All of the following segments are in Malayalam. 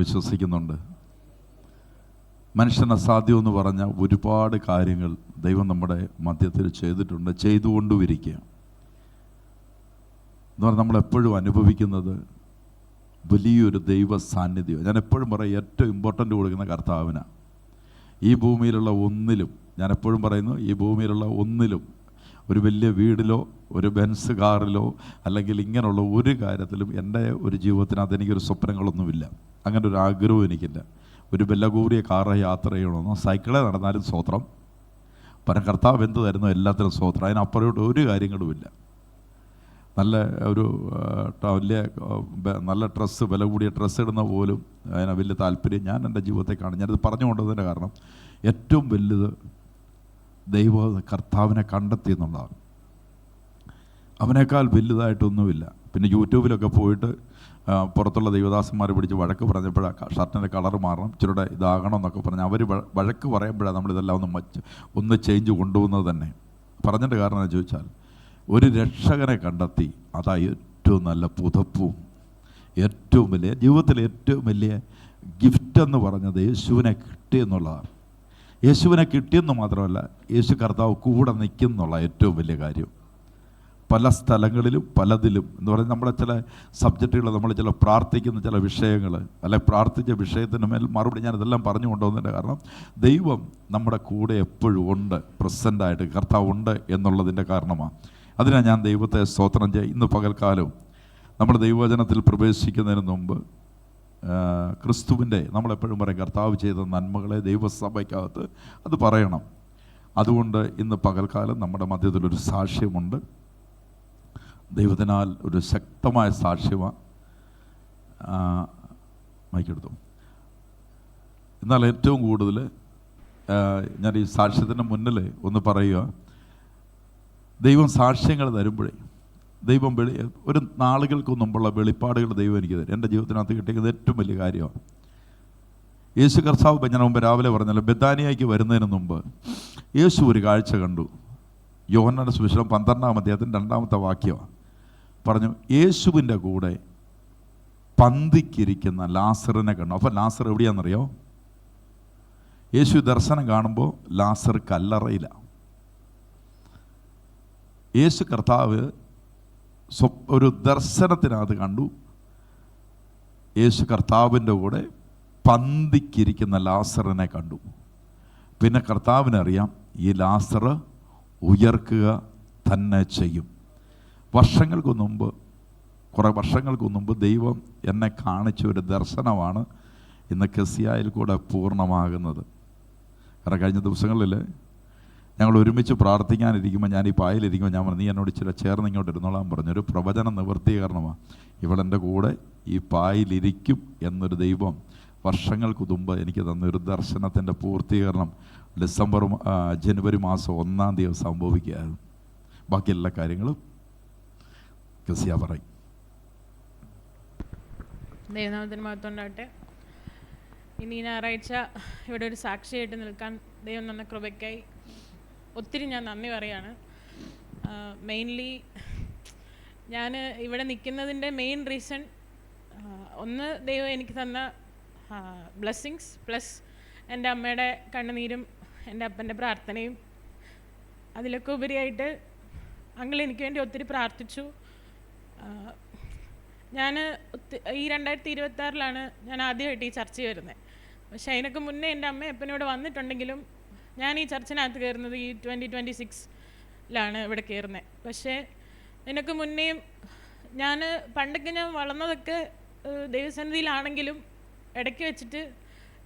വിശ്വസിക്കുന്നുണ്ട്. മനുഷ്യന് അസാധ്യമെന്ന് പറഞ്ഞ ഒരുപാട് കാര്യങ്ങൾ ദൈവം നമ്മുടെ മധ്യത്തിൽ ചെയ്തിട്ടുണ്ട്, ചെയ്തുകൊണ്ടുമിരിക്കുക എന്ന് പറഞ്ഞാൽ നമ്മളെപ്പോഴും അനുഭവിക്കുന്നത് വലിയൊരു ദൈവ സാന്നിധ്യം. ഞാൻ എപ്പോഴും പറയും, ഏറ്റവും ഇമ്പോർട്ടൻ്റ് കൊടുക്കുന്ന കർത്താവിനാണ്. ഈ ഭൂമിയിലുള്ള ഒന്നിലും, ഞാൻ എപ്പോഴും പറയുന്നു, ഈ ഭൂമിയിലുള്ള ഒന്നിലും, ഒരു വലിയ വീടിലോ ഒരു ബെൻസ് കാറിലോ അല്ലെങ്കിൽ ഇങ്ങനെയുള്ള ഒരു കാര്യത്തിലും എൻ്റെ ഒരു ജീവിതത്തിനകത്ത് എനിക്കൊരു സ്വപ്നങ്ങളൊന്നുമില്ല. അങ്ങനെ ഒരു ആഗ്രഹവും എനിക്കില്ല. ഒരു വില കൂടിയ കാറ് യാത്ര ചെയ്യണമെന്നോ സൈക്കിളെ നടന്നാലും സ്വത്രം, പരം കർത്താവ് എന്ത് തരുന്നോ എല്ലാത്തിനും സ്വത്രം. അതിനപ്പുറത്തോട്ട് ഒരു കാര്യങ്ങളുമില്ല. നല്ല ഒരു വലിയ നല്ല ഡ്രസ്സ്, വില കൂടിയ ഡ്രസ്സ് ഇടുന്ന പോലും അതിന് വലിയ താല്പര്യം ഞാൻ എൻ്റെ ജീവിതത്തെ കാണും. ഞാനിത് പറഞ്ഞു കൊണ്ടതിൻ്റെ കാരണം ഏറ്റവും വലുത് ദൈവ കർത്താവിനെ കണ്ടെത്തി എന്നുള്ളതാണ്. അവനേക്കാൾ വലുതായിട്ടൊന്നുമില്ല. പിന്നെ യൂട്യൂബിലൊക്കെ പോയിട്ട് പുറത്തുള്ള ദൈവദാസന്മാരെ പിടിച്ച് വഴക്ക് പറഞ്ഞപ്പോഴാണ് ഷർട്ടിൻ്റെ കളർ മാറണം, ഇച്ചിരൂടെ ഇതാകണം എന്നൊക്കെ പറഞ്ഞ് അവർ വഴക്ക് പറയുമ്പോഴാണ് നമ്മളിതെല്ലാം ഒന്ന് ചേഞ്ച് കൊണ്ടുപോകുന്നത് തന്നെ. പറഞ്ഞിട്ട് കാരണം എന്ന് ചോദിച്ചാൽ, ഒരു രക്ഷകനെ കണ്ടെത്തി, അതാ ഏറ്റവും നല്ല പുതപ്പും ഏറ്റവും വലിയ ജീവിതത്തിലെ ഏറ്റവും വലിയ ഗിഫ്റ്റ് എന്ന് പറഞ്ഞത് യേശുവിനെ കിട്ടിയെന്നുള്ളതാണ്. യേശുവിനെ കിട്ടിയെന്ന് മാത്രമല്ല, യേശു കർത്താവ് കൂടെ നിൽക്കുന്നുള്ള ഏറ്റവും വലിയ കാര്യം. പല സ്ഥലങ്ങളിലും പലതിലും എന്ന് പറഞ്ഞാൽ നമ്മുടെ ചില സബ്ജക്റ്റുകൾ, നമ്മൾ ചില പ്രാർത്ഥിക്കുന്ന ചില വിഷയങ്ങൾ, അല്ലെ പ്രാർത്ഥിച്ച വിഷയത്തിന് മേൽ മറുപടി, ഞാനിതെല്ലാം പറഞ്ഞു കൊണ്ടുവന്നതിൻ്റെ കാരണം ദൈവം നമ്മുടെ കൂടെ എപ്പോഴും ഉണ്ട്, പ്രസൻ്റായിട്ട് കർത്താവ് ഉണ്ട് എന്നുള്ളതിൻ്റെ കാരണമാണ്. അതിനാണ് ഞാൻ ദൈവത്തെ സ്തോത്രം ചെയ്യുക. ഇന്ന് പകൽക്കാലവും നമ്മൾ ദൈവവചനത്തിൽ പ്രവേശിക്കുന്നതിന് മുമ്പ് ക്രിസ്തുവിൻ്റെ, നമ്മളെപ്പോഴും പറയും കർത്താവ് ചെയ്ത നന്മകളെ ദൈവസഭയ്ക്കകത്ത് അത് പറയണം. അതുകൊണ്ട് ഇന്ന് പകൽക്കാലം നമ്മുടെ മധ്യത്തിലൊരു സാക്ഷ്യമുണ്ട്. ദൈവത്തിനാൽ ഒരു ശക്തമായ സാക്ഷ്യമാണ്. മൈക്കെടുത്തു. എന്നാൽ ഏറ്റവും കൂടുതൽ ഞാൻ ഈ സാക്ഷ്യത്തിൻ്റെ മുന്നിൽ ഒന്ന് പറയുക, ദൈവം സാക്ഷ്യങ്ങൾ തരുമ്പോഴേ ദൈവം ഒരു നാളുകൾക്ക് മുമ്പുള്ള വെളിപ്പാടുകൾ ദൈവം എനിക്ക് തരും. എൻ്റെ ജീവിതത്തിനകത്ത് കിട്ടിയത് ഏറ്റവും വലിയ കാര്യമാണ്. യേശു കർത്താവ് ഞാൻ മുമ്പ് രാവിലെ പറഞ്ഞല്ലോ, ബെഥാനിയയ്ക്ക് വരുന്നതിന് മുമ്പ് യേശു ഒരു കാഴ്ച കണ്ടു. യോഹന്നാന്റെ സുവിശേഷം 12-ാം അധ്യായത്തിൻ്റെ 2-ാമത്തെ വാക്യമാണ്. പറഞ്ഞു, യേശുവിൻ്റെ കൂടെ പന്തിക്കിരിക്കുന്ന ലാസറിനെ കണ്ടു. അപ്പോൾ ലാസർ എവിടെയാണെന്നറിയോ? യേശു ദർശനം കാണുമ്പോൾ ലാസർ കല്ലറയില്ല. യേശു കർത്താവ് ഒരു ദർശനത്തിനകത്ത് കണ്ടു, യേശു കർത്താവിൻ്റെ കൂടെ പന്തിക്കിരിക്കുന്ന ലാസറിനെ കണ്ടു. പിന്നെ കർത്താവിനറിയാം, ഈ ലാസർ ഉയർക്കുക തന്നെ ചെയ്യും. കുറേ വർഷങ്ങൾക്ക് മുമ്പ് ദൈവം എന്നെ കാണിച്ച ഒരു ദർശനമാണ് ഇന്ന് കെസിയായിൽ കൂടെ പൂർണ്ണമാകുന്നത്. കാരണം കഴിഞ്ഞ ദിവസങ്ങളിൽ ഞങ്ങൾ ഒരുമിച്ച് പ്രാർത്ഥിക്കാനിരിക്കുമ്പോൾ, ഞാൻ ഈ പായലിരിക്കുമ്പോൾ ഞാൻ പറഞ്ഞു, നീ എന്നോട് ഇച്ചിരി ചേർന്ന് ഇങ്ങോട്ട് ഇരുന്നോളാൻ പറഞ്ഞു. ഒരു പ്രവചന നിവൃത്തീകരണമാണ്. ഇവളെൻ്റെ കൂടെ ഈ പായലിരിക്കും എന്നൊരു ദൈവം വർഷങ്ങൾക്ക് മുമ്പ് എനിക്ക് തന്ന ഒരു ദർശനത്തിൻ്റെ പൂർത്തീകരണം ജനുവരി മാസം 1-ാം തീയതി സംഭവിക്കുകയായിരുന്നു. ബാക്കി എല്ലാ കാര്യങ്ങളും കസിയ പറയും. ദൈവനാമത്തിന് മഹത്വം ഉണ്ടാകട്ടെ. ഇനി ഞായറാഴ്ച ഇവിടെ ഒരു സാക്ഷിയായിട്ട് നിൽക്കാൻ ദൈവം തന്ന കൃപയ്ക്കായി ഒത്തിരി ഞാൻ നന്ദി പറയാണ്. മെയിൻലി ഞാൻ ഇവിടെ നിൽക്കുന്നതിൻ്റെ മെയിൻ റീസൺ ഒന്ന്, ദൈവം എനിക്ക് തന്ന ബ്ലെസ്സിങ്സ്, പ്ലസ് എൻ്റെ അമ്മയുടെ കണ്ണുനീരും എൻ്റെ അപ്പൻ്റെ പ്രാർത്ഥനയും. അതിലൊക്കെ ഉപരിയായിട്ട് അങ്കിൾ എനിക്ക് വേണ്ടി ഒത്തിരി പ്രാർത്ഥിച്ചു. ഞാൻ ഈ 2026-ലാണ് ഞാൻ ആദ്യമായിട്ട് ഈ ചർച്ച വരുന്നത്. പക്ഷേ അതിനൊക്കെ മുന്നേ എൻ്റെ അമ്മ അപ്പനോട് വന്നിട്ടുണ്ടെങ്കിലും ഞാൻ ഈ ചർച്ചിനകത്ത് കയറുന്നത് ഈ 2026-ലാണ് ഇവിടെ കയറുന്നത്. പക്ഷേ അതിനൊക്കെ മുന്നേയും പണ്ടൊക്കെ ഞാൻ വളർന്നതൊക്കെ ദൈവസന്നിധിയിലാണെങ്കിലും ഇടയ്ക്ക് വെച്ചിട്ട്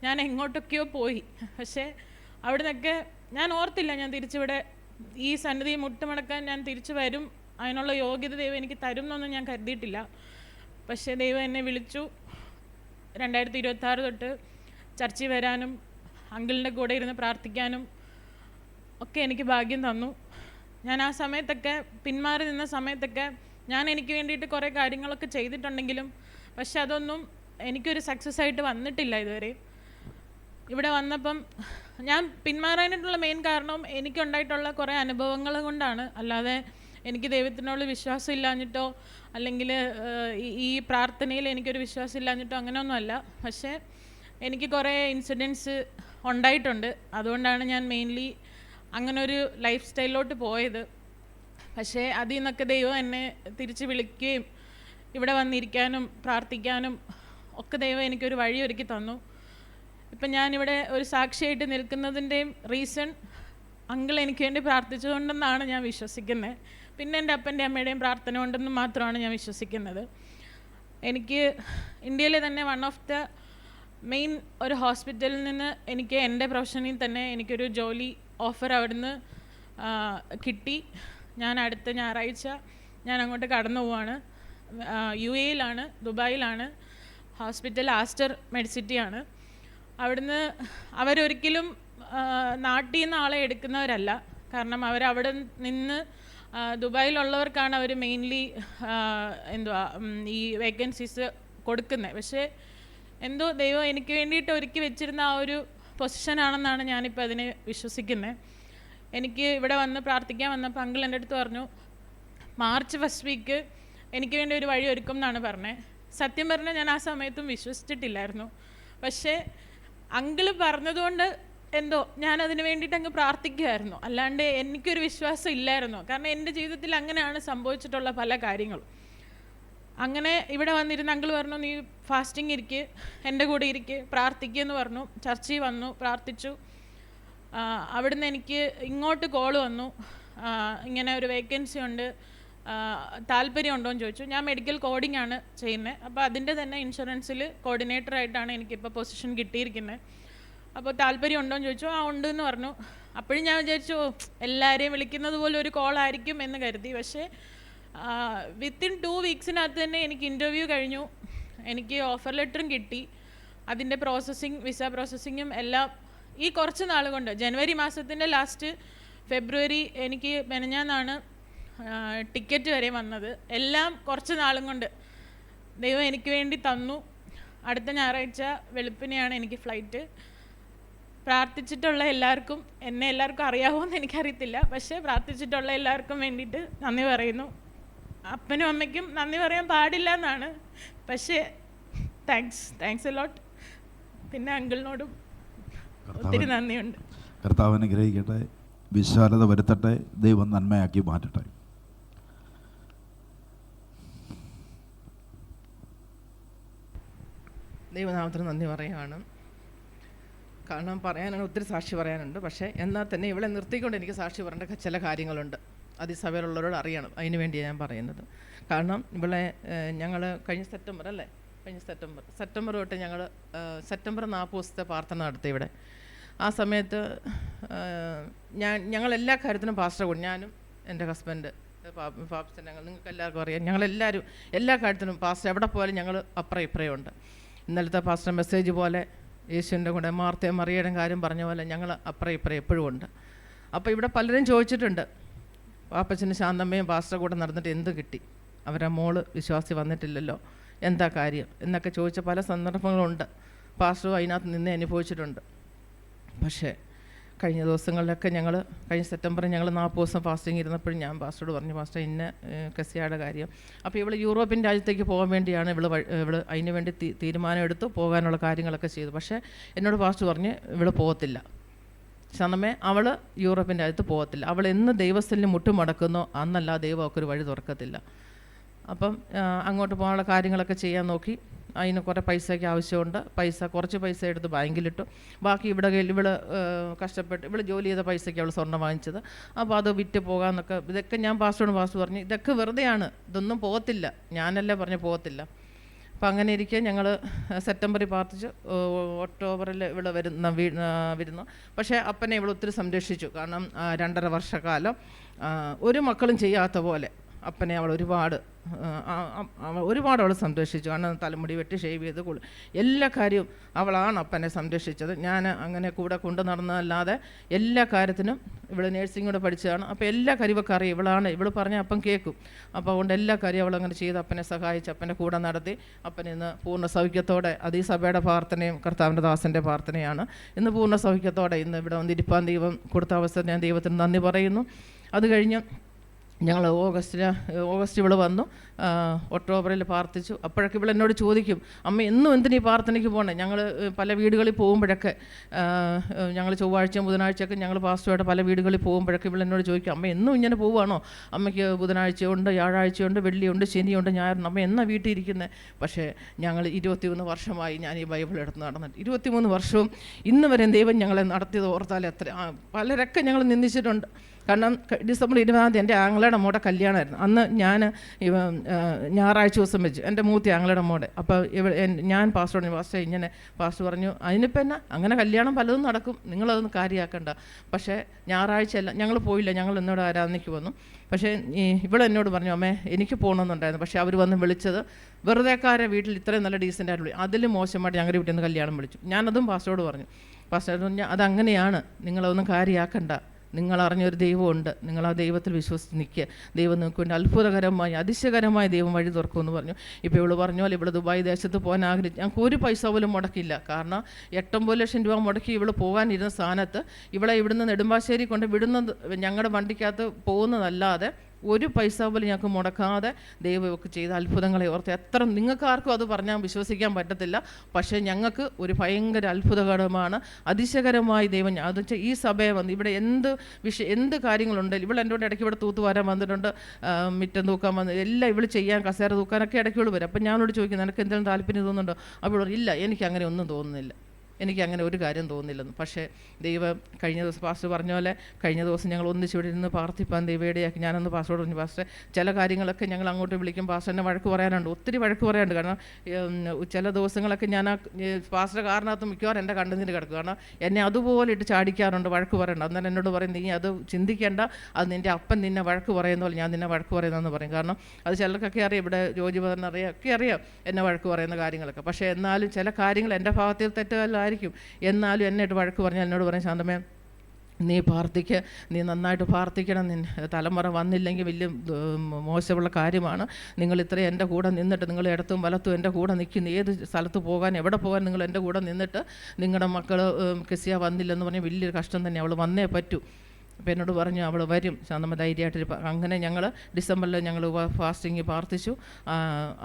ഞാൻ എങ്ങോട്ടൊക്കെയോ പോയി. പക്ഷേ അവിടെ നിന്നൊക്കെ ഞാൻ ഓർത്തില്ല ഞാൻ തിരിച്ചിവിടെ ഈ സന്നിധി മുട്ടുമടക്കാൻ ഞാൻ തിരിച്ചു വരും, അതിനുള്ള യോഗ്യത ദൈവം എനിക്ക് തരും എന്നൊന്നും ഞാൻ കരുതിയിട്ടില്ല. പക്ഷേ ദൈവം എന്നെ വിളിച്ചു. 2026 തൊട്ട് ചർച്ചിൽ വരാനും അങ്കിളിൻ്റെ കൂടെ ഇരുന്ന് പ്രാർത്ഥിക്കാനും ഒക്കെ എനിക്ക് ഭാഗ്യം തന്നു. ഞാൻ ആ സമയത്തൊക്കെ പിന്മാറി നിന്ന സമയത്തൊക്കെ ഞാൻ എനിക്ക് വേണ്ടിയിട്ട് കുറേ കാര്യങ്ങളൊക്കെ ചെയ്തിട്ടുണ്ടെങ്കിലും പക്ഷെ അതൊന്നും എനിക്കൊരു സക്സസ് ആയിട്ട് വന്നിട്ടില്ല ഇതുവരെ. ഇവിടെ വന്നപ്പം ഞാൻ പിന്മാറാനായിട്ടുള്ള മെയിൻ കാരണം എനിക്കുണ്ടായിട്ടുള്ള കുറേ അനുഭവങ്ങൾ കൊണ്ടാണ്. അല്ലാതെ എനിക്ക് ദൈവത്തിനോട് വിശ്വാസം ഇല്ലാഞ്ഞിട്ടോ അല്ലെങ്കിൽ ഈ പ്രാർത്ഥനയിൽ എനിക്കൊരു വിശ്വാസം ഇല്ലാഞ്ഞിട്ടോ അങ്ങനെയൊന്നുമല്ല. പക്ഷേ എനിക്ക് കുറേ ഇൻസിഡൻസ് ഉണ്ടായിട്ടുണ്ട്. അതുകൊണ്ടാണ് ഞാൻ മെയിൻലി അങ്ങനൊരു ലൈഫ് സ്റ്റൈലിലോട്ട് പോയത്. പക്ഷേ അതിൽ നിന്നൊക്കെ ദൈവം എന്നെ തിരിച്ച് വിളിക്കുകയും ഇവിടെ വന്നിരിക്കാനും പ്രാർത്ഥിക്കാനും ഒക്കെ ദൈവം എനിക്കൊരു വഴി ഒരുക്കി തന്നു. ഇപ്പം ഞാനിവിടെ ഒരു സാക്ഷിയായിട്ട് നിൽക്കുന്നതിൻ്റെയും റീസൺ അങ്കിൾ എനിക്ക് വേണ്ടി പ്രാർത്ഥിച്ചതുകൊണ്ടെന്നാണ് ഞാൻ വിശ്വസിക്കുന്നത്. പിന്നെ എൻ്റെ അപ്പൻ്റെ അമ്മയുടെയും പ്രാർത്ഥന കൊണ്ടെന്ന് മാത്രമാണ് ഞാൻ വിശ്വസിക്കുന്നത്. എനിക്ക് ഇന്ത്യയിലെ തന്നെ വൺ ഓഫ് ദ മെയിൻ ഒരു ഹോസ്പിറ്റലിൽ നിന്ന് എനിക്ക് എൻ്റെ പ്രൊഫഷനിൽ തന്നെ എനിക്കൊരു ജോലി ഓഫർ അവിടുന്ന് കിട്ടി. ഞാൻ അടുത്ത ഞായറാഴ്ച ഞാൻ അങ്ങോട്ട് കടന്നു പോവാണ്. UAE-യിലാണ്, ദുബായിലാണ്. ഹോസ്പിറ്റൽ ആസ്റ്റർ മെഡിസിറ്റിയാണ്. അവിടുന്ന് അവരൊരിക്കലും നാട്ടിൽ നിന്ന് ആളെ എടുക്കുന്നവരല്ല. കാരണം അവരവിടെ നിന്ന് ദുബായിലുള്ളവർക്കാണ് അവർ മെയിൻലി ഈ വേക്കൻസീസ് കൊടുക്കുന്നത്. പക്ഷേ എന്തോ ദൈവം എനിക്ക് വേണ്ടിയിട്ട് ഒരുക്കി വെച്ചിരുന്ന ആ ഒരു പൊസിഷനാണെന്നാണ് ഞാനിപ്പോൾ അതിനെ വിശ്വസിക്കുന്നത്. എനിക്ക് ഇവിടെ വന്ന് പ്രാർത്ഥിക്കാൻ വന്നപ്പോൾ അങ്കിൾ എൻ്റെ അടുത്ത് പറഞ്ഞു, മാർച്ച് ഫസ്റ്റ് വീക്ക് എനിക്ക് വേണ്ടി ഒരു വഴി ഒരുക്കും എന്നാണ് പറഞ്ഞത്. സത്യം പറഞ്ഞാൽ ഞാൻ ആ സമയത്തും വിശ്വസിച്ചിട്ടില്ലായിരുന്നു. പക്ഷേ അങ്കിള് പറഞ്ഞതുകൊണ്ട് എന്തോ ഞാനതിന് വേണ്ടിയിട്ട് അങ്ങ് പ്രാർത്ഥിക്കുമായിരുന്നു. അല്ലാണ്ട് എനിക്കൊരു വിശ്വാസം ഇല്ലായിരുന്നു. കാരണം എൻ്റെ ജീവിതത്തിൽ അങ്ങനെയാണ് സംഭവിച്ചിട്ടുള്ള പല കാര്യങ്ങളും. അങ്ങനെ ഇവിടെ വന്നിരുന്ന അങ്കിൾ പറഞ്ഞു, നീ ഫാസ്റ്റിംഗ് ഇരിക്ക്, എൻ്റെ കൂടെ ഇരിക്ക്, പ്രാർത്ഥിക്കുമെന്ന് പറഞ്ഞു. ചർച്ചിൽ വന്നു, പ്രാർത്ഥിച്ചു. അവിടുന്ന് എനിക്ക് ഇങ്ങോട്ട് കോൾ വന്നു, ഇങ്ങനെ ഒരു വേക്കൻസി ഉണ്ട്, താല്പര്യമുണ്ടോ എന്ന് ചോദിച്ചു. ഞാൻ മെഡിക്കൽ കോഡിംഗ് ആണ് ചെയ്യുന്നത്. അപ്പോൾ അതിൻ്റെ തന്നെ ഇൻഷുറൻസിൽ കോർഡിനേറ്ററായിട്ടാണ് എനിക്കിപ്പോൾ പൊസിഷൻ കിട്ടിയിരിക്കുന്നത്. അപ്പോൾ താല്പര്യം ഉണ്ടോ എന്ന് ചോദിച്ചു. ഉണ്ട് എന്ന് പറഞ്ഞു. അപ്പോഴും ഞാൻ വിചാരിച്ചു എല്ലാവരെയും വിളിക്കുന്നത് പോലെ ഒരു കോൾ ആയിരിക്കും എന്ന് കരുതി. പക്ഷേ വിത്തിൻ 2 വീക്സിനകത്ത് തന്നെ എനിക്ക് ഇൻ്റർവ്യൂ കഴിഞ്ഞു, എനിക്ക് ഓഫർ ലെറ്ററും കിട്ടി. അതിൻ്റെ പ്രോസസ്സിങ്, വിസ പ്രോസസ്സിങ്ങും എല്ലാം ഈ കുറച്ച് നാൾ കൊണ്ട്, ജനുവരി മാസത്തിൻ്റെ ലാസ്റ്റ്, ഫെബ്രുവരി എനിക്ക് മെനഞ്ഞാന്നാണ് ടിക്കറ്റ് വരെ വന്നത്. എല്ലാം കുറച്ച് നാളും കൊണ്ട് ദൈവം എനിക്ക് വേണ്ടി തന്നു. അടുത്ത ഞായറാഴ്ച വെളുപ്പിനെയാണ് എനിക്ക് ഫ്ലൈറ്റ്. പ്രാർത്ഥിച്ചിട്ടുള്ള എല്ലാവർക്കും, എന്നെ എല്ലാവർക്കും അറിയാവുമെന്ന് എനിക്കറിയത്തില്ല, പക്ഷേ പ്രാർത്ഥിച്ചിട്ടുള്ള എല്ലാവർക്കും വേണ്ടിയിട്ട് നന്ദി പറയുന്നു. അപ്പനും അമ്മയ്ക്കും നന്ദി പറയാൻ പാടില്ല എന്നാണ്, പക്ഷേ താങ്ക്സ് എ ലോട്ട്. പിന്നെ അങ്കിളിനോടും ഒത്തിരി നന്ദിയുണ്ട്. കർത്താവ് അനുഗ്രഹിക്കട്ടെ, വിശാലത വരുത്തട്ടെ, ദൈവം നന്മയാക്കി മാറ്റട്ടെ. ദൈവനാമത്തിന് നന്ദി പറയുകയാണ്. കാരണം പറയാനാണ്, ഒത്തിരി സാക്ഷി പറയാനുണ്ട്. പക്ഷേ എന്നാൽ തന്നെ ഇവിടെ നിർത്തിക്കൊണ്ട് എനിക്ക് സാക്ഷി പറയേണ്ട ചില കാര്യങ്ങളുണ്ട്. അത് ഈ സഭയിലുള്ളവരോട് അറിയണം. അതിന് വേണ്ടിയാണ് ഞാൻ പറയുന്നത്. കാരണം ഇവിടെ ഞങ്ങൾ കഴിഞ്ഞ സെപ്റ്റംബർ തൊട്ട് ഞങ്ങൾ സെപ്റ്റംബർ 40 ദിവസത്തെ പ്രാർത്ഥന നടത്തി ഇവിടെ. ആ സമയത്ത് ഞങ്ങളെല്ലാ കാര്യത്തിനും പാസ്റ്റർ കൂടി, ഞാനും എൻ്റെ ഹസ്ബൻഡ് പാപ്പച്ചൻ, നിങ്ങൾക്ക് എല്ലാവർക്കും അറിയാം, ഞങ്ങളെല്ലാവരും എല്ലാ കാര്യത്തിനും പാസ്റ്റർ എവിടെ പോയാലും ഞങ്ങൾ അപ്പുറം ഇപ്പുറയും ഉണ്ട്. ഇന്നലത്തെ പാസ്റ്റർ മെസ്സേജ് പോലെ യേശുവിൻ്റെ കൂടെ മാർത്തയും മറിയയുടെ കാര്യം പറഞ്ഞ പോലെ ഞങ്ങൾ അപ്പുറം ഇപ്പുറം എപ്പോഴും ഉണ്ട്. അപ്പോൾ ഇവിടെ പലരും ചോദിച്ചിട്ടുണ്ട്, പാപ്പച്ചന് ശാന്തമ്മയും പാസ്റ്റർ കൂടെ നടന്നിട്ട് എന്ത് കിട്ടി, അവരെ മോള് വിശ്വാസി വന്നിട്ടില്ലല്ലോ, എന്താ കാര്യം എന്നൊക്കെ ചോദിച്ച പല സന്ദർഭങ്ങളുണ്ട്. പാസ്റ്ററും അതിനകത്ത് നിന്ന് അനുഭവിച്ചിട്ടുണ്ട്. പക്ഷേ കഴിഞ്ഞ ദിവസങ്ങളിലൊക്കെ കഴിഞ്ഞ സെപ്റ്റംബറിൽ ഞങ്ങൾ 40 ദിവസം ഫാസ്റ്റിംഗ് ഇരുന്നപ്പോഴും ഞാൻ പാസ്റ്ററോട് പറഞ്ഞു, പാസ്റ്റർ ഇന്ന കസിയയുടെ കാര്യം. അപ്പോൾ ഇവൾ യൂറോപ്യൻ രാജ്യത്തേക്ക് പോകാൻ വേണ്ടിയാണ് ഇവൾ അതിന് വേണ്ടി തീരുമാനം എടുത്തു, പോകാനുള്ള കാര്യങ്ങളൊക്കെ ചെയ്തു. പക്ഷേ എന്നോട് പാസ്റ്റർ പറഞ്ഞ് ഇവൾ പോകത്തില്ല, ശനമേ അവൾ യൂറോപ്യൻ രാജ്യത്ത് പോകത്തില്ല, അവൾ എന്ന് ദൈവസ്ഥലിന് മുട്ടുമടക്കുന്നോ അന്നല്ല ദൈവം അവൾക്കൊരു വഴി തുറക്കത്തില്ല. അപ്പം അങ്ങോട്ട് പോകാനുള്ള കാര്യങ്ങളൊക്കെ ചെയ്യാൻ നോക്കി. അതിന് കുറേ പൈസയ്ക്ക് ആവശ്യമുണ്ട്. കുറച്ച് പൈസ എടുത്ത് ബാങ്കിലിട്ടു. ബാക്കി ഇവൾ കഷ്ടപ്പെട്ട് ഇവൾ ജോലി ചെയ്ത പൈസയ്ക്ക് അവൾ സ്വർണ്ണം വാങ്ങിച്ചത്. അപ്പോൾ അത് വിറ്റ് പോകാമെന്നൊക്കെ, ഇതൊക്കെ ഞാൻ പാസ്റ്റർ പറഞ്ഞു ഇതൊക്കെ വെറുതെയാണ്, ഇതൊന്നും പോകത്തില്ല, ഞാനല്ലേ പറഞ്ഞ് പോകത്തില്ല. അപ്പോൾ അങ്ങനെ ഇരിക്കെ ഞങ്ങൾ സെപ്റ്റംബറിൽ പ്രാർത്ഥിച്ചു, ഒക്ടോബറിൽ ഇവിടെ വരുന്നു. പക്ഷേ അപ്പനെ ഇവിടെ ഒത്തിരി സംരക്ഷിച്ചു. കാരണം 2.5 വർഷക്കാലം ഒരു മക്കളും ചെയ്യാത്ത പോലെ അപ്പനെ അവൾ ഒരുപാട് അവൾ സംരക്ഷിച്ചു. കാരണം തലമുടി വെട്ടി ഷേവ് ചെയ്ത് എല്ലാ കാര്യവും അവളാണ് അപ്പനെ സംരക്ഷിച്ചത്. ഞാൻ അങ്ങനെ കൂടെ കൊണ്ടു നടന്നതല്ലാതെ എല്ലാ കാര്യത്തിനും ഇവൾ നേഴ്സിംഗ് കൂടെ പഠിച്ചതാണ്. അപ്പോൾ എല്ലാ കാര്യമൊക്കെ അറിയാം, ഇവൾ പറഞ്ഞ അപ്പം കേൾക്കും. അപ്പോൾ അതുകൊണ്ട് എല്ലാ കാര്യവും അവളങ്ങനെ ചെയ്ത് അപ്പനെ സഹായിച്ച് അപ്പൻ്റെ കൂടെ നടത്തി. അപ്പൻ ഇന്ന് പൂർണ്ണ സൗഖ്യത്തോടെ, അത് ഈ സഭയുടെ പ്രാർത്ഥനയും കർത്താവിൻ്റെ ദാസൻ്റെ പ്രാർത്ഥനയാണ്, ഇന്ന് പൂർണ്ണ സൗഖ്യത്തോടെ ഇന്ന് ഇവിടെ വന്നിരിപ്പാൻ ദൈവം കൊടുത്ത അവസരം ഞാൻ ദൈവത്തിന് നന്ദി പറയുന്നു. അത് കഴിഞ്ഞ് ഞങ്ങൾ ഓഗസ്റ്റ് ഇവിടെ വന്നു, ഒക്ടോബറിൽ പ്രാർത്ഥിച്ചു. അപ്പോഴൊക്കെ ഇവിടെ എന്നോട് ചോദിക്കും, അമ്മ എന്നും എന്തിനീ പ്രാർത്ഥനയ്ക്ക് പോകണേ? ഞങ്ങൾ പല വീടുകളിൽ പോകുമ്പോഴൊക്കെ, ഞങ്ങൾ ചൊവ്വാഴ്ചയും ബുധനാഴ്ചയൊക്കെ ഞങ്ങൾ പാസ്റ്ററുമായിട്ട് പല വീടുകളിൽ പോകുമ്പോഴൊക്കെ ഇവിടെ എന്നോട് ചോദിക്കും, അമ്മ എന്നും ഇങ്ങനെ പോവുകയാണോ? അമ്മയ്ക്ക് ബുധനാഴ്ചയുണ്ട്, വ്യാഴാഴ്ചയുണ്ട്, വെള്ളിയുണ്ട്, ശനിയുണ്ട്, ഞായറുണ്ട്, അമ്മ എന്നാ വീട്ടിൽ ഇരിക്കുന്നത്? പക്ഷേ ഞങ്ങൾ 21 വർഷമായി ഞാൻ ഈ ബൈബിൾ എടുത്ത് നടന്നിട്ട്, 23 വർഷവും ഇന്ന് വരെ ദൈവം ഞങ്ങളെ നടത്തിയത് ഓർത്താൽ എത്ര. പലരൊക്കെ ഞങ്ങൾ നിന്ദിച്ചിട്ടുണ്ട്. കാരണം ഡിസംബർ 20 എൻ്റെ ആങ്ങളയുടെ മോടെ കല്യാണമായിരുന്നു. അന്ന് ഞാൻ ഞായറാഴ്ച ദിവസം വെച്ച് എൻ്റെ മൂത്ത ആങ്ങളയുടെ മോടെ. അപ്പോൾ ഞാൻ പാസ്റ്ററോട് പാസ്റ്റർ ഇങ്ങനെ, പാസ്റ്റർ പറഞ്ഞു, അതിനിപ്പോൾ എന്നാ, അങ്ങനെ കല്യാണം പലതും നടക്കും, നിങ്ങളതൊന്നും കാര്യമാക്കണ്ട. പക്ഷേ ഞായറാഴ്ചയല്ല, ഞങ്ങൾ പോയില്ല, ഞങ്ങൾ എന്നോട് ആരാധനയ്ക്ക് വന്നു. പക്ഷേ ഇവിടെ എന്നോട് പറഞ്ഞു, അമ്മേ എനിക്ക് പോകണമെന്നുണ്ടായിരുന്നു. പക്ഷേ അവർ വന്ന് വിളിച്ചത് വെറുതെക്കാരെ വീട്ടിൽ ഇത്രയും നല്ല ഡീസൻ്റായിട്ട് വിളി, അതിലും മോശമായിട്ട് ഞങ്ങളുടെ വീട്ടിൽ നിന്ന് കല്യാണം വിളിച്ചു. ഞാനതും പാസ്റ്ററോട് പറഞ്ഞു. പാസ്റ്റർ പറഞ്ഞു, അതങ്ങനെയാണ്, നിങ്ങളതൊന്നും കാര്യമാക്കണ്ട, നിങ്ങൾ അറിഞ്ഞൊരു ദൈവമുണ്ട്, നിങ്ങൾ ആ ദൈവത്തിൽ വിശ്വസിച്ച് നിൽക്കുക, ദൈവം നിങ്ങൾക്ക് വേണ്ടി അത്ഭുതകരമായി അതിശയകരമായ ദൈവം വഴി തുറക്കുമെന്ന് പറഞ്ഞു. ഇപ്പോൾ ഇവള് പറഞ്ഞ പോലെ ഇവിടെ ദുബായ് ദേശത്ത് പോകാൻ ആഗ്രഹിച്ചു. ഞങ്ങൾക്ക് ഒരു പൈസ പോലും മുടക്കില്ല. കാരണം 8-9 ലക്ഷം രൂപ മുടക്കി ഇവള് പോകാനിരുന്ന സ്ഥാനത്ത് ഇവളെ ഇവിടുന്ന് നെടുമ്പാശ്ശേരി കൊണ്ട് വിടുന്നത്, ഞങ്ങളുടെ വണ്ടിക്കകത്ത് പോകുന്നതല്ലാതെ ഒരു പൈസ പോലും ഞങ്ങൾക്ക് മുടക്കാതെ ദൈവമൊക്കെ ചെയ്ത അത്ഭുതങ്ങളെ ഓർത്ത് എത്ര, നിങ്ങൾക്ക് ആർക്കും അത് പറഞ്ഞാൽ വിശ്വസിക്കാൻ പറ്റത്തില്ല. പക്ഷേ ഞങ്ങൾക്ക് ഒരു ഭയങ്കര അത്ഭുതകരമാണ്, അതിശയകരമായി ദൈവം. അത് വെച്ചാൽ ഈ സഭയെ വന്ന് ഇവിടെ എന്ത് കാര്യങ്ങളുണ്ടെങ്കിലും, ഇവിടെ എൻ്റെ ഇടയ്ക്ക് ഇവിടെ തൂത്തുവാരാൻ വന്നിട്ടുണ്ട്, മിറ്റം തൂക്കാൻ വന്ന്, എല്ലാം ഇവിടെ ചെയ്യാൻ, കസേര തൂക്കാനൊക്കെ ഇടയ്ക്കുള്ള വരും. അപ്പം ഞാനോട് ചോദിക്കുന്നു, നിനക്ക് എന്തെങ്കിലും താല്പര്യം തോന്നുന്നുണ്ടോ? അപ്പോൾ ഇല്ല, എനിക്ക് അങ്ങനെ ഒന്നും തോന്നുന്നില്ല, എനിക്കങ്ങനെ ഒരു കാര്യം തോന്നുന്നില്ലെന്ന്. പക്ഷേ ദൈവം കഴിഞ്ഞ ദിവസം പാസ്റ്റർ പറഞ്ഞ പോലെ കഴിഞ്ഞ ദിവസം ഞങ്ങൾ ഒന്നിച്ചിവിടെ ഇരുന്ന് പ്രാർത്ഥിപ്പാൻ ദൈവയുടെയാക്കി. ഞാനൊന്ന് പാസ്റ്ററോട് പറഞ്ഞു, പാസ്റ്റർ ചില കാര്യങ്ങളൊക്കെ ഞങ്ങൾ അങ്ങോട്ട് വിളിക്കും, പാസ്റ്റർ എന്നെ വഴക്ക് പറയാനുണ്ട്, ഒത്തിരി വഴക്ക് പറയാനുണ്ട്. കാരണം ചില ദിവസങ്ങളൊക്കെ ഞാൻ ആ പാസ്റ്റർ കാറിനകത്ത് മിക്കവാറും എൻ്റെ കണ്ണുനീര് കിടക്കും. കാരണം എന്നെ അതുപോലെ ഇട്ട് ചാടിക്കാറുണ്ട്, വഴക്ക് പറയണ്ട. അന്നേരം എന്നോട് പറയും, നീ അത് ചിന്തിക്കേണ്ട, അത് നിൻ്റെ അപ്പൻ നിന്നെ വഴക്ക് പറയുന്ന പോലെ ഞാൻ നിന്നെ വഴക്ക് പറയുന്നതെന്ന് പറയും. കാരണം അത് ചിലർക്കൊക്കെ അറിയാം, ഇവിടെ ജോജി പറഞ്ഞറിയാം, ഒക്കെ അറിയാം എന്നെ വഴക്ക് പറയുന്ന കാര്യങ്ങളൊക്കെ. പക്ഷേ എന്നാലും ചില കാര്യങ്ങൾ എൻ്റെ ഭാഗത്തിൽ തെറ്റുകളായിരിക്കും, എന്നാലും എന്നിട്ട് വഴക്ക് പറഞ്ഞാൽ എന്നോട് പറയും, ശാന്തമേ നീ പ്രാർത്ഥിക്കുക, നീ നന്നായിട്ട് പ്രാർത്ഥിക്കണം, തലമുറ വന്നില്ലെങ്കിൽ വലിയ മോശമുള്ള കാര്യമാണ്. നിങ്ങൾ ഇത്രയും എൻ്റെ കൂടെ നിന്നിട്ട്, നിങ്ങൾ ഇടത്തും വലത്തും എൻ്റെ കൂടെ നിൽക്കുന്നു, ഏത് സ്ഥലത്ത് പോകാൻ എവിടെ പോകാൻ നിങ്ങൾ എൻ്റെ കൂടെ നിന്നിട്ട് നിങ്ങളുടെ മക്കൾ കെസിയ വന്നില്ലെന്ന് പറഞ്ഞാൽ വലിയൊരു കഷ്ടം തന്നെ, അവൾ വന്നേ പറ്റൂ. അപ്പോൾ എന്നോട് പറഞ്ഞു അവൾ വരും, ശാന്തമ്മ ധൈര്യമായിട്ട്. അങ്ങനെ ഞങ്ങൾ ഡിസംബറിൽ ഞങ്ങൾ ഫാസ്റ്റിങ് പ്രാർത്ഥിച്ചു.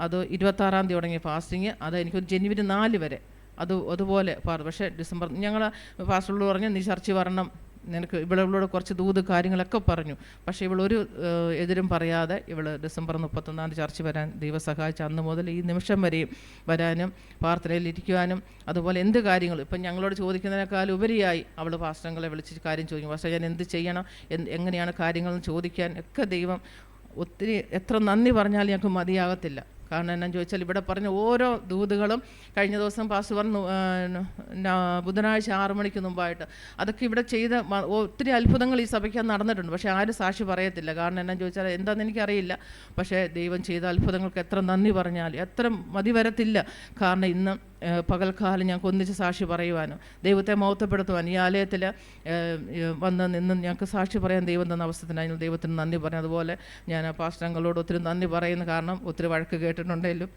അത് 26-ാം തീയതി തുടങ്ങിയ ഫാസ്റ്റിങ്, അത് എനിക്ക് ജനുവരി 4 വരെ അതുപോലെ പക്ഷേ ഡിസംബർ ഞങ്ങൾ ഫാസ്റ്റോട് പറഞ്ഞു, നീ ചർച്ചിൽ വരണം, നിനക്ക് ഇവളോട് കുറച്ച് ദൂത് കാര്യങ്ങളൊക്കെ പറഞ്ഞു. പക്ഷേ ഇവളൊരു എതിരും പറയാതെ ഡിസംബർ 31-ാം തീയതി ചർച്ച വരാൻ ദൈവം സഹായിച്ച അന്ന് മുതൽ ഈ നിമിഷം വരെയും വരാനും പ്രാർത്ഥനയിൽ ഇരിക്കുവാനും, അതുപോലെ എന്ത് കാര്യങ്ങളും ഇപ്പം ഞങ്ങളോട് ചോദിക്കുന്നതിനേക്കാൾ ഉപരിയായി അവൾ പാസ്റ്റങ്ങളെ വിളിച്ച് കാര്യം ചോദിക്കും. പക്ഷേ ഞാൻ എന്ത് ചെയ്യണം, എങ്ങനെയാണ് കാര്യങ്ങളെന്ന് ചോദിക്കാൻ ഒക്കെ ദൈവം ഒത്തിരി, എത്ര നന്ദി പറഞ്ഞാൽ ഞങ്ങൾക്ക് മതിയാകത്തില്ല. കാരണം എന്നാന്ന് ചോദിച്ചാൽ ഇവിടെ പറഞ്ഞ ഓരോ ദൂതുകളും കഴിഞ്ഞ ദിവസം പാസ്റ്റർ പറഞ്ഞു, ബുധനാഴ്ച 6 മണിക്ക് മുമ്പായിട്ട് അതൊക്കെ ഇവിടെ ചെയ്ത ഒത്തിരി അത്ഭുതങ്ങൾ ഈ സഭയ്ക്ക് നടന്നിട്ടുണ്ട്. പക്ഷേ ആരും സാക്ഷി പറയത്തില്ല. കാരണം എന്നാന്ന് ചോദിച്ചാൽ എന്താണെന്ന് എനിക്കറിയില്ല. പക്ഷേ ദൈവം ചെയ്ത അത്ഭുതങ്ങൾക്ക് എത്ര നന്ദി പറഞ്ഞാൽ എത്ര മതി വരത്തില്ല. കാരണം ഇന്ന് പകൽക്കാലം ഞങ്ങൾക്ക് ഒന്നിച്ച് സാക്ഷി പറയുവാനും ദൈവത്തെ മഹത്വപ്പെടുത്തുവാൻ ഈ ആലയത്തിൽ വന്ന് നിന്ന് ഞങ്ങൾക്ക് സാക്ഷി പറയാൻ ദൈവം തന്ന അവസരത്തിനായി ദൈവത്തിന് നന്ദി പറഞ്ഞു. അതുപോലെ ഞാൻ പാസ്റ്ററങ്ങളോട് ഒത്തിരി നന്ദി പറയുന്നു. കാരണം ഒത്തിരി വഴക്ക് കേട്ടിട്ടുണ്ടെങ്കിലും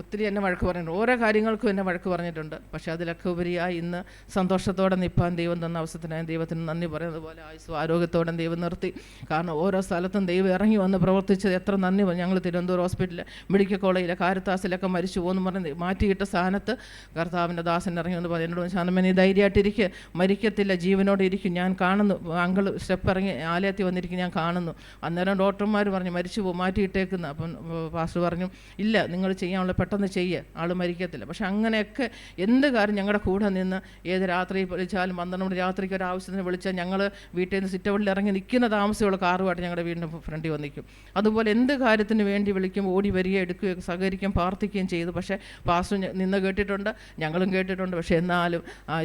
ഒത്തിരി എന്നെ വഴക്ക് പറഞ്ഞിട്ടുണ്ട്, ഓരോ കാര്യങ്ങൾക്കും എന്നെ വഴക്ക് പറഞ്ഞിട്ടുണ്ട്. പക്ഷേ അതിലൊക്കെ ഉപരിയായി ഇന്ന് സന്തോഷത്തോടെ നിൽപ്പാൻ ദൈവം തന്ന അവസരത്തിനായി ദൈവത്തിന് നന്ദി പറയുന്നത്. അതുപോലെ ആയുസ്സും ആരോഗ്യത്തോടെ ദൈവം നിർത്തി. കാരണം ഓരോ സ്ഥലത്തും ദൈവം ഇറങ്ങി വന്ന് പ്രവർത്തിച്ചത് എത്ര നന്ദി. ഞങ്ങൾ തിരുവനന്തപുരം ഹോസ്പിറ്റലിൽ മെഡിക്കൽ കോളേജിലെ കാരിത്താസിലൊക്കെ മരിച്ചു പോകുന്നു പറഞ്ഞ് മാറ്റിയിട്ട സ്ഥാനത്ത് കർത്താവിൻ്റെ ദാസൻ ഇറങ്ങി വന്ന് പറഞ്ഞു, എന്നോട് ശാന്തമേ നീ ധൈര്യമായിട്ടിരിക്കുക, മരിക്കത്തില്ല, ജീവനോടെ ഇരിക്കും, ഞാൻ കാണുന്നു. അങ്കിൾ സ്റ്റെപ്പ് ഇറങ്ങി ആലയത്തിൽ വന്നിരിക്കും, ഞാൻ കാണുന്നു. അന്നേരം ഡോക്ടർമാർ പറഞ്ഞു മരിച്ചു പോകും, മാറ്റിയിട്ടേക്കുന്നു. അപ്പം പാസ്റ്റർ പറഞ്ഞു, ഇല്ല, നിങ്ങൾ ചെയ്യാനുള്ള പെട്ടെന്ന് ചെയ്യുക, ആൾ മരിക്കത്തില്ല. പക്ഷെ അങ്ങനെയൊക്കെ എന്ത് കാര്യം ഞങ്ങളുടെ കൂടെ നിന്ന് ഏത് രാത്രി വിളിച്ചാലും 12 മണി രാത്രിക്ക് ഒരു ആവശ്യത്തിന് വിളിച്ചാൽ ഞങ്ങൾ വീട്ടിൽ നിന്ന് സിറ്റൗട്ടിൽ ഇറങ്ങി നിൽക്കുന്ന താമസമുള്ള കാറുമായിട്ട് ഞങ്ങളുടെ വീടിൻ്റെ ഫ്രണ്ടിൽ വന്നിരിക്കും. അതുപോലെ എന്ത് കാര്യത്തിന് വേണ്ടി വിളിക്കും ഓടി വരികയും എടുക്കുകയും സഹകരിക്കുകയും പ്രാർത്ഥിക്കുകയും ചെയ്തു. പക്ഷേ പാസ്റ്റർ നിന്ന് കേട്ടിട്ടുണ്ട്, ഞങ്ങളും കേട്ടിട്ടുണ്ട്. പക്ഷേ എന്നാലും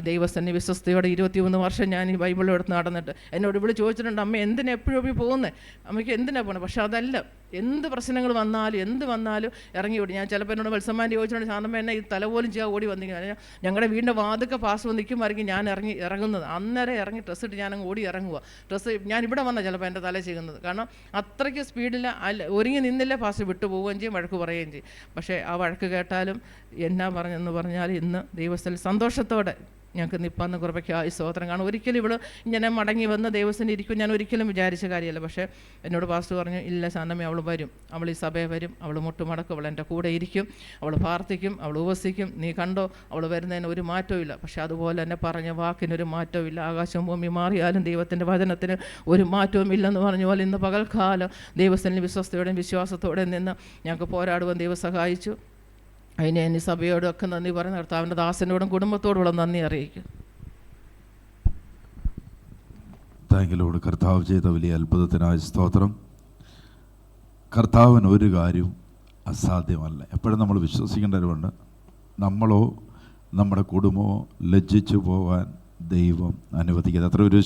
ദൈവസന്നി വിശ്വസ്തയോടെ 23 വർഷം ഞാൻ ഈ ബൈബിൾ എടുത്ത് നടന്നിട്ട് എന്നോട് ഇവിടെ ചോദിച്ചിട്ടുണ്ട്, അമ്മ എന്തിനാ എപ്പോഴും പോകുന്നത്, അമ്മയ്ക്ക് എന്തിനാ പോകുന്നത്? പക്ഷെ അതല്ല, എന്ത് പ്രശ്നങ്ങൾ വന്നാലും എന്ത് വന്നാലും ഇറങ്ങി ഓടി. ഞാൻ ചിലപ്പോൾ എന്നോട് വത്സമാൻ്റെ ചോദിച്ചിട്ടുണ്ട്, ശാന്തമ്മ എന്നെ ഈ തലപോലും ചെയ്യാൻ ഓടി വന്നിരിക്കുന്നത്. ഞങ്ങളുടെ വീടിൻ്റെ വാതൊക്കെ പാസ് വന്ന് നിൽക്കുമായിരിക്കും ഞാൻ ഇറങ്ങുന്നത്. അന്നേരം ഇറങ്ങി ഡ്രസ്സ് ഇട്ട് ഞാനങ്ങ് ഓടി ഇറങ്ങുക. ഞാൻ ഇവിടെ വന്നാൽ ചിലപ്പോൾ എൻ്റെ തല ചെയ്യുന്നത്. കാരണം അത്രയ്ക്ക് സ്പീഡിൽ ഒരുങ്ങി നിന്നില്ല, പാസ് വിട്ടു പോവുകയും ചെയ്യും, വഴക്ക് പറയുകയും ചെയ്യും. പക്ഷേ ആ വഴക്ക് കേട്ടാലും എന്നാ പറഞ്ഞെന്ന് പറഞ്ഞാൽ ഇന്ന് ദൈവസ്ഥലിൽ സന്തോഷത്തോടെ ഞങ്ങൾക്ക് നിപ്പാന്ന് കൃപയ്ക്കായി സ്തോത്രം. കാണും ഒരിക്കലും ഇവൾ ഇങ്ങനെ മടങ്ങി വന്ന് ദൈവത്തിന് ഇരിക്കും ഞാൻ ഒരിക്കലും വിചാരിച്ച കാര്യമല്ല. പക്ഷേ എന്നോട് പാസ്റ്റർ പറഞ്ഞു, ഇല്ല ശാന്തമ്മ, അവൾ വരും, അവൾ ഈ സഭയെ വരും, അവൾ മുട്ടുമടക്കും, അവൾ എൻ്റെ കൂടെ ഇരിക്കും, അവൾ പ്രാർത്ഥിക്കും, അവൾ ഉപവസിക്കും, നീ കണ്ടോ, അവൾ വരുന്നതിന് ഒരു മാറ്റവും ഇല്ല. പക്ഷേ അതുപോലെ തന്നെ പറഞ്ഞ വാക്കിനൊരു മാറ്റവും ഇല്ല. ആകാശവും ഭൂമി മാറിയാലും ദൈവത്തിൻ്റെ വചനത്തിന് ഒരു മാറ്റവും ഇല്ലെന്ന് പറഞ്ഞ പോലെ ഇന്ന് പകൽക്കാലം ദൈവസ്ഥലിന് വിശ്വസ്തയോടെയും വിശ്വാസത്തോടെയും നിന്ന് ഞങ്ങൾക്ക് പോരാടുവാൻ ദൈവം സഹായിച്ചു. അതിനെ ഇനി സഭയോടും ഒക്കെ നന്ദി പറയുന്ന കർത്താവിൻ്റെ ദാസനോടും കുടുംബത്തോടുള്ള നന്ദി അറിയിക്കും. താങ്കളോട് കർത്താവ് ചെയ്ത വലിയ അത്ഭുതത്തിനായ സ്തോത്രം. കർത്താവിന് ഒരു കാര്യവും അസാധ്യമല്ല. എപ്പോഴും നമ്മൾ വിശ്വസിക്കേണ്ടവരുണ്ട്. നമ്മളോ നമ്മുടെ കുടുംബമോ ലജ്ജിച്ചു പോകാൻ ദൈവം അനുവദിക്കുന്നത്. എത്ര പേര്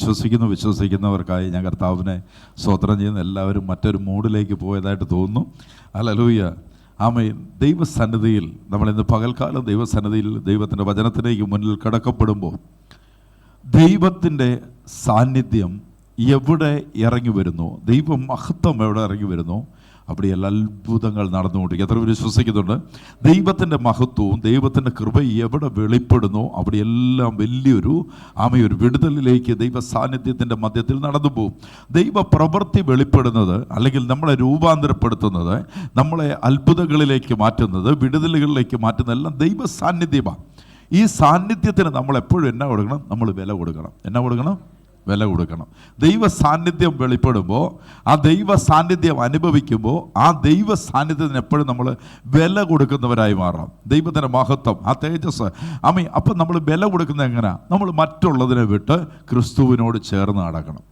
വിശ്വസിക്കുന്നവർക്കായി ഞാൻ കർത്താവിനെ സ്തോത്രം ചെയ്യുന്ന എല്ലാവരും മറ്റൊരു മൂഡിലേക്ക് പോയതായിട്ട് തോന്നുന്നു. ഹല്ലേലൂയ, ആമേൻ. ദൈവസന്നിധിയിൽ നമ്മളിന്ന് പകൽക്കാലം ദൈവസന്നിധിയിൽ ദൈവത്തിൻ്റെ വചനത്തിലേക്ക് മുന്നിൽ കടക്കപ്പെടുമ്പോൾ ദൈവത്തിൻ്റെ സാന്നിധ്യം എവിടെ ഇറങ്ങി വരുന്നു, ദൈവ മഹത്വം എവിടെ ഇറങ്ങി വരുന്നു, അവിടെയെല്ലാം അത്ഭുതങ്ങൾ നടന്നുകൊണ്ടിരിക്കും. എത്ര പേര് വിശ്വസിക്കുന്നുണ്ട്? ദൈവത്തിൻ്റെ മഹത്വവും ദൈവത്തിൻ്റെ കൃപയും എവിടെ വെളിപ്പെടുന്നു അവിടെയെല്ലാം വലിയൊരു ഒരു വിടുതലിലേക്ക് ദൈവ സാന്നിധ്യത്തിൻ്റെ മധ്യത്തിൽ നടന്നു പോകും. ദൈവ പ്രവൃത്തി വെളിപ്പെടുന്നത് അല്ലെങ്കിൽ നമ്മളെ രൂപാന്തരപ്പെടുത്തുന്നത്, നമ്മളെ അത്ഭുതങ്ങളിലേക്ക് മാറ്റുന്നത്, വിടുതലുകളിലേക്ക് മാറ്റുന്നത് എല്ലാം ദൈവ സാന്നിധ്യമാണ്. ഈ സാന്നിധ്യത്തിന് നമ്മൾ എപ്പോഴും എന്നാ കൊടുക്കണം? നമ്മൾ വില കൊടുക്കണം. എന്നാ കൊടുക്കണം? വില കൊടുക്കണം. ദൈവ സാന്നിധ്യം വെളിപ്പെടുമ്പോൾ, ആ ദൈവ സാന്നിധ്യം അനുഭവിക്കുമ്പോൾ, ആ ദൈവ സാന്നിധ്യത്തിന് എപ്പോഴും നമ്മൾ വില കൊടുക്കുന്നവരായി മാറാം. ദൈവത്തിൻ്റെ മഹത്വം, ആ തേജസ്, അപ്പം നമ്മൾ വില കൊടുക്കുന്നത് എങ്ങനെയാണ്? നമ്മൾ മറ്റുള്ളതിനെ വിട്ട് ക്രിസ്തുവിനോട് ചേർന്ന് നടക്കണം.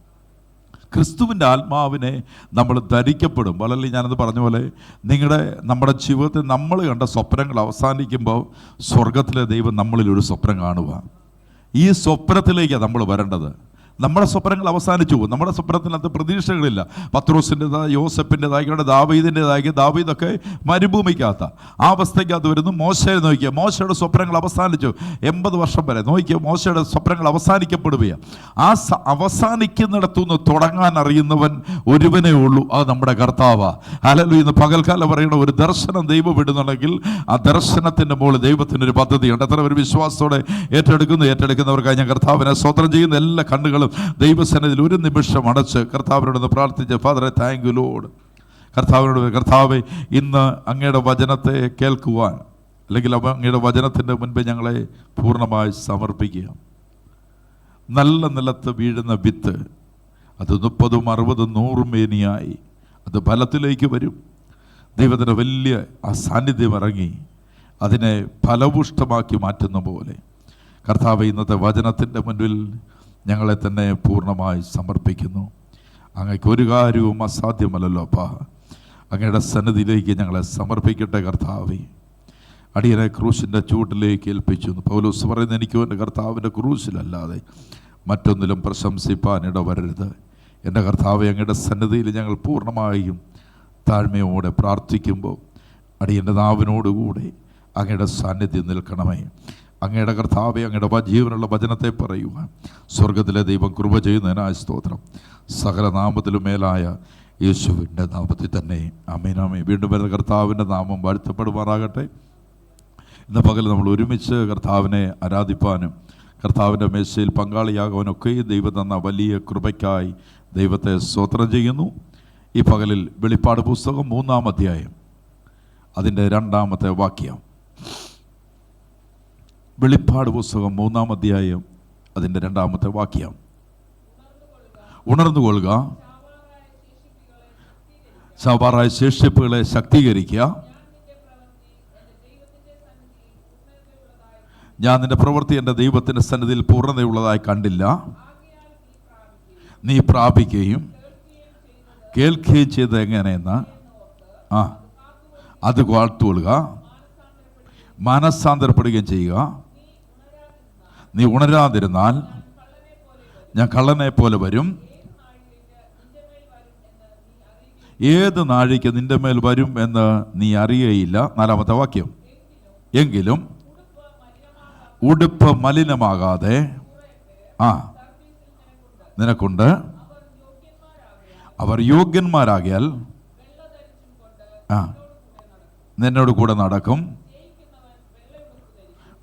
ക്രിസ്തുവിൻ്റെ ആത്മാവിനെ നമ്മൾ ധരിക്കപ്പെടുമ്പോൾ, അല്ലെങ്കിൽ ഞാനത് പറഞ്ഞ പോലെ നമ്മുടെ ജീവിതത്തിൽ നമ്മൾ കണ്ട സ്വപ്നങ്ങൾ അവസാനിക്കുമ്പോൾ സ്വർഗത്തിലെ ദൈവം നമ്മളിലൊരു സ്വപ്നം കാണുക. ഈ സ്വപ്നത്തിലേക്കാണ് നമ്മൾ വരേണ്ടത്. നമ്മുടെ സ്വപ്നങ്ങൾ അവസാനിച്ചു പോകും. നമ്മുടെ സ്വപ്നത്തിനകത്ത് പ്രതീക്ഷകളില്ല. പത്രോസിൻ്റെതായ, യോസെപ്പിൻ്റെതായിക്കോട്ടെ, ദാവീദൊക്കെ മരുഭൂമിക്കകത്ത ആ അവസ്ഥയ്ക്കകത്ത് വരുന്നു. മോശയെ നോക്കിയാൽ മോശയുടെ സ്വപ്നങ്ങൾ അവസാനിച്ചു. 80 വർഷം വരെ നോക്കിയാൽ മോശയുടെ സ്വപ്നങ്ങൾ അവസാനിക്കപ്പെടുകയാണ്. ആ അവസാനിക്കുന്നിടത്തുനിന്ന് തുടങ്ങാൻ അറിയുന്നവൻ ഒരുവനേ ഉള്ളൂ, അത് നമ്മുടെ കർത്താവാ. ഹല്ലേലൂയ. ഇന്ന് പകൽക്കാലം പറയുന്ന ഒരു ദർശനം ദൈവം വിടുന്നുണ്ടെങ്കിൽ ആ ദർശനത്തിൻ്റെ മുകളിൽ ദൈവത്തിനൊരു പദ്ധതിയുണ്ട്. എത്ര ഒരു വിശ്വാസത്തോടെ ഏറ്റെടുക്കുന്നവർക്കായി ഞാൻ കർത്താവിനെ സ്തോത്രം ചെയ്യുന്ന എല്ലാ കണ്ണുകളും ദൈവസന്നിധിയിൽ ഒരു നിമിഷം അടച്ച് കർത്താവിനോടൊന്ന് പ്രാർത്ഥിച്ച്, ഫാദറെ താങ്ക് യു ലോർഡ്. കർത്താവെ, ഇന്ന് അങ്ങയുടെ വചനത്തെ കേൾക്കുവാൻ, അല്ലെങ്കിൽ അങ്ങയുടെ വചനത്തിൻ്റെ മുൻപേ ഞങ്ങളെ പൂർണ്ണമായി സമർപ്പിക്കുക. നല്ല നിലത്ത് വീഴുന്ന വിത്ത് അത് 30, 60, 100 മേനിയായി അത് ഫലത്തിലേക്ക് വരും. ദൈവത്തിൻ്റെ വലിയ ആ സാന്നിധ്യം ഇറങ്ങി അതിനെ ഫലപുഷ്ടമാക്കി മാറ്റുന്ന പോലെ കർത്താവെ, ഇന്നത്തെ വചനത്തിൻ്റെ മുൻപിൽ ഞങ്ങളെ തന്നെ പൂർണ്ണമായി സമർപ്പിക്കുന്നു. അങ്ങയ്ക്ക് ഒരു കാര്യവും അസാധ്യമല്ലല്ലോ അപ്പാ. അങ്ങയുടെ സന്നിധിയിലേക്ക് ഞങ്ങളെ സമർപ്പിക്കട്ടെ കർത്താവേ. അടിയനെ ക്രൂശിൻ്റെ ചൂട്ടിലേക്ക് ഏൽപ്പിച്ചു. പൗലോസ് പറയുന്നത്, എനിക്കും എൻ്റെ കർത്താവിൻ്റെ ക്രൂശിലല്ലാതെ മറ്റൊന്നിലും പ്രശംസിപ്പാൻ ഇടവരരുത്. എൻ്റെ കർത്താവെ, അങ്ങയുടെ സന്നിധിയിൽ ഞങ്ങൾ പൂർണ്ണമായും താഴ്മയോടെ പ്രാർത്ഥിക്കുമ്പോൾ അടിയൻ്റെ നാവിനോടുകൂടെ അങ്ങയുടെ സാന്നിധ്യം നിൽക്കണമേ. അങ്ങയുടെ കർത്താവെ, അങ്ങയുടെ ജീവനുള്ള വചനത്തെ പറയുക. സ്വർഗത്തിലെ ദൈവം കൃപ ചെയ്യുന്നതിനായ സ്തോത്രം. സകല നാമത്തിലും മേലായ യേശുവിൻ്റെ നാമത്തിൽ തന്നെ ആമേൻ. ആമേൻ. വീണ്ടും വരുന്ന കർത്താവിൻ്റെ നാമം വാഴ്ത്തപ്പെടുമാറാകട്ടെ. ഇന്ന് പകൽ നമ്മൾ ഒരുമിച്ച് കർത്താവിനെ ആരാധിപ്പാനും കർത്താവിൻ്റെ മേശയിൽ പങ്കാളിയാകുവാനൊക്കെ ദൈവം തന്ന വലിയ കൃപയ്ക്കായി ദൈവത്തെ സ്തോത്രം ചെയ്യുന്നു. ഈ പകലിൽ വെളിപ്പാട് പുസ്തകം 3-ാം അധ്യായം അതിൻ്റെ 2-ാമത്തെ വാക്യം. വെളിപ്പാട് പുസ്തകം 3-ാം അധ്യായം അതിൻ്റെ 2-ാമത്തെ വാക്യം. ഉണർന്നുകൊള്ളുക, സവാറായ ശേഷിപ്പുകളെ ശക്തീകരിക്കുക. ഞാൻ നിന്റെ പ്രവൃത്തി എൻ്റെ ദൈവത്തിൻ്റെ സന്നിധിയിൽ പൂർണ്ണതയുള്ളതായി കണ്ടില്ല. നീ പ്രാപിക്കുകയും കേൾക്കുകയും ചെയ്ത് എങ്ങനെയെന്ന് അത് വാഴ്ത്തുകൊള്ളുക, മനസ്സാന്തരപ്പെടുകയും ചെയ്യുക. നീ ഉണരാതിരുന്നാൽ ഞാൻ കള്ളനെ പോലെ വരും. ഏത് നാഴിക നിന്റെ മേൽ വരും എന്ന് നീ അറിയയില്ല. 4-ാമത്തെ വാക്യം. എങ്കിലും ഉടുപ്പ് മലിനമാകാതെ നിനക്കുണ്ട്. അവർ യോഗ്യന്മാരാകിയാൽ നിന്നോട് കൂടെ നടക്കും.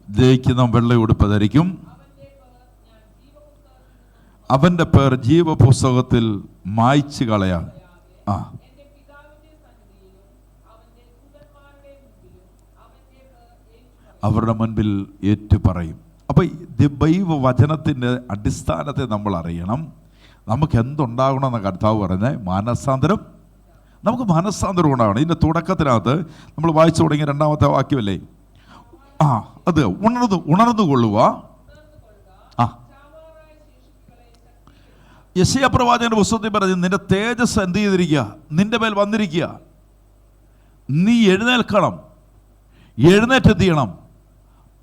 ജയിക്കുന്ന വെള്ള ഉടുപ്പ് ധരിക്കും. അവൻ്റെ പേർ ജീവപുസ്തകത്തിൽ മായ്ച്ചു കളയാൻ. ആ, അവരുടെ മുൻപിൽ ഏറ്റുപറയും. അപ്പോൾ ദൈവവചനത്തിൻ്റെ അടിസ്ഥാനത്തെ നമ്മൾ അറിയണം. നമുക്ക് എന്തുണ്ടാകണമെന്ന് കർത്താവ് പറഞ്ഞത് മാനസാന്തരം. നമുക്ക് മാനസാന്തരം ഉണ്ടാകണം. ഇതിൻ്റെ തുടക്കത്തിനകത്ത് നമ്മൾ വായിച്ചു തുടങ്ങിയ 2ാമത്തെ വാക്യമല്ലേ, അത് ഉണർന്നുകൊള്ളുക. യെശയ്യാ പ്രവാചകന്റെ പുസ്തകത്തിൽ പറഞ്ഞു, നിന്റെ തേജസ് എന്ത് ചെയ്തിരിക്കുക, നിന്റെ മേൽ വന്നിരിക്കുക, നീ എഴുന്നേൽക്കണം, എഴുന്നേറ്റ് ചെയ്യണം,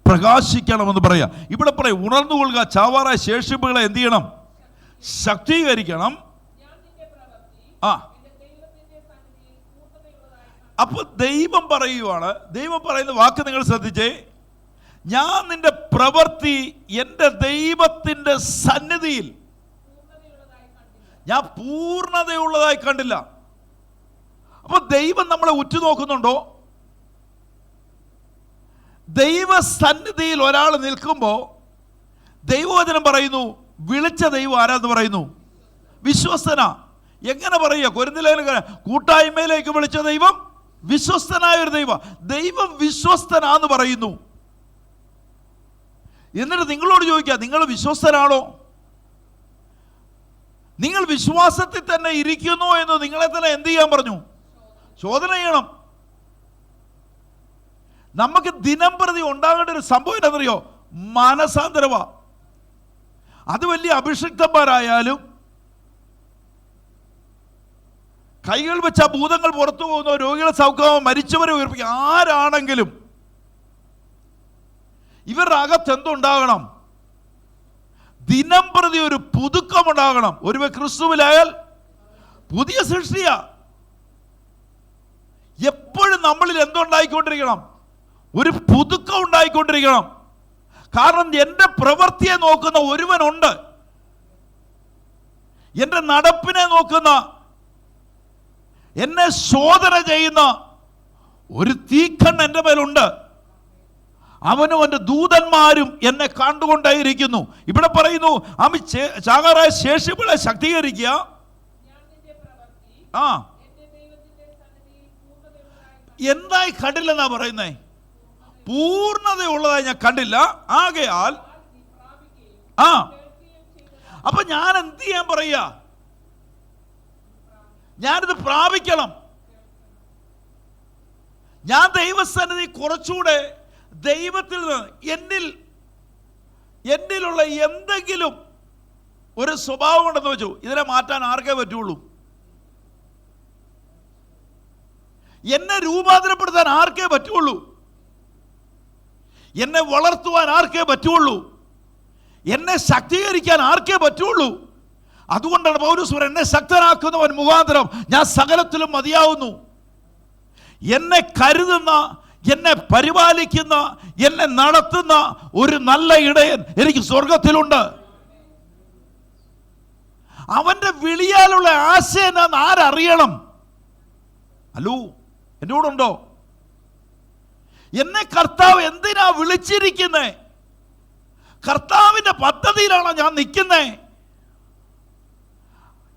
പ്രകാശിക്കണമെന്ന് പറയാ. ഇവിടെ പറയും ഉണർന്നുകൊള്ളുക, ചാവാറായ ശേഷിപ്പുകളെ എന്ത് ചെയ്യണം, ശക്തീകരിക്കണം. അപ്പൊ ദൈവം പറയുവാണ്, ദൈവം പറയുന്ന വാക്ക് നിങ്ങൾ ശ്രദ്ധിച്ചേ, ഞാൻ നിന്റെ പ്രവൃത്തി എൻ്റെ ദൈവത്തിൻ്റെ സന്നിധിയിൽ ഞാൻ പൂർണ്ണതയുള്ളതായി കണ്ടില്ല. അപ്പൊ ദൈവം നമ്മളെ ഉറ്റുനോക്കുന്നുണ്ടോ? ദൈവസന്നിധിയിൽ ഒരാൾ നിൽക്കുമ്പോൾ ദൈവവചനം പറയുന്നു, വിളിച്ച ദൈവം ആരാന്ന് പറയുന്നു, വിശ്വസ്തനാ. എങ്ങനെ പറയുക? കൊരിന്ത്യലേഖനം, കൂട്ടായ്മയിലേക്ക് വിളിച്ച ദൈവം വിശ്വസ്തനായ ഒരു ദൈവം. ദൈവം വിശ്വസ്തനാന്ന് പറയുന്നു. എന്നിട്ട് നിങ്ങളോട് ചോദിക്കുക, നിങ്ങൾ വിശ്വസ്തനാണോ? നിങ്ങൾ വിശ്വാസത്തിൽ തന്നെ ഇരിക്കുന്നു എന്ന് നിങ്ങളെ തന്നെ എന്ത് ചെയ്യാൻ പറഞ്ഞു? ചോദന ചെയ്യണം. നമുക്ക് ദിനം പ്രതി ഉണ്ടാകേണ്ട ഒരു സംഭവം എന്താണെന്നറിയോ? മാനസാന്തരവാ. അത് വലിയ അഭിഷിക്തന്മാരായാലും, കൈകൾ വെച്ച ഭൂതങ്ങൾ പുറത്തു പോകുന്നോ, രോഗികളെ സൗഖ്യമാവോ, മരിച്ചവരെ ഉയർപ്പിക്കുക, ആരാണെങ്കിലും ഇവരുടെ അകത്ത് എന്തുണ്ടാകണം? ദിനം പ്രതി ഒരു പുതുക്കം ഉണ്ടാകണം. ഒരുവൻ ക്രിസ്തുവിലായാൽ പുതിയ സൃഷ്ടിയാ. എപ്പോഴും നമ്മളിൽ എന്തുണ്ടായിക്കൊണ്ടിരിക്കണം? ഒരു പുതുക്കം ഉണ്ടായിക്കൊണ്ടിരിക്കണം. കാരണം എൻ്റെ പ്രവൃത്തിയെ നോക്കുന്ന ഒരുവനുണ്ട്, എൻ്റെ നടപ്പിനെ നോക്കുന്ന, എന്നെ ശോധന ചെയ്യുന്ന ഒരു തീക്കണ്ണ് എൻ്റെ മേലുണ്ട്. അവനും എൻ്റെ ദൂതന്മാരും എന്നെ കണ്ടുകൊണ്ടേയിരിക്കുന്നു. ഇവിടെ പറയുന്നു, ചാകാറായ ശേഷിപ്പുകളെ ശക്തീകരിക്കുക. എന്തായി കണ്ടില്ലെന്നാ പറയുന്നേ? പൂർണ്ണതയുള്ളതായി ഞാൻ കണ്ടില്ല. ആകയാൽ അപ്പൊ ഞാൻ എന്ത് ചെയ്യാൻ പറയാ? ഞാനിത് പ്രാപിക്കണം. ഞാൻ ദൈവസന്നിധി കുറച്ചുകൂടെ ദൈവത്തിൽ നിന്ന് എന്നിലുള്ള എന്തെങ്കിലും ഒരു സ്വഭാവം ഉണ്ടെന്ന് വെച്ചു, ഇതിനെ മാറ്റാൻ ആർക്കേ പറ്റുള്ളൂ? എന്നെ രൂപാന്തരപ്പെടുത്താൻ ആർക്കേ പറ്റുള്ളൂ? എന്നെ വളർത്തുവാൻ ആർക്കേ പറ്റുള്ളൂ? എന്നെ ശക്തീകരിക്കാൻ ആർക്കേ പറ്റുള്ളൂ? അതുകൊണ്ടാണ് പൗലോസ് പറയുന്നത്, എന്നെ ശക്തനാക്കുന്നവൻ മുഖാന്തരം ഞാൻ സകലത്തിലും മതിയാവുന്നു. എന്നെ കരുതുന്ന, എന്നെ പരിപാലിക്കുന്ന, എന്നെ നടത്തുന്ന ഒരു നല്ല ഇടയൻ എനിക്ക് സ്വർഗത്തിലുണ്ട്. അവന്റെ വിളിയാലുള്ള ആശയം എന്നാന്ന് ആരറിയണം? ഹലോ, എൻ്റെ കൂടെ ഉണ്ടോ? എന്നെ കർത്താവ് എന്തിനാ വിളിച്ചിരിക്കുന്നേ? കർത്താവിന്റെ പദ്ധതിയിലാണോ ഞാൻ നിൽക്കുന്നേ?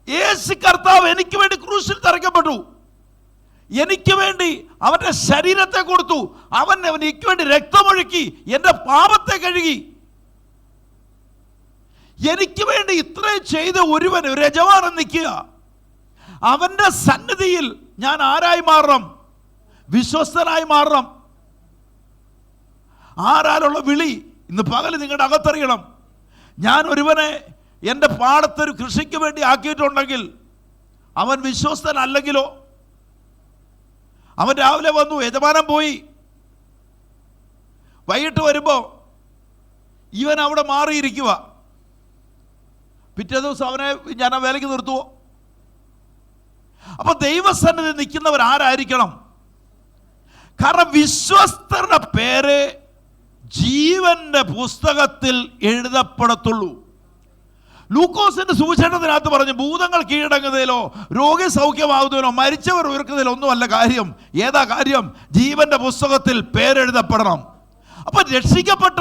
യേശു കർത്താവ് എനിക്ക് വേണ്ടി ക്രൂശിൽ തറയ്ക്കപ്പെട്ടു. എനിക്ക് വേണ്ടി അവന്റെ ശരീരത്തെ കൊടുത്തു. അവൻ എനിക്ക് വേണ്ടി രക്തമൊഴുക്കി, എൻ്റെ പാപത്തെ കഴുകി. എനിക്ക് വേണ്ടി ഇത്രയും ചെയ്ത ഒരുവൻ, ഒരു യജമാനൻ നിൽക്കുക. അവന്റെ സന്നിധിയിൽ ഞാൻ ആരായി മാറണം? വിശ്വസ്തനായി മാറണം. ആരാലുള്ള വിളി ഇന്ന് പകൽ നിങ്ങളുടെ അകത്തറിയണം. ഞാൻ ഒരുവനെ എൻ്റെ പാടത്തൊരു കൃഷിക്ക് വേണ്ടി ആക്കിയിട്ടുണ്ടെങ്കിൽ അവൻ വിശ്വസ്തനല്ലെങ്കിലോ? അവൻ രാവിലെ വന്നു, യജമാനൻ പോയി, വൈകിട്ട് വരുമ്പോൾ ഇവൻ അവിടെ മാറിയിരിക്കുക. പിറ്റേ ദിവസം അവനെ ഞാൻ ആ വേലയ്ക്ക് നിർത്തുവോ? അപ്പൊ ദൈവസന്നിധി നിൽക്കുന്നവർ ആരായിരിക്കണം? കാരണം വിശ്വസ്തരുടെ പേര് ജീവന്റെ പുസ്തകത്തിൽ എഴുതപ്പെടത്തുള്ളൂ. ലൂക്കോസിന്റെ സുവിശേഷത്തിനകത്ത് പറഞ്ഞു, ഭൂതങ്ങൾ കീഴടങ്ങുന്നതിലോ രോഗി സൗഖ്യമാകുന്നതിലോ മരിച്ചവർ ഉയർക്കുന്നതിലോ ഒന്നുമല്ല കാര്യം. ഏതാ കാര്യം? ജീവന്റെ പുസ്തകത്തിൽ പേരെഴുതപ്പെടണം. അപ്പൊ രക്ഷിക്കപ്പെട്ട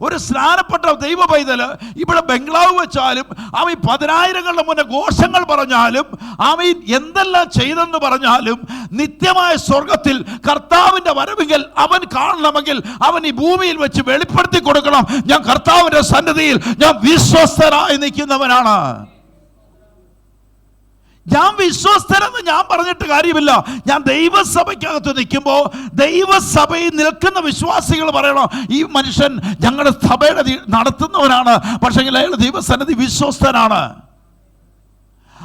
ഒരു സ്നാനപ്പെട്ട ദൈവ പൈതൽ ഇവിടെ ബംഗ്ലാവ് വെച്ചാലും അവൻ 10,000ങ്ങളുടെ മുന്നേ ഘോഷങ്ങൾ പറഞ്ഞാലും അവൻ എന്തെല്ലാം ചെയ്തെന്ന് പറഞ്ഞാലും നിത്യമായ സ്വർഗത്തിൽ കർത്താവിന്റെ വരവെങ്കിൽ അവൻ കാണണമെങ്കിൽ അവൻ ഈ ഭൂമിയിൽ വെച്ച് വെളിപ്പെടുത്തി കൊടുക്കണം, ഞാൻ കർത്താവിന്റെ സന്നിധിയിൽ ഞാൻ വിശ്വസ്തനായി നിൽക്കുന്നവനാണ്. ഞാൻ വിശ്വസ്തരെന്ന് ഞാൻ പറഞ്ഞിട്ട് കാര്യമില്ല. ഞാൻ ദൈവസഭയ്ക്കകത്ത് നിൽക്കുമ്പോൾ ദൈവസഭയിൽ നിൽക്കുന്ന വിശ്വാസികൾ പറയണം, ഈ മനുഷ്യൻ ഞങ്ങളുടെ സഭയുടെ നടത്തുന്നവനാണ്, പക്ഷേ അയാൾ ദൈവസന്നിധി വിശ്വസ്തനാണ്.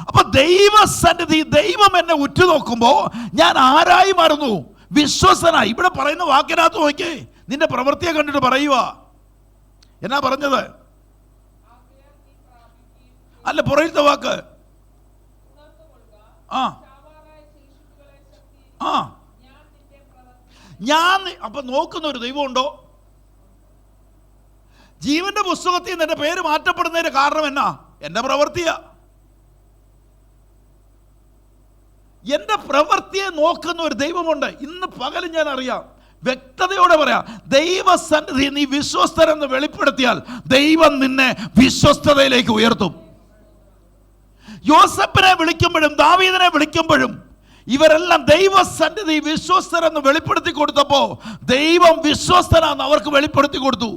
അപ്പൊ ദൈവസന്നിധി, ദൈവം എന്നെ ഉറ്റുനോക്കുമ്പോൾ ഞാൻ ആരായി മാറുന്നു? വിശ്വസ്തനായി. ഇവിടെ പറയുന്ന വാക്കിനകത്ത് നോക്കിയേ, നിന്റെ പ്രവൃത്തിയെ കണ്ടിട്ട് പറയുക. എന്നാ പറഞ്ഞത്? അല്ല, പുറയിലത്തെ വാക്ക് ഞാൻ. അപ്പൊ നോക്കുന്ന ഒരു ദൈവമുണ്ടോ? ജീവന്റെ പുസ്തകത്തിൽ നിന്ന് എന്റെ പേര് മാറ്റപ്പെടുന്നതിന്റെ കാരണം എന്നാ? എന്റെ പ്രവൃത്തിയാ. എന്റെ പ്രവൃത്തിയെ നോക്കുന്ന ഒരു ദൈവമുണ്ട്. ഇന്ന് പകലും ഞാൻ അറിയാം, വ്യക്തതയോടെ പറയാം, ദൈവസന്നിധി നീ വിശ്വസ്തരെന്ന് വെളിപ്പെടുത്തിയാൽ ദൈവം നിന്നെ വിശ്വസ്തതയിലേക്ക് ഉയർത്തും. യോസേപ്പിനെ വിളിക്കുമ്പോഴും ദാവീദിനെ വിളിക്കുമ്പോഴും ഇവരെല്ലാം ദൈവസന്നിധി വിശ്വസ്തരെന്ന് വെളിപ്പെടുത്തി കൊടുത്തപ്പോ ദൈവം വിശ്വസ്തനാന്ന് അവർക്ക് വെളിപ്പെടുത്തി കൊടുത്തു.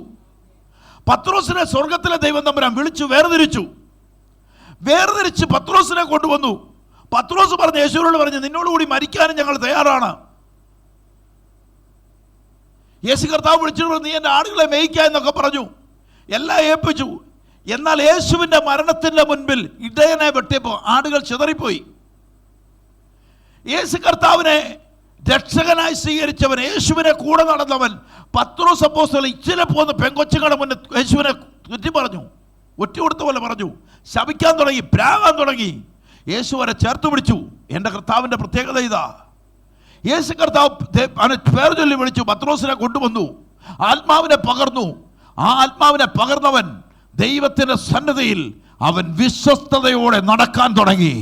പത്രോസിനെ സ്വർഗത്തിലെ ദൈവം തമ്പുരാൻ വിളിച്ചു വേർതിരിച്ച് പത്രോസിനെ കൊണ്ടുവന്നു. പത്രോസ് പറഞ്ഞു, യേശുവിനോട് പറഞ്ഞു, നിന്നോടുകൂടി മരിക്കാനും ഞങ്ങൾ തയ്യാറാണ്. യേശു കർത്താവ് വിളിച്ചിട്ട് നീ എൻ്റെ ആടുകളെ മേയ്ക്കുക എന്നൊക്കെ പറഞ്ഞു, എല്ലാം ഏൽപ്പിച്ചു. എന്നാൽ യേശുവിൻ്റെ മരണത്തിൻ്റെ മുൻപിൽ ഇടയനെ വെട്ടിയപ്പോൾ ആടുകൾ ചിതറിപ്പോയി. യേശു കർത്താവിനെ രക്ഷകനായി സ്വീകരിച്ചവൻ, യേശുവിനെ കൂടെ നടന്നവൻ പത്രോസ് അപ്പോസ്തലൻ ഇച്ചിരി പോകുന്ന പെങ്കൊച്ചുങ്ങളുടെ മുന്നിൽ യേശുവിനെ ചുറ്റി പറഞ്ഞു, ഒറ്റ കൊടുത്ത പോലെ പറഞ്ഞു, ശപിക്കാൻ തുടങ്ങി, പ്രാകാൻ തുടങ്ങി. യേശു വരെ ചേർത്ത് പിടിച്ചു. എൻ്റെ കർത്താവിൻ്റെ പ്രത്യേകത ഇതാ. യേശു കർത്താവ് അവനെ പേർ ചൊല്ലി വിളിച്ചു, പത്രോസിനെ കൊണ്ടുവന്നു, ആത്മാവിനെ പകർന്നു. ആ ആത്മാവിനെ പകർന്നവൻ ദൈവത്തിൻ്റെ സന്നിധിയിൽ അവൻ വിശ്വസ്തയോടെ നടക്കാൻ തുടങ്ങി.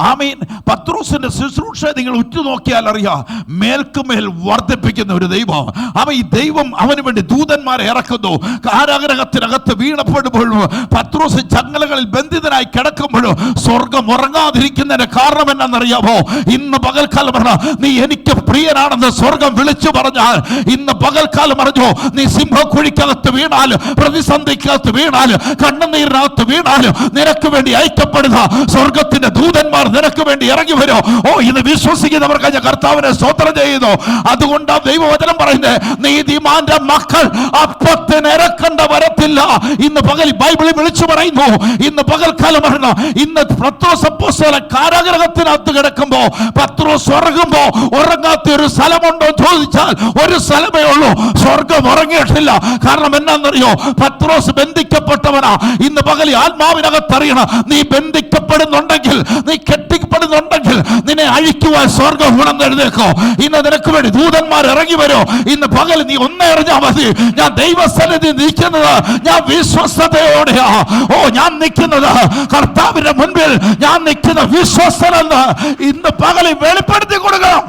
ആമീൻ. പത്രോസിന്റെ ശുശ്രൂഷ നിങ്ങൾ ഉറ്റുനോക്കിയാൽ അറിയാം, മേൽക്കുമേൽ വർദ്ധിപ്പിക്കുന്ന ഒരു ദൈവം. അവൻ ഈ ദൈവം അവന് വേണ്ടി ദൂതന്മാരെ ഇറക്കുന്നു. കാരാഗ്രഹത്തിനകത്ത് വീണപ്പെടുമ്പോഴും പത്രോസ് ചങ്ങലകളിൽ ബന്ധിതനായി കിടക്കുമ്പോഴും സ്വർഗം ഉറങ്ങാതിരിക്കുന്നതിന്റെ കാരണം എന്നാണെന്നറിയാമോ? ഇന്ന് പകൽക്കാലം പറഞ്ഞ നീ എനിക്ക് പ്രിയനാണെന്ന് സ്വർഗം വിളിച്ചു പറഞ്ഞാൽ, ഇന്ന് പകൽക്കാലം പറഞ്ഞോ, നീ സിംഹക്കുഴിക്കകത്ത് വീണാലും പ്രതിസന്ധിക്കകത്ത് വീണാലും കണ്ണുനീരിനകത്ത് വീണാലും നിനക്ക് വേണ്ടി അയക്കപ്പെടുന്ന സ്വർഗത്തിന്റെ ദൂതന്മാർ നിനക്ക് വേണ്ടി ഇറങ്ങി വരും. ഓ, ഇന്ന് വിശ്വസിക്കുന്നവർക്ക് ഞാൻ കർത്താവിനെ സ്തോത്രം ചെയ്യുന്നു. അതുകൊണ്ടാ ദൈവവചനം പറയുന്നത്, നീതിമാന്റെ മക്കൾ അപ്പത്തിന് ഇറക്കേണ്ട വരത്തില്ല. ഇന്ന് പകൽ ബൈബിളിൽ വിളിച്ചു പറയുന്നു, ഇന്ന് പകൽക്കാലം പറഞ്ഞു, ഇന്ന് പത്രോസ് അപ്പോസ്തലൻ കാരാഗ്രഹത്തിനകത്ത് കിടക്കുമ്പോ പത്രോസ് ഉറങ്ങുമ്പോ ഉറങ്ങാത്ത ഒരു സ്ഥലമുണ്ടോ ചോദിച്ചാൽ ഒരു സ്ഥലമേ ഉള്ളൂ. സ്വർഗം ഉറങ്ങിയിട്ടില്ല. കാരണം എന്നാന്നറിയോ? പത്രോസ് ബന്ധിക്കപ്പെട്ടവനാ. ഇന്ന് പകൽ ആത്മാവിനകത്തറിയണം, നീ ബന്ധിക്കപ്പെടുന്നുണ്ടെങ്കിൽ, നീ കെട്ടിപ്പെടുന്നുണ്ടെങ്കിൽ നിന്നെ അഴിക്കുവാൻ സ്വർഗം ഉണർന്നെഴുന്നേക്കോ. ഇന്ന് നിനക്ക് വേണ്ടി ദൂതന്മാർ ഇറങ്ങി വരോ. ഇന്ന് പകൽ നീ ഒന്നേ അറിഞ്ഞാൽ മതി, ഞാൻ ദൈവസന്നിധി നിൽക്കുന്നത് ഞാൻ വിശ്വസ്തയോടെയാ. ഓ, ഞാൻ നിൽക്കുന്നത് കർത്താവിന്റെ മുൻപിൽ, ഞാൻ നിൽക്കുന്ന വിശ്വസ്തനെന്ന് ഇന്ന് പകലിൽ വെളിപ്പെടുത്തി കൊടുക്കണം.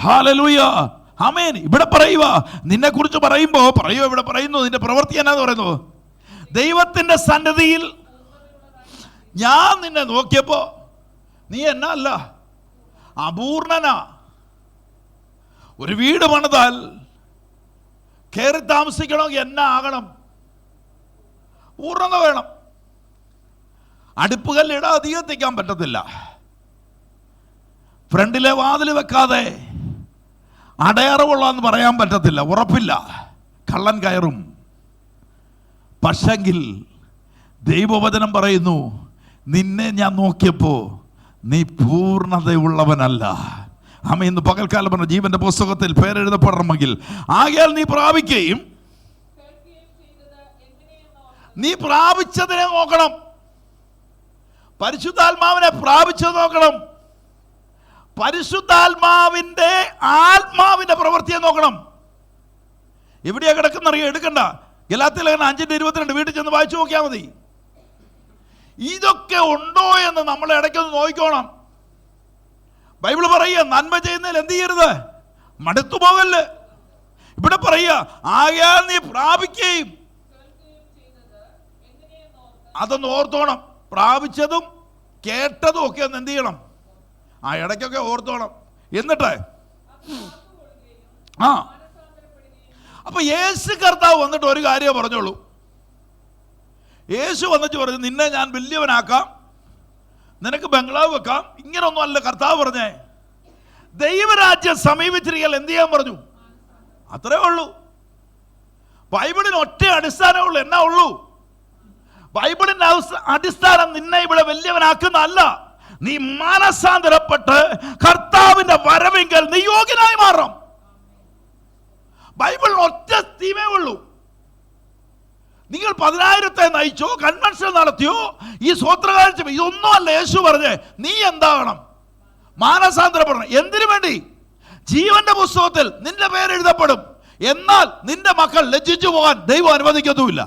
ഹല്ലേലൂയ, ആമേൻ. ഇവിടെ പറയുക, നിന്നെ കുറിച്ച് പറയുമ്പോ ഇവിടെ പറയുന്നു, നിന്റെ പ്രവൃത്തി എന്നാന്ന് പറയുന്നു. ദൈവത്തിന്റെ സന്നിധിയിൽ ഞാൻ നിന്നെ നോക്കിയപ്പോ നീ എന്നാ അല്ല, അപൂർണനാ. ഒരു വീട് പണിതാൽ കയറി താമസിക്കണമെങ്കിൽ എന്നാ ആകണം? പൂർണ്ണത വേണം. അടുപ്പുകല്ലിടാൻ അധികം എത്തിക്കാൻ പറ്റത്തില്ല. ഫ്രണ്ടിലെ വാതിൽ വെക്കാതെ അടയാറവുള്ളതെന്ന് പറയാൻ പറ്റത്തില്ല, ഉറപ്പില്ല, കള്ളൻ കയറും. പക്ഷെങ്കിൽ ദൈവവചനം പറയുന്നു, നിന്നെ ഞാൻ നോക്കിയപ്പോ നീ പൂർണ്ണതയുള്ളവനല്ല. ആമേൻ. ഇന്ന് പകൽക്കാലം പറഞ്ഞ ജീവന്റെ പുസ്തകത്തിൽ പേരെഴുതപ്പെടണമെങ്കിൽ ആകയാൽ നീ പ്രാപിക്കുകയും നീ പ്രാപിച്ചതിനെ നോക്കണം. പരിശുദ്ധാത്മാവിനെ പ്രാപിച്ചത് നോക്കണം. പരിശുദ്ധാത്മാവിന്റെ ആത്മാവിന്റെ പ്രവൃത്തിയെ നോക്കണം. എവിടെയാ കിടക്കുന്നറിയോ? എടുക്കണ്ട. ഗലാത്യ ലേഖനം 5:22 വീട്ടിൽ ചെന്ന് വായിച്ചു നോക്കിയാൽ മതി. ഇതൊക്കെ ഉണ്ടോ എന്ന് നമ്മൾ ഇടയ്ക്കൊന്ന് നോക്കിക്കോണം. ബൈബിൾ പറയുക, നന്മ ചെയ്യുന്നതിൽ എന്ത് ചെയ്യരുത്? മടുത്തു പോകല്ല്. ഇവിടെ പറയുക, ആകയാൽ നീ പ്രാപിക്കുകയും. അതൊന്ന് ഓർത്തോണം. പ്രാപിച്ചതും കേട്ടതും ഒക്കെ ഒന്ന് എന്ത് ചെയ്യണം? ഇടയ്ക്കൊക്കെ ഓർത്തോണം. എന്നിട്ട് അപ്പൊ യേശു കർത്താവ് വന്നിട്ട് ഒരു കാര്യം പറഞ്ഞോളൂ. യേശു വന്നിട്ട് പറഞ്ഞു, നിന്നെ ഞാൻ വലിയവനാക്കാം, നിനക്ക് ബംഗ്ലാവ് വെക്കാം. ഇങ്ങനൊന്നും അല്ല കർത്താവ് പറഞ്ഞേ. ദൈവരാജ്യം സമീപിച്ചിരിക്കൽ എന്ത് ചെയ്യാൻ പറഞ്ഞു? അത്രേ ഉള്ളൂ. ബൈബിളിന് ഒറ്റ അടിസ്ഥാനമേ ഉള്ളൂ. എന്നാ ഉള്ളൂ? ബൈബിളിന്റെ അടിസ്ഥാനം നിന്നെ ഇവിടെ വലിയവനാക്കുന്നതല്ല, നീ മാനസാന്തരപ്പെട്ട് കർത്താവിന്റെ വരവെങ്കിൽ നീ യോഗ്യനായി മാറും. ബൈബിളിന് ഒറ്റ തീമേ ഉള്ളൂ. നിങ്ങൾ 10,000-ത്തെ നയിച്ചോ, കൺവെൻഷൻ നടത്തിയോ, ഈ സ്വോത്രകാഴ്ച, ഇതൊന്നും അല്ല യേശു പറഞ്ഞേ. നീ എന്താകണം? മാനസാന്തരപ്പെടണം. എന്തിനു വേണ്ടി? ജീവന്റെ പുസ്തകത്തിൽ നിന്റെ പേര് എഴുതപ്പെടും. എന്നാൽ നിന്റെ മക്കൾ ലജ്ജിച്ചു പോകാൻ ദൈവം അനുവദിക്കത്തുമില്ല.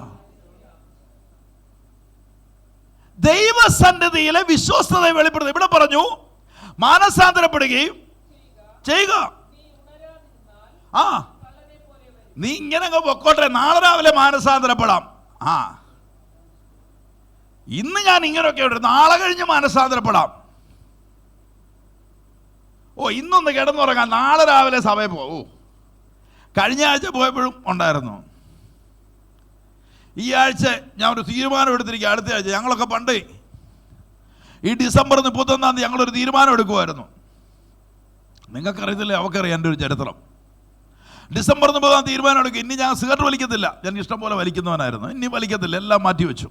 ദൈവസന്നിധിയിലെ വിശ്വസ്തത വെളിപ്പെടുത്തും. ഇവിടെ പറഞ്ഞു, മാനസാന്തരപ്പെടുകയും ചെയ്യുക. നീ ഇങ്ങനെ അങ്ങ് പൊക്കോട്ടെ, നാളെ രാവിലെ മാനസാന്തരപ്പെടാം. ഇന്ന് ഞാൻ ഇങ്ങനെയൊക്കെ ഉണ്ട്, നാളെ കഴിഞ്ഞ് മാനസാന്തരപ്പെടാം. ഇന്നൊന്ന് കിടന്നുറങ്ങാം, നാളെ രാവിലെ സഭയിൽ പോകും. കഴിഞ്ഞ ആഴ്ച പോയപ്പോഴും ഉണ്ടായിരുന്നു. ഈ ആഴ്ച ഞാൻ ഒരു തീരുമാനം എടുത്തിരിക്കുക. അടുത്ത ആഴ്ച ഞങ്ങളൊക്കെ പണ്ട് ഈ ഡിസംബർ 31 ഞങ്ങളൊരു തീരുമാനം എടുക്കുമായിരുന്നു. നിങ്ങൾക്കറിയത്തില്ലേ, അവക്കറിയാം എൻ്റെ ഒരു ചരിത്രം. ഡിസംബർ 30 തീരുമാനം എടുക്കും. ഇനി ഞാൻ സിഗരറ്റ് വലിക്കത്തില്ല. ഞാൻ ഇഷ്ടം പോലെ വലിക്കുന്നവനായിരുന്നു. ഇനി വലിക്കത്തില്ല, എല്ലാം മാറ്റി വെച്ചു.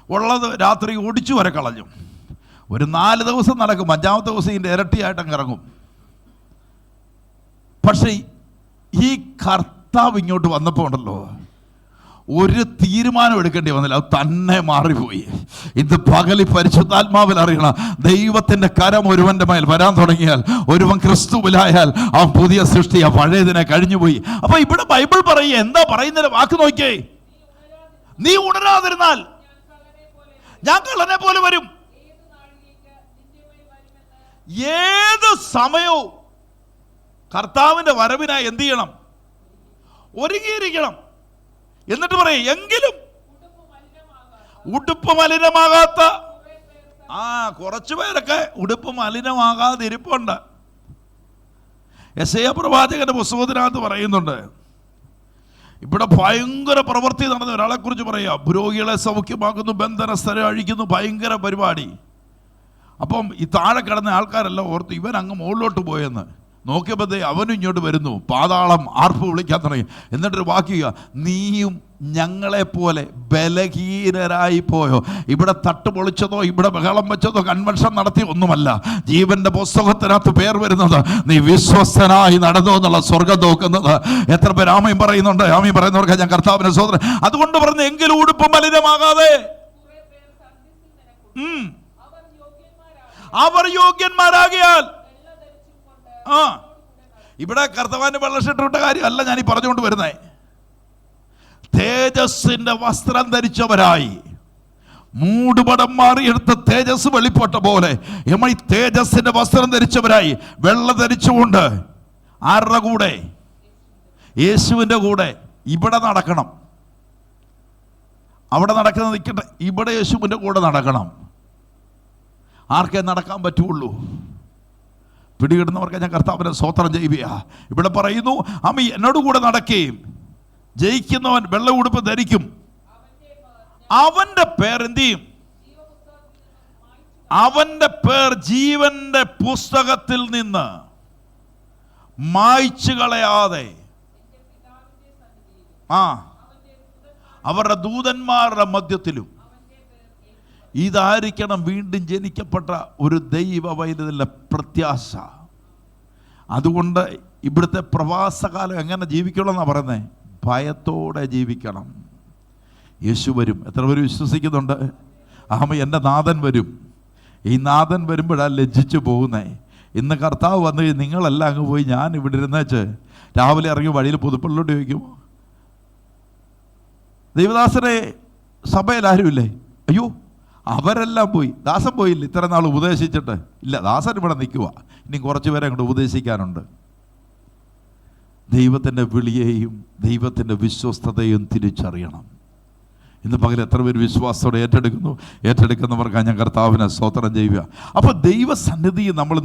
ഉള്ളത് രാത്രി ഓടിച്ചു വരെ കളഞ്ഞു. ഒരു 4 ദിവസം നടക്കും. 5-ാമത്തെ ദിവസം ഇതിൻ്റെ ഇരട്ടിയായിട്ട് അങ്ങ് ഇറങ്ങും. പക്ഷേ ഈ കർത്താവ് ഇങ്ങോട്ട് വന്നപ്പോൾ ഉണ്ടല്ലോ, ഒരു തീരുമാനം എടുക്കേണ്ടി വന്നില്ല, അത് തന്നെ മാറിപ്പോയി. ഇത് പകലി പരിശുദ്ധാത്മാവിൽ അറിയണം, ദൈവത്തിന്റെ കരം ഒരുവന്റെ മേൽ വരാൻ തുടങ്ങിയാൽ, ഒരുവൻ ക്രിസ്തുവിലായാൽ അവൻ പുതിയ സൃഷ്ടിയാ, പഴയതിനെ കഴിഞ്ഞുപോയി. അപ്പൊ ഇവിടെ ബൈബിൾ പറയുക, എന്താ പറയുന്നതിന് വാക്ക് നോക്കിയേ, നീ ഉണരാതിരുന്നാൽ ഞാൻ കള്ളനെ പോലെ വരും. ഏത് സമയവും കർത്താവിന്റെ വരവിനായി എന്ത് ചെയ്യണം? ഒരുങ്ങിയിരിക്കണം. എന്നിട്ട് പറയും, എങ്കിലും ഉടുപ്പ് മലിനമാകാത്ത കുറച്ചു പേരൊക്കെ ഉടുപ്പ് മലിനമാകാതിരിപ്പുണ്ട്. യെശയ്യാ പ്രവാചകന്റെ പുസ്തകത്തിനകത്ത് പറയുന്നുണ്ട്, ഇവിടെ ഭയങ്കര പ്രവൃത്തി നടന്ന ഒരാളെ കുറിച്ച് പറയാം. പുരോഹികളെ സൗഖ്യമാക്കുന്നു, ബന്ധനസ്ഥരെ അഴിക്കുന്നു, ഭയങ്കര പരിപാടി. അപ്പം ഈ താഴെ കിടന്ന ആൾക്കാരെല്ലാം ഓർത്ത് ഇവൻ അങ്ങ് മുകളിലോട്ട് പോയെന്ന്. നോക്കിയപ്പോഴത്തേ അവനും ഇങ്ങോട്ട് വരുന്നു, പാതാളം ആർപ്പ് വിളിക്കാൻ തുടങ്ങി. എന്നിട്ടൊരു വാക്കുക, നീയും ഞങ്ങളെപ്പോലെ ബലഹീനരായി പോയോ? ഇവിടെ തട്ട് പൊളിച്ചതോ, ഇവിടെ ബഹളം വെച്ചതോ, കൺവെൻഷൻ നടത്തി ഒന്നുമല്ല. ജീവന്റെ പുസ്തകത്തിനകത്ത് പേർ വരുന്നത് നീ വിശ്വസ്തനായി നടന്നു എന്നുള്ള സ്വർഗം നോക്കുന്നത്. എത്ര പേർ ആമയും പറയുന്നുണ്ട്? ആമയും പറയുന്നവർക്ക് ഞാൻ കർത്താവിനെ സ്വതന്ത്രൻ. അതുകൊണ്ട് പറഞ്ഞു, എങ്കിലും ഉടുപ്പ് മലിനമാകാതെ അവർ യോഗ്യന്മാരാകിയാൽ. ഇവിടെ കർത്താവിന്റെ വെള്ളഷർട്ടിട്ട കാര്യമല്ല ഞാൻ ഈ പറഞ്ഞുകൊണ്ട് വരുന്നേ. തേജസ്സിന്റെ വസ്ത്രം ധരിച്ചവരായി, മൂടുപടം മാറിയെടുത്ത തേജസ് വെളിപ്പെട്ട പോലെ നമ്മൾ ഈ തേജസ്സിന്റെ വസ്ത്രം ധരിച്ചവരായി, വെള്ള ധരിച്ചുകൊണ്ട് ആരുടെ കൂടെ? യേശുവിന്റെ കൂടെ. ഇവിടെ നടക്കണം. അവിടെ നടക്കുന്നത് നിൽക്കട്ടെ, ഇവിടെ യേശുവിന്റെ കൂടെ നടക്കണം. ആർക്കേ നടക്കാൻ പറ്റുള്ളൂ? പിടികിടുന്നവർക്ക് ഞാൻ കർത്താവിനെ സ്തോത്രം ചെയ്യുക. ഇവിടെ പറയുന്നു, അമ്മ എന്നോട് കൂടെ നടക്കുകയും ജയിക്കുന്നവൻ വെള്ള ഉടുപ്പ് ധരിക്കും, അവന്റെ പേർ എന്ത് ചെയ്യും? അവന്റെ പേർ ജീവന്റെ പുസ്തകത്തിൽ നിന്ന് മായ്ച്ചു കളയാതെ അവരുടെ ദൂതന്മാരുടെ മധ്യത്തിലും. ഇതായിരിക്കണം വീണ്ടും ജനിക്കപ്പെട്ട ഒരു ദൈവ വൈദ്യുതിലെ പ്രത്യാശ. അതുകൊണ്ട് ഇവിടുത്തെ പ്രവാസകാലം എങ്ങനെ ജീവിക്കണമെന്നാണ് പറയുന്നത്? ഭയത്തോടെ ജീവിക്കണം. യേശു വരും. എത്ര പേര് വിശ്വസിക്കുന്നുണ്ട്? എൻ്റെ നാഥൻ വരും. ഈ നാഥൻ വരുമ്പോഴാണ് ലജ്ജിച്ചു പോകുന്നേ. ഇന്ന് കർത്താവ് വന്നു കഴിഞ്ഞ് നിങ്ങളെല്ലാം അങ്ങ് പോയി, ഞാൻ ഇവിടെ ഇരുന്നേച്ച് രാവിലെ ഇറങ്ങി വഴിയിൽ പുതുപ്പള്ളിലോട്ട് ചോദിക്കുമോ? ദൈവദാസനെ സഭയിൽ ആരുമില്ലേ? അയ്യോ, അവരെല്ലാം പോയി. ദാസൻ പോയില്ല ഇത്ര നാൾ ഉപദേശിച്ചിട്ട്. ഇല്ല, ദാസൻ ഇവിടെ നിൽക്കുക, ഇനി കുറച്ച് പേരെ അങ്ങോട്ട് ഉപദേശിക്കാനുണ്ട്. ദൈവത്തിൻ്റെ വിളിയെയും ദൈവത്തിൻ്റെ വിശ്വസ്തതയും തിരിച്ചറിയണം. ഇന്ന് പകൽ എത്ര പേര് വിശ്വാസത്തോടെ ഏറ്റെടുക്കുന്നവർക്ക് ഞാൻ കർത്താവിനെ സ്തോത്രം ചെയ്യുക. അപ്പോൾ ദൈവസന്നിധിയിൽ നമ്മൾ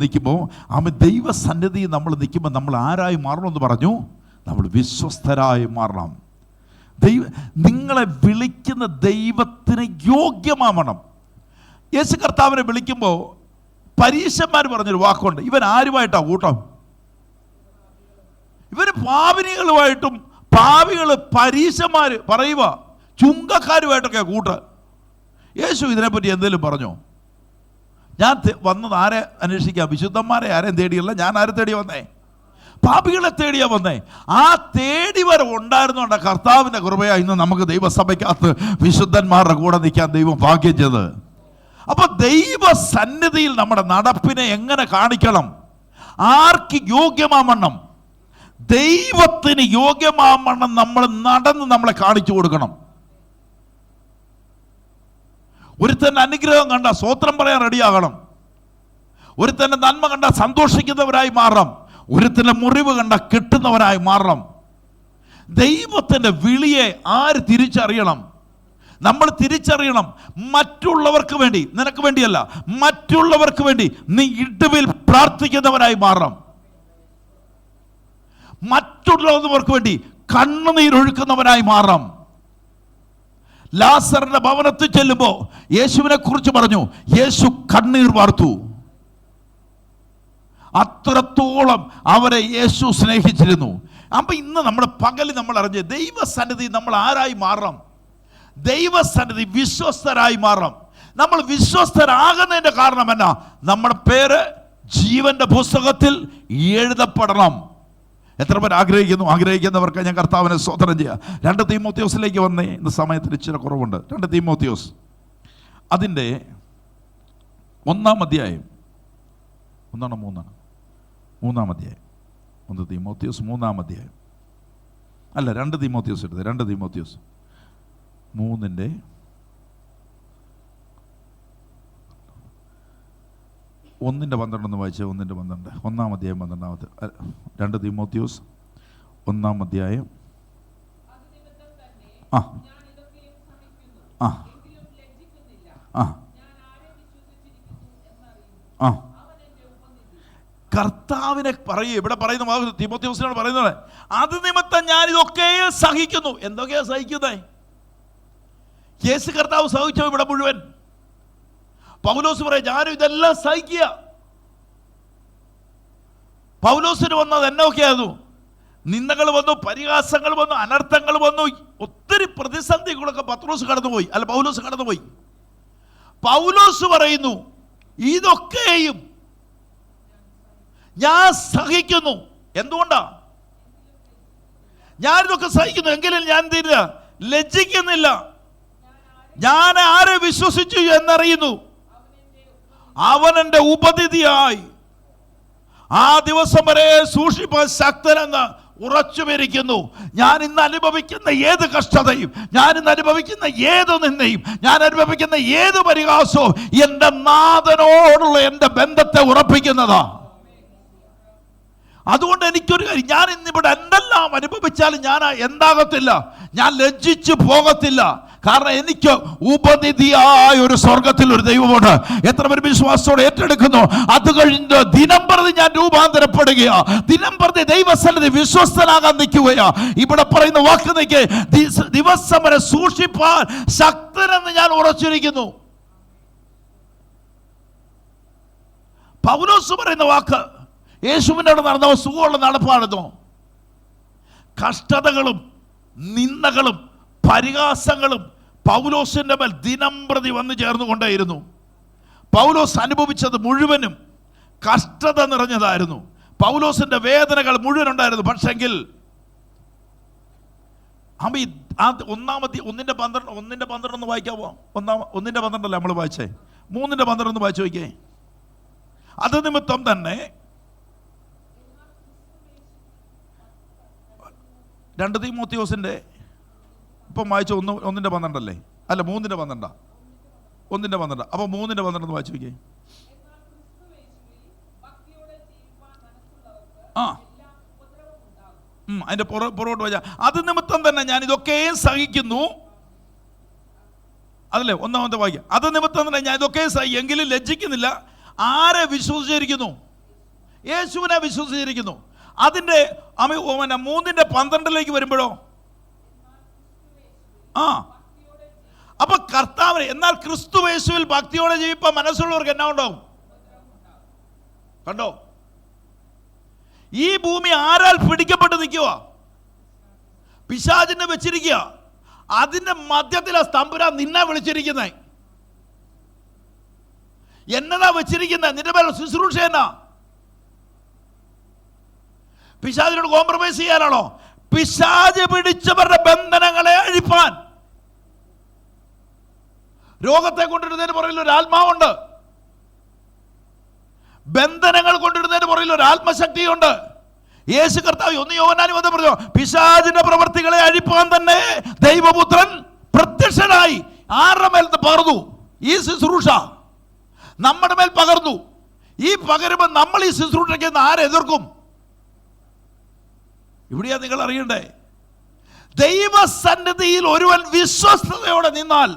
നിൽക്കുമ്പോൾ നമ്മൾ ആരായി മാറണമെന്ന് പറഞ്ഞു? നമ്മൾ വിശ്വസ്തരായി മാറണം. നിങ്ങളെ വിളിക്കുന്ന ദൈവത്തിന് യോഗ്യമാവണം. യേശു കർത്താവിനെ വിളിക്കുമ്പോൾ പരീശന്മാർ പറഞ്ഞൊരു വാക്കുണ്ട്, ഇവൻ ആരുമായിട്ടാണ് കൂട്ടം? ഇവര് പാപിനികളുമായിട്ടും, പാപികൾ പരീശന്മാർ പറയുക ചുങ്കക്കാരുമായിട്ടൊക്കെ കൂട്ട്. യേശു ഇതിനെപ്പറ്റി എന്തെങ്കിലും പറഞ്ഞോ? ഞാൻ വന്നത് ആരെ അന്വേഷിക്കാം? വിശുദ്ധന്മാരെ ആരെയും തേടിയല്ല, ഞാൻ ആരെ തേടി വന്നേ? പാപികളെ തേടിയാ വന്നേ. ആ തേടി വരെ ഉണ്ടായിരുന്നോണ്ട കർത്താവിൻ്റെ കൃപയാ ഇന്ന് നമുക്ക് ദൈവസഭയ്ക്കകത്ത് വിശുദ്ധന്മാരുടെ കൂടെ നിൽക്കാൻ ദൈവം ഭാഗ്യം ചെയ്ത്. അപ്പൊ ദൈവസന്നിധിയിൽ നമ്മുടെ നടപ്പിനെ എങ്ങനെ കാണിക്കണം? ആർക്ക് യോഗ്യമാവണ്ണം? ദൈവത്തിന് യോഗ്യമാവണ്ണം നമ്മൾ നടന്ന് നമ്മളെ കാണിച്ചു കൊടുക്കണം. ഒരുത്തൻ്റെ അനുഗ്രഹം കണ്ട സ്തോത്രം പറയാൻ റെഡിയാകണം. ഒരുത്തൻ്റെ നന്മ കണ്ട സന്തോഷിക്കുന്നവരായി മാറണം. ഒരുത്തൻ്റെ മുറിവ് കണ്ട കിട്ടുന്നവരായി മാറണം. ദൈവത്തിൻ്റെ വിളിയെ ആര് തിരിച്ചറിയണം? നമ്മൾ തിരിച്ചറിയണം. മറ്റുള്ളവർക്ക് വേണ്ടി, നിനക്ക് വേണ്ടിയല്ല, മറ്റുള്ളവർക്ക് വേണ്ടി നീ ഇടുവിൽ പ്രാർത്ഥിക്കുന്നവരായി മാറണം. മറ്റുള്ളവർക്ക് വേണ്ടി കണ്ണുനീരൊഴുക്കുന്നവനായി മാറണം. ലാസറിന്റെ ഭവനത്തിൽ ചെല്ലുമ്പോൾ യേശുവിനെ കുറിച്ച് പറഞ്ഞു, യേശു കണ്ണീർ വാർത്തു. അത്രത്തോളം അവരെ യേശു സ്നേഹിച്ചിരുന്നു. അപ്പൊ ഇന്ന് നമ്മുടെ പകല് നമ്മൾ അറിഞ്ഞ് ദൈവസന്നിധി നമ്മൾ ആരായി മാറണം? ദൈവസന്നിധി വിശ്വസ്തരായി മാറണം. നമ്മൾ വിശ്വസ്തരാകുന്നതിന്റെ കാരണം എന്നാ? നമ്മുടെ പേര് ജീവന്റെ പുസ്തകത്തിൽ എഴുതപ്പെടണം. എത്ര പേർ ആഗ്രഹിക്കുന്നവർക്ക് ഞാൻ കർത്താവിനെ സ്തോത്രം ചെയ്യാം. 2 തീമോത്തിയോസിലേക്ക് വന്നേ. ഇന്ന് സമയത്തിന് ഇച്ചിരി കുറവുണ്ട്. 2 തീമോത്തിയോസ് അതിൻ്റെ 1-ാം അധ്യായം, 3-ാം അധ്യായം. 1 തീമോത്തിയോസ് 3-ാം അധ്യായം അല്ല, 2 തീമോത്തിയോസ് എടുത്തത്. 2 തീമോത്തിയോസ് 3-ന്റെ 1-12 വായിച്ചേ. 1-12, 1-ാം അധ്യായം 12-ാമത്തെ. 2 തീമോത്തിയോസ് 1-ാം അധ്യായം. കർത്താവിനെ പറയൂ. ഇവിടെ പറയുന്ന തീമോത്തിയോസിനോട് പറയുന്നത്, അത് നിമിത്തം ഞാൻ ഇതൊക്കെ സഹിക്കുന്നു. എന്തൊക്കെയാ സഹിക്കുന്നേ? യേശു കർത്താവ് സഹിച്ചോ ഇവിടെ മുഴുവൻ? പൗലോസ് പറയാം, ഞാനും ഇതെല്ലാം സഹിക്കുക. പൗലോസിന് വന്നത് എന്നൊക്കെയായിരുന്നു? നിന്ദകൾ വന്നു, പരിഹാസങ്ങൾ വന്നു, അനർത്ഥങ്ങൾ വന്നു, ഒത്തിരി പ്രതിസന്ധികളൊക്കെ പൗലോസ് കടന്നുപോയി. പൗലോസ് പറയുന്നു, ഇതൊക്കെയും ഞാൻ സഹിക്കുന്നു. എന്തുകൊണ്ടാ ഞാനിതൊക്കെ സഹിക്കുന്നു? എങ്കിലും ഞാൻ ലജ്ജിക്കുന്നില്ല. ഞാൻ ആരെ വിശ്വസിച്ചു എന്നറിയുന്നു, അവൻ എൻ്റെ ഉപനിധിയായി ആ ദിവസം വരെ സൂക്ഷിപ്പാൻ ശക്തനെന്ന് ഉറച്ചുവരിക്കുന്നു. ഞാൻ ഇന്ന് അനുഭവിക്കുന്ന ഏത് കഷ്ടതയും, ഞാൻ ഇന്ന് അനുഭവിക്കുന്ന ഏത് നിന്ദയും, ഞാൻ അനുഭവിക്കുന്ന ഏത് പരിഹാസവും എൻ്റെ നാഥനോടുള്ള എൻ്റെ ബന്ധത്തെ ഉറപ്പിക്കുന്നതാ. അതുകൊണ്ട് എനിക്കൊരു കാര്യം, ഞാൻ ഇന്നിവിടെ എന്തെല്ലാം അനുഭവിച്ചാലും ഞാൻ എന്താകത്തില്ല, ഞാൻ ലജ്ജിച്ചു പോകത്തില്ല. കാരണം എനിക്ക് ഉപനിധിയായ ഒരു സ്വർഗത്തിൽ ഒരു ദൈവമുണ്ട്. എത്ര പേര് വിശ്വാസത്തോടെ ഏറ്റെടുക്കുന്നു? അത് കഴിഞ്ഞ് ദിനം പ്രതി ഞാൻ രൂപാന്തരപ്പെടുകയാ. ദിനം പ്രതി ദൈവസന്നിധി വിശ്വസ്തനാകാൻ നിൽക്കുകയാ. ഇവിടെ പറയുന്ന വാക്ക് നിൽക്കേ, ദിവസം വരെ സൂക്ഷിപ്പാൻ ശക്തനെന്ന് ഞാൻ ഉറച്ചിരിക്കുന്നു. പൗലോസ് പറയുന്ന വാക്ക് യേശുവിൻ്റെ അവിടെ നടന്ന സുഖമുള്ള നടപ്പാണെന്നോ? കഷ്ടതകളും നിന്ദകളും പരിഹാസങ്ങളും പൗലോസിന്റെ മേൽ ദിനം പ്രതി വന്നു ചേർന്നുകൊണ്ടേയിരുന്നു. പൗലോസ് അനുഭവിച്ചത് മുഴുവനും കഷ്ടത നിറഞ്ഞതായിരുന്നു. പൗലോസിന്റെ വേദനകൾ മുഴുവൻ ഉണ്ടായിരുന്നു. പക്ഷെങ്കിൽ 1-12 വായിക്കാവോ? 1-12 നമ്മൾ വായിച്ചേ. 3-12 വായിച്ചു നോക്കിയേ. അത് നിമിത്തം തന്നെ 2 തീമോത്തിയോസിന്റെ ഇപ്പം വായിച്ച 1-12 അല്ല 3-12. 1-12. അപ്പോൾ 3-12 വായിച്ചു നോക്കിയേ. അതിന്റെ പുറകോട്ട് വായിച്ച, അത് നിമിത്തം തന്നെ ഞാൻ ഇതൊക്കെയും സഹിക്കുന്നു. അതല്ലേ ഒന്നാമത്തെ വാക്യം. അത് നിമിത്തം തന്നെ ഞാൻ ഇതൊക്കെ എങ്കിലും ലജ്ജിക്കുന്നില്ല. ആരെ വിശ്വസിച്ചിരിക്കുന്നു? യേശുവിനെ വിശ്വസിച്ചിരിക്കുന്നു. അതിൻ്റെ 3:12 വരുമ്പോഴോ അപ്പൊ കർത്താവിനെ, എന്നാൽ ക്രിസ്തു യേശുവിൽ ഭക്തിയോടെ ജീവിപ്പാൻ മനസ്സുള്ളവർക്ക് എന്നാ ഉണ്ടാവും? കണ്ടോ, ഈ ഭൂമി ആരാൽ പിടിക്കപ്പെട്ട് നിൽക്കുക? പിശാചിനെ വെച്ചിരിക്കുക. അതിന്റെ മധ്യത്തിലെ സ്തംഭുരാൻ നിന്നെ വിളിച്ചിരിക്കുന്നേ. എന്നതാ വെച്ചിരിക്കുന്നത്? നിന്റെ പേര് ശുശ്രൂഷ എന്നാ? പിശാചിനോട് കോംപ്രമൈസ് ചെയ്യാനാണോ? പിശാച് പിടിച്ചവരുടെ ബന്ധനങ്ങളെ അഴിപ്പാൻ. രോഗത്തെ കൊണ്ടിടുന്നതിന് പുറകിൽ ഒരു ആത്മാവുണ്ട്. ബന്ധനങ്ങൾ കൊണ്ടിടുന്നതിന് പുറകിൽ ഒരു ആത്മശക്തിയുണ്ട്. യേശു കർത്താവ് 1 യോഹന്നാനിൽ വന്ന് പറഞ്ഞു, പിശാചിന്റെ പ്രവൃത്തികളെ അഴിപ്പാൻ തന്നെ ദൈവപുത്രൻ പ്രത്യക്ഷനായി. ആരുടെ മേൽ പകർന്നു? ഈ ശുശ്രൂഷ നമ്മുടെ മേൽ പകർന്നു. ഈ പകരുമ്പോൾ നമ്മൾ ഈ ശുശ്രൂഷയ്ക്ക് ആരെതിർക്കും? ഇവിടെയാ നിങ്ങൾ അറിയണ്ടേ, ദൈവസന്നിധിയിൽ ഒരുവൻ വിശ്വസ്തയോടെ നിന്നാൽ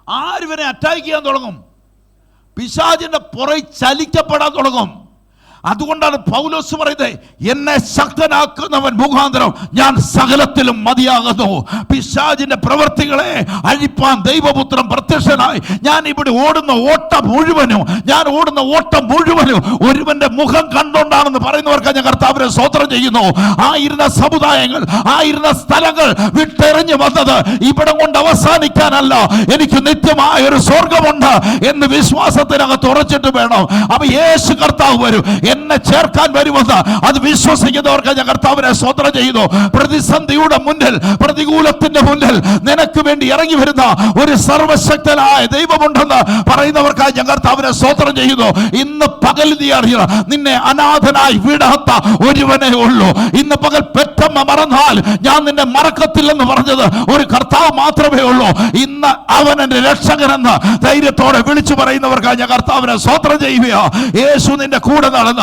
ആരുവനെ അറ്റാക്ക് ചെയ്യാൻ തുടങ്ങും? പിശാചിന്റെ പുറകെ ചലിക്കപ്പെടാൻ തുടങ്ങും. അതുകൊണ്ടാണ് പൗലോസ് പറയുന്നത്, എന്നെ ശക്തനാക്കുന്നവൻ മുഖാന്തരം ഞാൻ സകലത്തിലും മതിയാകുന്നു. പിശാചിന്റെ പ്രവൃത്തികളെ അഴിപ്പാൻ ദൈവപുത്രൻ പ്രത്യക്ഷനായി. ഞാൻ ഇവിടെ ഓടുന്ന ഓട്ടം മുഴുവനും ഒരുവന്റെ മുഖം കണ്ടുകൊണ്ടാണെന്ന് പറയുന്നവർക്ക് ഞാൻ കർത്താവിനെ സ്തോത്രം ചെയ്യുന്നു. ആയിരുന്ന സമുദായങ്ങൾ, ആയിരുന്ന സ്ഥലങ്ങൾ വിട്ടെറിഞ്ഞു വന്നത് ഇവിടം കൊണ്ട് അവസാനിക്കാനല്ല, എനിക്ക് നിത്യമായ ഒരു സ്വർഗമുണ്ട് എന്ന് വിശ്വാസത്തിനകത്ത് ഉറച്ചിട്ട് വേണം. അപ്പൊ യേശു കർത്താവ് വരും, എന്നെ ചേർക്കാൻ വരുമെന്ന് അത് വിശ്വസിക്കുന്നവർക്ക് ഞാൻ കർത്താവിനെ സ്തോത്രം ചെയ്യുന്നു. പ്രതിസന്ധിയുടെ മുന്നിൽ, പ്രതികൂലത്തിന്റെ മുന്നിൽ നിനക്ക് വേണ്ടി ഇറങ്ങി വരുന്ന ഒരു സർവശക്തനായ ദൈവമുണ്ടെന്ന് പറയുന്നവർക്കായി ഞാൻ കർത്താവിനെ സ്തോത്രം ചെയ്യുന്നു. ഇന്ന് പകൽ നീ അറിയണം, നിന്നെ അനാഥനായി വിടാത്ത ഒരുവനേ ഉള്ളൂ. ഇന്ന് പകൽ പെറ്റമ്മ മറന്നാൽ ഞാൻ നിന്നെ മറക്കത്തില്ലെന്ന് പറഞ്ഞത് ഒരു കർത്താവ് മാത്രമേ ഉള്ളൂ. ഇന്ന് അവൻ എന്റെ രക്ഷകനെന്ന് ധൈര്യത്തോടെ വിളിച്ചു പറയുന്നവർക്കായി ഞാൻ കർത്താവിനെ സ്തോത്രം ചെയ്യുക. യേശു നിന്റെ കൂടെ നടന്ന,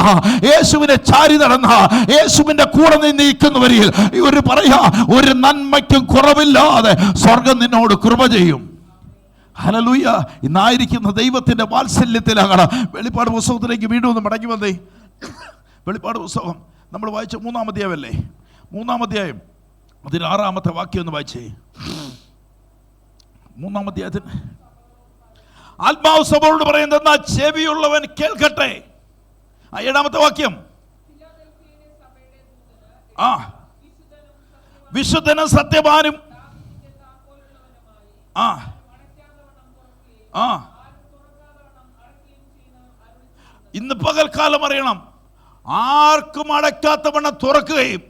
യേശുവിനെ ചാരി നടന്ന, യേശുവിന്റെ കൂടെ നിൽക്കുന്നവരിൽ ഇവർ പറയാ, ഒരു നന്മയ്ക്കും കുറവില്ലാതെ സ്വർഗം നിന്നോട് കൃപ ചെയ്യും. ഹല്ലേലൂയ. ഇന്നായിരിക്കുന്ന ദൈവത്തിന്റെ വാത്സല്യത്തിലാണ്. വെളിപ്പാട് പുസ്തകത്തിലേക്ക് വീണ്ടും ഒന്ന് മടങ്ങി വന്നേ. വെളിപ്പാട് പുസ്തകം നമ്മൾ വായിച്ച 3-ാം അധ്യായമല്ലേ? 3-ാം അധ്യായം 16-ാമത്തെ വാക്യം ഒന്ന് വായിച്ചേ. 3-ാം അധ്യായത്തിന് ആത്മാവ് സഭയോട് പറയുന്നത്, ചെവിയുള്ളവൻ കേൾക്കട്ടെ. 7-ാമത്തെ വാക്യം, വിശുദ്ധനും സത്യവാനും ഇന്ന് പകൽക്കാലം അറിയണം, ആർക്കും അടയ്ക്കാത്തവണ്ണം തുറക്കുകയും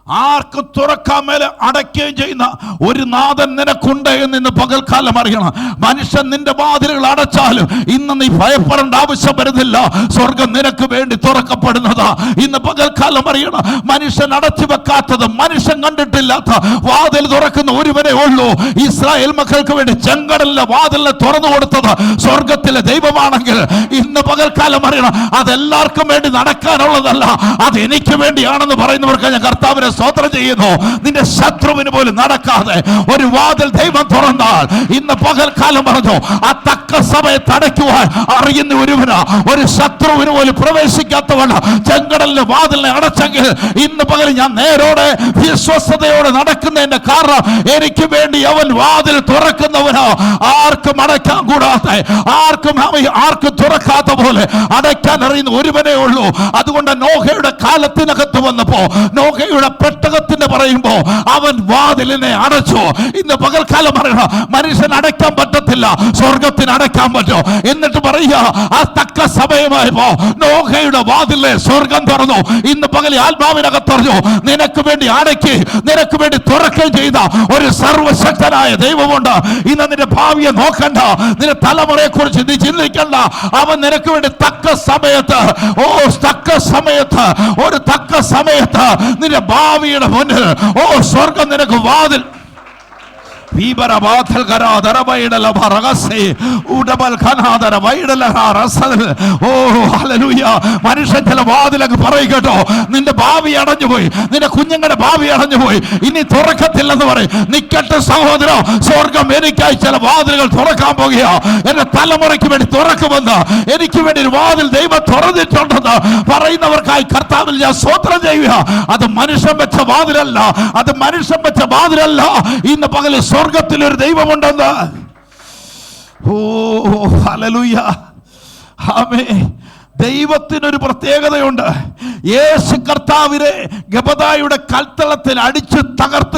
ആർക്കും തുറക്കാൻ മേലെ അടയ്ക്കുകയും ചെയ്യുന്ന ഒരു നാഥൻ നിനക്കുണ്ട് എന്ന് ഇന്ന് പകൽക്കാലം അറിയണം. മനുഷ്യൻ നിന്റെ വാതിലുകൾ അടച്ചാലും ഇന്ന് നീ ഭയപ്പെടേണ്ട ആവശ്യം വരുന്നില്ല. സ്വർഗം നിനക്ക് വേണ്ടി തുറക്കപ്പെടുന്നതാ. ഇന്ന് പകൽക്കാലം അറിയണം, മനുഷ്യൻ അടച്ചു വെക്കാത്തത്, മനുഷ്യൻ കണ്ടിട്ടില്ലാത്ത വാതിൽ തുറക്കുന്ന ഒരുവനെ ഉള്ളൂ. ഇസ്രായേൽ മക്കൾക്ക് വേണ്ടി ചെങ്കടലിലെ വാതിലിനെ തുറന്നു കൊടുത്തത് സ്വർഗത്തിലെ ദൈവമാണെങ്കിൽ ഇന്ന് പകൽക്കാലം അറിയണം, അതെല്ലാവർക്കും വേണ്ടി നടക്കാനുള്ളതല്ല, അത് എനിക്ക് വേണ്ടിയാണെന്ന് പറയുന്നവർക്ക് ഞാൻ കർത്താവിനെ സ്തോത്രം ചെയ്യുന്നു. നിന്റെ ശത്രുവിന് പോലും നടക്കാതെ ഒരു വാതിൽ ദൈവം തുറന്നാൽ ഇന്ന് പകൽക്കാലം പറഞ്ഞു, ആ തക്ക സമയത്ത് അടയ്ക്കുവാൻ അറിയുന്ന ഒരുവന്, ഒരു ശത്രുവിന് പോലും പ്രവേശിക്കാത്തവണ്ണം ചെങ്കടലിലെ വാതിലിനെ അടച്ചെങ്കിൽ ഇന്ന് പകൽ ഞാൻ നേരോടെ വിശ്വസ്തയോടെ നടക്കുന്നതിന്റെ കാരണം എനിക്ക് വേണ്ടി അവൻ വാതിൽ തുറക്കുന്നവനോ. ആർക്കും അടയ്ക്കാൻ കൂടാതെ, ആർക്കും തുറക്കാത്ത പോലെ അടയ്ക്കാൻ അറിയുന്ന ഒരുവനേ ഉള്ളൂ. അതുകൊണ്ട് നോഹയുടെ കാലത്തിനകത്ത് വന്നപ്പോ നോഹയുടെ പെട്ടകത്തിന് പറയുമ്പോ അവൻ വാതിലിനെ അടച്ചു. ഇന്ന് പകൽക്കാലം പറയണം, മനുഷ്യൻ അടയ്ക്കാൻ പറ്റത്തില്ല, സ്വർഗത്തിന് അടയ്ക്കാൻ പറ്റും. എന്നിട്ട് പറയുക, ആ തക്ക സമയമായപ്പോ നോഹയുടെ വാതിലെ സ്വർഗം തുറന്നു. ഇന്ന് പകൽ ആത്മാവിനകത്ത് പറഞ്ഞു, നിനക്ക് വേണ്ടി അടയ്ക്ക്, നിനക്ക് വേണ്ടി തുറക്കുകയും ചെയ്ത ഒരു സർവശക്തനായ ദൈവമുണ്ട്. ഇന്ന് നിന്റെ ഭാവിയെ നോക്കണ്ട, നിന്റെ തലമുറയെ കുറിച്ച് നീ ചിന്തിക്കണ്ട. അവൻ നിനക്ക് വേണ്ടി തക്ക സമയത്ത്, ഒരു തക്ക സമയത്ത് നിന്റെ ഭാവിയുടെ മുന്നിൽ സ്വർഗം നിനക്ക് വാതിൽ മനുഷ്യൻ ചില വാതിലൊക്കെ പറയും കേട്ടോ, നിന്റെ ഭാവി അടഞ്ഞുപോയി, നിന്റെ കുഞ്ഞുങ്ങളുടെ ഭാവി അടഞ്ഞുപോയി, ഇനി തുറക്കത്തില്ലെന്ന് പറയും. നിക്കട്ടെ സഹോദരോ, സ്വർഗം എനിക്കായി ചില വാതിലുകൾ തുറക്കാൻ പോകുക. എന്റെ തലമുറയ്ക്ക് വേണ്ടി തുറക്കുമെന്ന്, എനിക്ക് വേണ്ടി ഒരു വാതിൽ ദൈവം തുറന്നിട്ടുണ്ടെന്ന് പറയുന്നവർക്കായി കർത്താവിൽ ഞാൻ സ്തോത്രം ചെയ്യുക. അത് മനുഷ്യൻ വെച്ച വാതിലല്ല, അത് മനുഷ്യൻ വെച്ച വാതിലല്ല. ഇന്ന് പകൽ സ്വർഗത്തിൽ ഒരു ദൈവമുണ്ടെന്ന്. ഓ ഹല്ലേലൂയ, ആമേൻ. ദൈവത്തിനൊരു പ്രത്യേകതയുണ്ട്. യേശു കർത്താവിനെ ഗബദായുടെ കൽത്തളത്തിൽ അടിച്ച് തകർത്ത്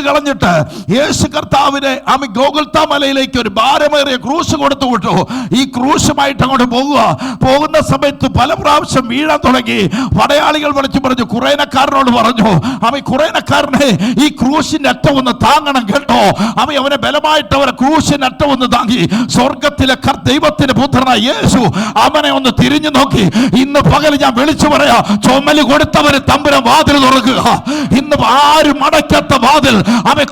കളഞ്ഞിട്ട് യേശു കർത്താവിനെ ഗോഗുൽത്താ മലയിലേക്ക് ഒരു ഭാരമേറിയ ക്രൂശ് കൊടുത്തു വിട്ടു. ഈ ക്രൂശുമായിട്ട് അങ്ങോട്ട് പോകുന്ന സമയത്ത് പല പ്രാവശ്യം വീഴാൻ തുടങ്ങി. പടയാളികൾ വിളിച്ചു പറഞ്ഞു, കുറേനക്കാരനോട് പറഞ്ഞു, കുറേനക്കാരനെ ഈ ക്രൂശിന്റെ അറ്റം ഒന്ന് താങ്ങണം കേട്ടോ. അവനെ ബലമായിട്ട് അവരെ ക്രൂശിന്റെ അറ്റം ഒന്ന് താങ്ങി. സ്വർഗത്തിലെ ദൈവത്തിന്റെ പുത്രനായ യേശു അവനെ ഒന്ന് തിരിഞ്ഞു നോക്കി. ഇന്ന് പകൽ ഞാൻ വിളിച്ചു പറയാ, ചുമല് കൊടുത്തവന് തമ്പുരാൻ വാതിൽ തുറക്കുക. ഇന്ന് ആരും അടയ്ക്കാത്ത വാതിൽ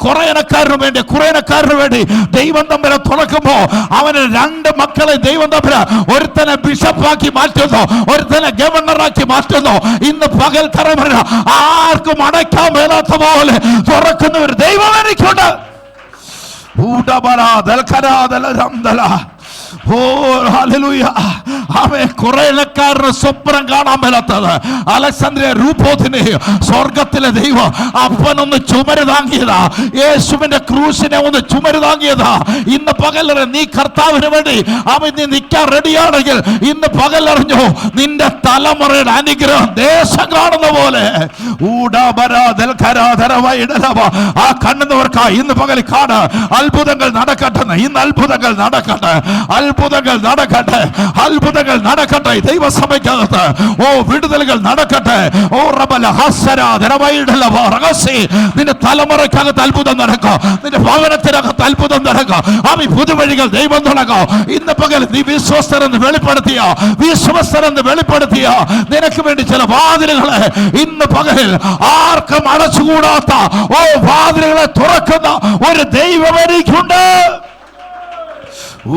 കുറേനക്കാരന് വേണ്ടി ദൈവം തമ്പുരാൻ തുറക്കുമ്പോ അവന് 2 മക്കളെ ദൈവം തമ്പുരാൻ ഒരുത്തനെ ബിഷപ്പാക്കി മാറ്റുന്നു, ഒരുത്തനെ ഗവർണറാക്കി മാറ്റുന്നു. ഇന്ന് പകൽ തറമറ ആർക്കും അടയ്ക്കാൻ മേലാത്ത പോലെ തുറക്കുന്ന ഒരു ദൈവം എനിക്കുണ്ട്. ഓ ഹല്ലേലൂയ, കുറേനക്കാരന് സ്വപ്നം കാണാൻ മേലാത്തത് അലക്സാന്ദ്രിയ രൂപോധിനെ സ്വർഗത്തിലെ ദൈവം അപ്പനൊന്ന് ചുമര് താങ്ങിയതാ, യേശുവിന്റെ ക്രൂശിനെ ഒന്ന് ചുമര് താങ്ങിയതാ. ഇന്ന് പകലറി നീ കർത്താവിന് വേണ്ടി നീ നിൽക്കാൻ റെഡിയാണെങ്കിൽ ഇന്ന് പകലറിഞ്ഞു നിന്റെ തലമുറയുടെ അനുഗ്രഹം ദേശം കാണുന്ന പോലെ. ആ കണ്ണുന്നവർക്കായി ഇന്ന് പകൽ കാണ്. അത്ഭുതങ്ങൾ നടക്കട്ടെ, ഇന്ന് അത്ഭുതങ്ങൾ നടക്കട്ടെ, അത്ഭുതങ്ങൾ നടക്കട്ടെ ദൈവസഭയ്ക്കകത്ത്. ഓ വിടുതലുകൾ നടക്കട്ടെ. ഓ നിന്റെ തലമുറയ്ക്കകത്ത് അത്ഭുതം നടക്കും, നിന്റെ ഭവനത്തിനകത്ത് അത്ഭുതം നടക്കും. പുതുവഴികൾ ദൈവം തുടങ്ങും. ഇന്ന് പകൽ നീ വിശ്വസ്തരെന്ന് വെളിപ്പെടുത്തിയ നിനക്ക് വേണ്ടി ചില വാതിലുകളെ ഇന്ന് പകലിൽ ആർക്കും അടച്ചുകൂടാത്ത ഓ വാതിലുകളെ തുറക്കുന്ന ഒരു ദൈവം എനിക്കുണ്ട്. ഓ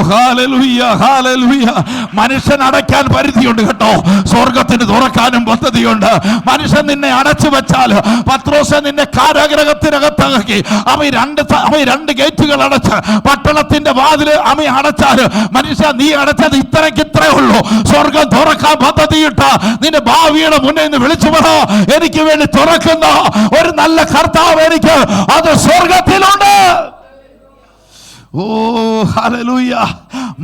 ഹല്ലേലൂയ, ഹല്ലേലൂയ. മനുഷ്യൻ അടയ്ക്കാൻ പരിധിയുണ്ട് കേട്ടോ, സ്വർഗത്തിന് തുറക്കാനും പദ്ധതിയുണ്ട്. മനുഷ്യൻ നിന്നെ അടച്ചു വെച്ചാൽ, പത്രോസ് നിന്നെ കാരാഗ്രഹത്തിനകത്താക്കി 2 ഗേറ്റുകൾ അടച്ച് പട്ടണത്തിന്റെ വാതില് അടച്ചാൽ, മനുഷ്യ നീ അടച്ചത് ഇത്രേ ഉള്ളൂ. സ്വർഗം തുറക്കാൻ പദ്ധതിയിട്ട നിന്റെ ഭാവിയുടെ മുന്നിൽ നിന്ന് വിളിച്ചു പറ, എനിക്ക് വേണ്ടി തുറക്കുന്ന ഒരു നല്ല കർത്താവ് എനിക്ക് അത് സ്വർഗത്തിലുണ്ട്. ഓ ഹല്ലേലൂയ.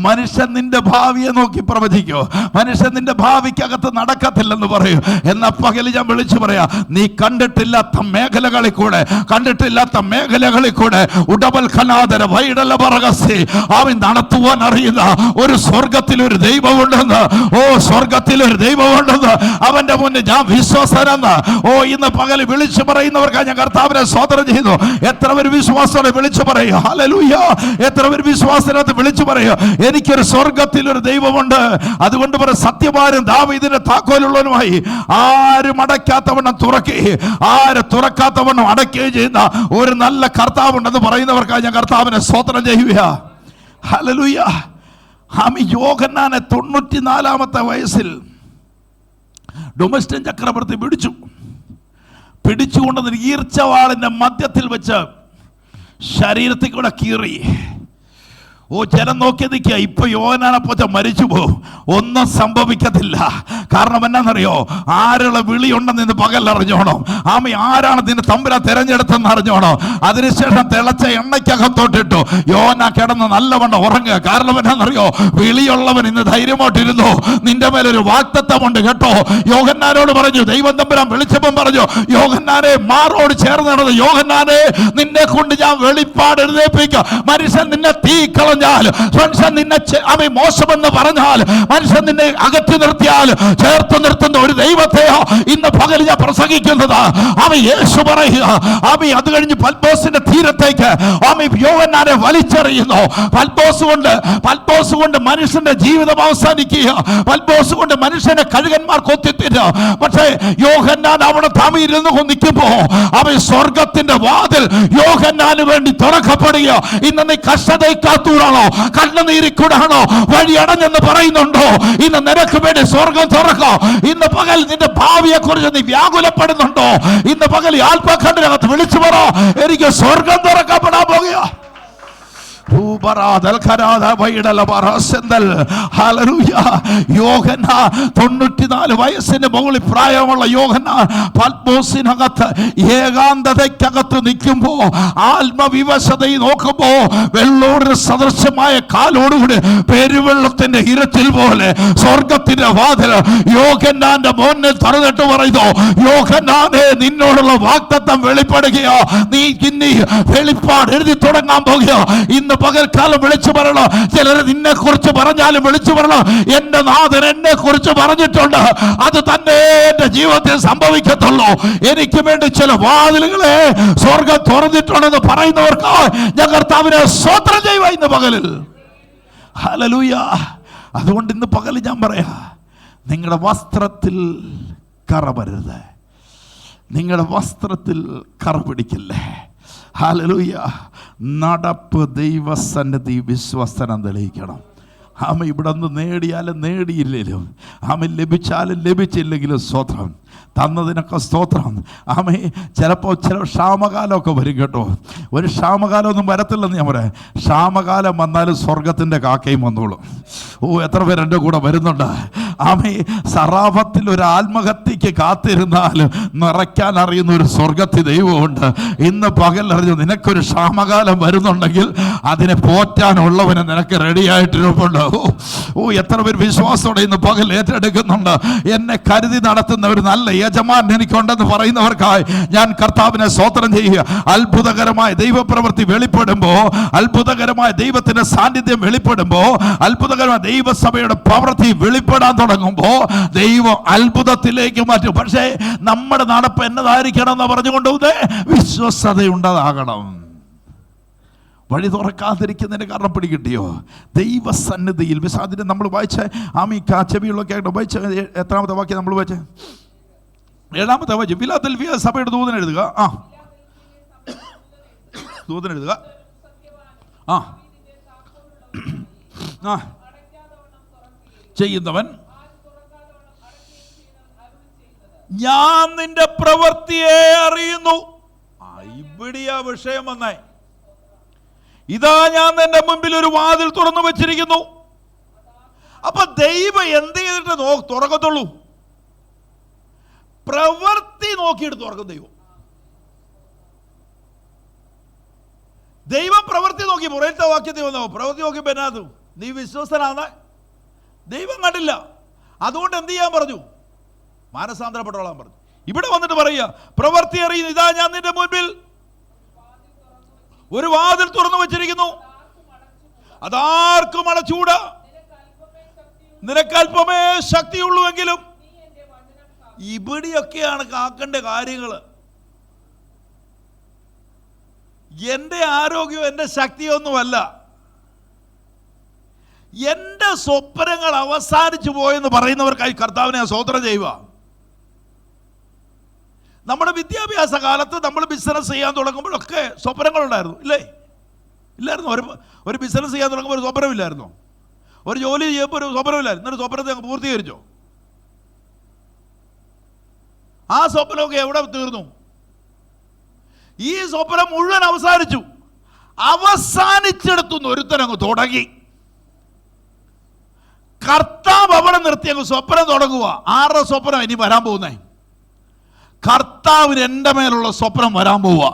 മനുഷ്യൻ നിന്റെ ഭാവിയെ നോക്കി പ്രവചിക്കോ, മനുഷ്യൻ നിന്റെ ഭാവിക്കകത്ത് നടക്കത്തില്ലെന്ന് പറയൂ. എന്ന പകൽ ഞാൻ വിളിച്ചു പറയാ, നീ കണ്ടിട്ടില്ലാത്ത മേഖലകളിൽ കൂടെ ഉടബൽ ഖനാദര വൈഡല പറകസി അവൻ നടത്തുവാൻ അറിയുന്ന ഒരു സ്വർഗത്തിലൊരു ദൈവമുണ്ടെന്ന്. ഓ സ്വർഗത്തിലൊരു ദൈവമുണ്ടെന്ന് അവന്റെ മുന്നിൽ ഞാൻ വിശ്വാസനെന്ന്. ഓ ഇന്ന് പകൽ വിളിച്ചു പറയുന്നവർക്ക് ഞാൻ കർത്താവിനെ സ്തോത്രം ചെയ്യുന്നു. എത്ര പേര് വിശ്വാസത്തോടെ വിളിച്ചു പറയുക ഹല്ലേലൂയ. എത്ര പേര് വിശ്വാസത്തിനകത്ത് വിളിച്ചു പറയുക, എനിക്കൊരു സ്വർഗത്തിൽ ഒരു ദൈവമുണ്ട്. അതുകൊണ്ട് പറ, സത്യവാനും ദാവീദിന്റെ താക്കോലുള്ളവനുമായി ആരും അടയ്ക്കാത്തവണ്ണം തുറക്കുകയും ആര് തുറക്കാത്തവണ്ണം അടയ്ക്കുകയും ചെയ്യുന്ന ഒരു നല്ല കർത്താവുണ്ടെന്ന് പറയുന്നവർക്കായി ഞാൻ കർത്താവിനെ സ്തോത്രം ചെയ്യുക. ഹല്ലേലൂയ. യോഹന്നാനെ 94-ാമത്തെ വയസ്സിൽ ഡൊമസ്റ്റൻ ചക്രവർത്തി പിടിച്ചുകൊണ്ടത് ഈർച്ചവാളിന്റെ മധ്യത്തിൽ വെച്ച് ശരീരത്തിൽ കൂടെ കീറി. ഓ ജനം നോക്കി നിൽക്കുക, ഇപ്പൊ യോഹന്നാനെപ്പോലെ മരിച്ചു പോകും, ഒന്നും സംഭവിക്കത്തില്ല. കാരണം എന്നാന്നറിയോ, ആരുള്ള വിളിയുണ്ടെന്ന് ഇന്ന് പകൽ അറിഞ്ഞോണം. ആരാണ് നിന്നെ തമ്പുരാൻ തെരഞ്ഞെടുത്തെന്ന് അറിഞ്ഞോണം. അതിനുശേഷം തിളച്ച എണ്ണയ്ക്കകത്തോട്ടിട്ടു യോഹന്നാൻ കിടന്ന് നല്ലവണ്ണം ഉറങ്ങുക. കാരണം എന്നാന്നറിയോ, വിളിയുള്ളവൻ ഇന്ന് ധൈര്യമായിട്ടിരുന്നു, നിന്റെ മേലൊരു വാഗ്ദത്തമുണ്ട് കേട്ടോ. യോഹന്നാനോട് പറഞ്ഞു, ദൈവം തമ്പുരാൻ വിളിച്ചപ്പം പറഞ്ഞു, യോഹന്നാനെ മാറോട് ചേർന്ന് നടന്നു, യോഹന്നാനെ നിന്നെ കൊണ്ട് ഞാൻ വെളിപ്പാട് എഴുന്നേൽപ്പിക്കാം. മനുഷ്യൻ നിന്നെ തീ മനുഷ്യൻ നിന്നെ മോശമെന്ന് പറഞ്ഞാൽ, മനുഷ്യൻ നിന്നെ അകറ്റി നിർത്തിയാൽ ചേർത്ത് നിർത്തുന്ന ഒരു ദൈവത്തെയോ ഇന്ന് പകൽ ഞാൻ പ്രസംഗിക്കുന്നത്. യേശു പറയുക, അത് കഴിഞ്ഞ് പത്മോസിന്റെ തീരത്തേക്ക് യോഹന്നാൻ യോഹന്നാനെ വലിച്ചെറിയുന്നു. പത്മോസ് കൊണ്ട് മനുഷ്യന്റെ ജീവിതം അവസാനിക്കുക, പത്മോസ് കൊണ്ട് മനുഷ്യനെ കഴുകന്മാർ കൊത്തിത്തില്ല. പക്ഷേ യോഹന്നാൻ അവിടെ തമിയിരുന്ന് നിൽക്കുമ്പോ അവൻ സ്വർഗത്തിന്റെ വാതിൽ യോഹന്നാന് വേണ്ടി തുറക്കപ്പെടുക. ഇന്ന് നീ കഷ്ടതയ്ക്കാത്തൂടാണോ, കണ്ണുനീരിക്കൂടാണോ വഴി അടഞ്ഞെന്ന് പറയുന്നുണ്ടോ? ഇന്ന് നിനക്ക് വേണ്ടി സ്വർഗം തുറക്കോ. ഇന്ന് പകൽ നിന്റെ ഭാവിയെ കുറിച്ച് നീ വ്യാകുലപ്പെടുന്നുണ്ടോ? ഇന്ന് പകൽ ആത്മഖണ്ഡിനകത്ത് വിളിച്ചു പറ, എനിക്ക് സ്വർഗം തുറക്കപ്പെടാൻ പോകുക. യോഹന്നാൻ 94 വയസ്സിന് മുകളിൽ പ്രായമുള്ള യോഹന്നാൻ പത്മോസിനകത്ത് ഏകാന്തതയ്ക്കകത്ത് നിൽക്കുമ്പോ ആത്മവിവശതയിൽ നോക്കുമ്പോ വെള്ളോട് സദൃശമായ കാലോടുകൂടി പെരുവെള്ളത്തിന്റെ ഇരച്ചിൽ പോലെ സ്വർഗത്തിന്റെ വാതിൽ യോഹന്നാന്റെ മോനെ തുറന്നിട്ട് പറയുന്നു, യോഹന്നാനെ നിന്നോടുള്ള വാഗ്ദത്തം വെളിപ്പെടുകയോ, നീ ഇനി വെളിപ്പാട് എഴുതി തുടങ്ങാൻ പോകുകയോ. ഇന്ന് പകൽക്കാലം വിളിച്ചു പറയണം. ചിലർ നിന്നെ കുറിച്ച് പറഞ്ഞാലും വിളിച്ചു പറയണം, എന്റെ നാഥൻ എന്നെ കുറിച്ച് പറഞ്ഞിട്ടുണ്ട്, അത് തന്നെ എന്റെ ജീവിതത്തിൽ സംഭവിക്കത്തുള്ളൂ. എനിക്ക് വേണ്ടി ചില വാതിലുകളെ സ്വർഗം തുറന്നിട്ടുണ്ടെന്ന് പറയുന്നവർക്ക് ഞാൻ കർത്താവിനെ സ്തോത്രം ചെയ്യുക ഇന്ന് പകലിൽ. ഹല്ലേലൂയ. അതുകൊണ്ട് ഇന്ന് പകൽ ഞാൻ പറയാ, നിങ്ങളുടെ വസ്ത്രത്തിൽ കറ വരരുത്, നിങ്ങളുടെ വസ്ത്രത്തിൽ കറ പിടിക്കില്ലേ. ഹല്ലേലൂയ. നടപ്പ് ദൈവസന്നിധി വിശ്വസ്തനം തെളിയിക്കണം. ആമ ഇവിടെ നിന്ന് നേടിയാലും നേടിയില്ലെങ്കിലും, ആമ ലഭിച്ചാലും ലഭിച്ചില്ലെങ്കിലും സ്തോത്രം, തന്നതിനൊക്കെ സ്തോത്രം. ആമേ ചിലപ്പോൾ ചില ക്ഷാമകാലമൊക്കെ വരും കേട്ടോ. ഒരു ക്ഷാമകാലമൊന്നും വരത്തില്ലെന്ന് ഞാൻ പറയാം. ക്ഷാമകാലം വന്നാലും സ്വർഗത്തിൻ്റെ കാക്കയും വന്നോളും. എത്ര പേര് എൻ്റെ കൂടെ വരുന്നുണ്ട്? ആമേ സറാഫത്തിൽ ഒരു ആത്മഹത്യക്ക് കാത്തിരുന്നാലും നിറയ്ക്കാൻ അറിയുന്ന ഒരു സ്വർഗത്തി ദൈവമുണ്ട്. ഇന്ന് പകലറിഞ്ഞു നിനക്കൊരു ക്ഷാമകാലം വരുന്നുണ്ടെങ്കിൽ അതിനെ പോറ്റാനുള്ളവന് നിനക്ക് റെഡിയായിട്ടിരിപ്പുണ്ട്. എത്ര പേര് വിശ്വാസത്തോടെ ഇന്ന് പകൽ ഏറ്റെടുക്കുന്നുണ്ട്? എന്നെ കരുതി നടത്തുന്ന ഒരു നല്ല യജമാൻ എനിക്കുണ്ടെന്ന് പറയുന്നവർക്കായി ഞാൻ കർത്താവിനെ സ്തോത്രം ചെയ്യുക. അത്ഭുതകരമായ ദൈവപ്രവൃത്തി വെളിപ്പെടുമ്പോ, അത്ഭുതകരമായ ദൈവത്തിന്റെ സാന്നിധ്യം വെളിപ്പെടുമ്പോ, അത്ഭുതകരമായ ദൈവസഭയുടെ പ്രവൃത്തി വെളിപ്പെടാൻ തുടങ്ങുമ്പോ ദൈവം അത്ഭുതത്തിലേക്ക് മാറ്റും. പക്ഷേ നമ്മുടെ നടപ്പ് എന്നതായിരിക്കണം എന്ന് പറഞ്ഞുകൊണ്ട് വിശ്വസ്തതയുണ്ടതാകണം. വഴി തുറക്കാതിരിക്കുന്നതിന് കാരണം പിടികിട്ടിയോ? ദൈവസന്നിധിയിൽ അതിന് നമ്മൾ വായിച്ച ചെവിയുള്ളൊക്കെ ആയിട്ട് വായിച്ച എത്രാമത്തെ വാക്യം നമ്മൾ വായിച്ച? 7-ാമത്തെ വാക്യം. ഫിലാദൽഫിയ സഭയുടെ ദൂതൻ എഴുതുക. ദൂതൻ എഴുതുക. ചെയ്യുന്നവൻ ഞാൻ നിന്റെ പ്രവൃത്തിയെ അറിയുന്നു. ഇവിടെയാ വിഷയം വന്നേ. ഇതാ ഞാൻ നിന്റെ മുമ്പിൽ ഒരു വാതിൽ തുറന്നു വെച്ചിരിക്കുന്നു. അപ്പൊ ദൈവം എന്ത് ചെയ്തിട്ട് തുറക്കത്തുള്ളൂ? പ്രവൃത്തി നോക്കിയിട്ട് തുറക്കും ദൈവം. ദൈവം പ്രവൃത്തി നോക്കി. പുറത്തെ വാക്യത്തിൽ വന്നോ പ്രവൃത്തി നോക്കിയപ്പോ എന്നാ നീ വിശ്വസ്തനാണ് ദൈവം കണ്ടില്ല. അതുകൊണ്ട് എന്ത് ചെയ്യാൻ പറഞ്ഞു? മാനസാന്തരപ്പെട്ടോളാൻ പറഞ്ഞു. ഇവിടെ വന്നിട്ട് പറയുക പ്രവൃത്തി അറിയുന്നു. ഇതാ ഞാൻ നിന്റെ മുൻപിൽ ഒരു വാതിൽ തുറന്നു വെച്ചിരിക്കുന്നു, അതാർക്കും അടച്ചുകൂടാ. നിനക്കല്പമേ ശക്തിയുള്ളൂവെങ്കിലും. ഇവിടെയൊക്കെയാണ് കാക്കേണ്ട കാര്യങ്ങൾ. എൻ്റെ ആരോഗ്യം എൻ്റെ ശക്തിയൊന്നുമല്ല. എൻ്റെ സ്വപ്നങ്ങൾ അവസാനിച്ചു പോയെന്ന് പറയുന്നവർക്കായി കർത്താവിനെ സ്തോത്രം ചെയ്യുക. നമ്മുടെ വിദ്യാഭ്യാസ കാലത്ത് നമ്മൾ ബിസിനസ് ചെയ്യാൻ തുടങ്ങുമ്പോഴൊക്കെ സ്വപ്നങ്ങളുണ്ടായിരുന്നു, ഇല്ലേ? ഇല്ലായിരുന്നു. ഒരു ബിസിനസ് ചെയ്യാൻ തുടങ്ങുമ്പോൾ ഒരു സ്വപ്നമില്ലായിരുന്നോ? ഒരു ജോലി ചെയ്യുമ്പോൾ ഒരു സ്വപ്നമില്ലായിരുന്നു. എന്നൊരു സ്വപ്നത്തെ അങ്ങ് പൂർത്തീകരിച്ചോ? ആ സ്വപ്നമൊക്കെ എവിടെ തീർന്നു? ഈ സ്വപ്നം മുഴുവൻ അവസാനിച്ചു. അവസാനിച്ചെടുത്തുനിന്ന് ഒരുത്തനങ്ങ് തുടങ്ങി. കർത്താവ് അവിടെ നിർത്തി അങ്ങ് സ്വപ്നം തുടങ്ങുക. ആരുടെ സ്വപ്നം ഇനി വരാൻ പോകുന്നേ? കർത്താവിന് എൻ്റെ മേലുള്ള സ്വപ്നം വരാൻ പോവുക.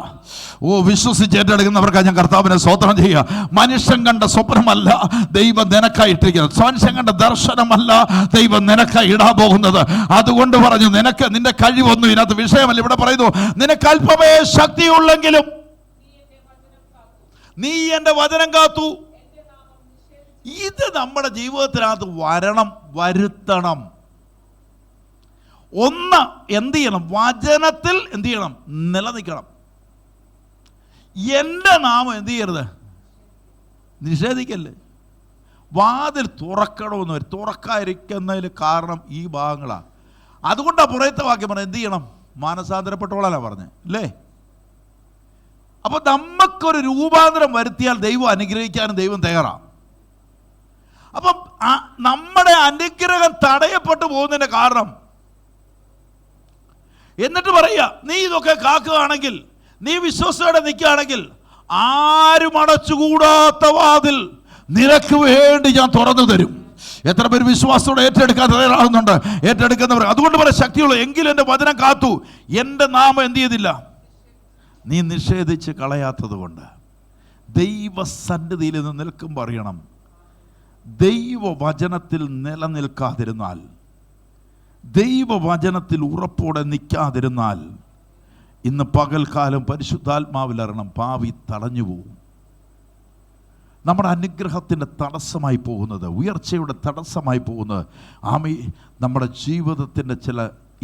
വിശ്വസിച്ച് ഏറ്റെടുക്കുന്നവർക്കാണ് ഞാൻ കർത്താവിനെ സ്തോത്രം ചെയ്യുക. മനുഷ്യൻ കണ്ട സ്വപ്നമല്ല ദൈവം നിനക്കായിട്ടിരിക്കുന്നത്. മനുഷ്യൻ കണ്ട ദർശനമല്ല ദൈവം നിനക്കായി ഇടാൻ പോകുന്നത്. അതുകൊണ്ട് പറഞ്ഞു നിനക്ക് നിന്റെ കഴിവൊന്നും ഇതിനകത്ത് വിഷയമല്ല. ഇവിടെ പറയുന്നു നിനക്ക് അല്പമേ ശക്തിയുള്ളെങ്കിലും നീ എൻ്റെ വചനം കാത്തു. ഇത് നമ്മുടെ ജീവിതത്തിനകത്ത് വരുത്തണം. ഒന്ന് എന്ത് ചെയ്യണം? വചനത്തിൽ എന്ത് ചെയ്യണം? നിലനിൽക്കണം. എൻ്റെ നാമം എന്ത് ചെയ്യരുത്? നിഷേധിക്കല്ലേ. വാതിൽ തുറക്കണമെന്ന് വരും. തുറക്കാതിരിക്കുന്നതിൽ കാരണം ഈ ഭാഗങ്ങളാണ്. അതുകൊണ്ടാണ് പുറത്തെ വാക്യം പറഞ്ഞത് എന്ത് ചെയ്യണം? മാനസാന്തരപ്പെട്ടോളാണ് പറഞ്ഞത് അല്ലേ. അപ്പോൾ നമുക്കൊരു രൂപാന്തരം വരുത്തിയാൽ ദൈവം അനുഗ്രഹിക്കാനും ദൈവം തയ്യാറാണ്. അപ്പം നമ്മുടെ അനുഗ്രഹം തടയപ്പെട്ടു പോകുന്നതിൻ്റെ കാരണം എന്നിട്ട് പറയുക, നീ ഇതൊക്കെ കാക്കുകയാണെങ്കിൽ, നീ വിശ്വസത്തോടെ നിൽക്കുകയാണെങ്കിൽ, ആരും അടച്ചുകൂടാത്ത വാതിൽ നിനക്ക് വേണ്ടി ഞാൻ തുറന്നു തരും. എത്ര പേര് വിശ്വാസത്തോടെ ഏറ്റെടുക്കാൻ തയ്യാറാകുന്നുണ്ട്? ഏറ്റെടുക്കുന്നവർ. അതുകൊണ്ട് പറയാം, ശക്തിയുള്ളൂ. എങ്കിലും എൻ്റെ വചനം കാത്തു, എൻ്റെ നാമം എന്ത് ചെയ്തില്ല? നീ നിഷേധിച്ച് കളയാത്തത് കൊണ്ട്. ദൈവസന്നിധിയിൽ നിന്ന് നിൽക്കുമ്പോൾ അറിയണം, ദൈവവചനത്തിൽ നിലനിൽക്കാതിരുന്നാൽ, ദൈവവചനത്തിൽ ഉറപ്പോടെ നിൽക്കാതിരുന്നാൽ, ഇന്ന് പകൽക്കാലം പരിശുദ്ധാത്മാവിൽ അറിയണം, പാവി തടഞ്ഞു പോകും. നമ്മുടെ അനുഗ്രഹത്തിൻ്റെ തടസ്സമായി പോകുന്നത്, ഉയർച്ചയുടെ തടസ്സമായി പോകുന്നത് നമ്മുടെ ജീവിതത്തിൻ്റെ ചില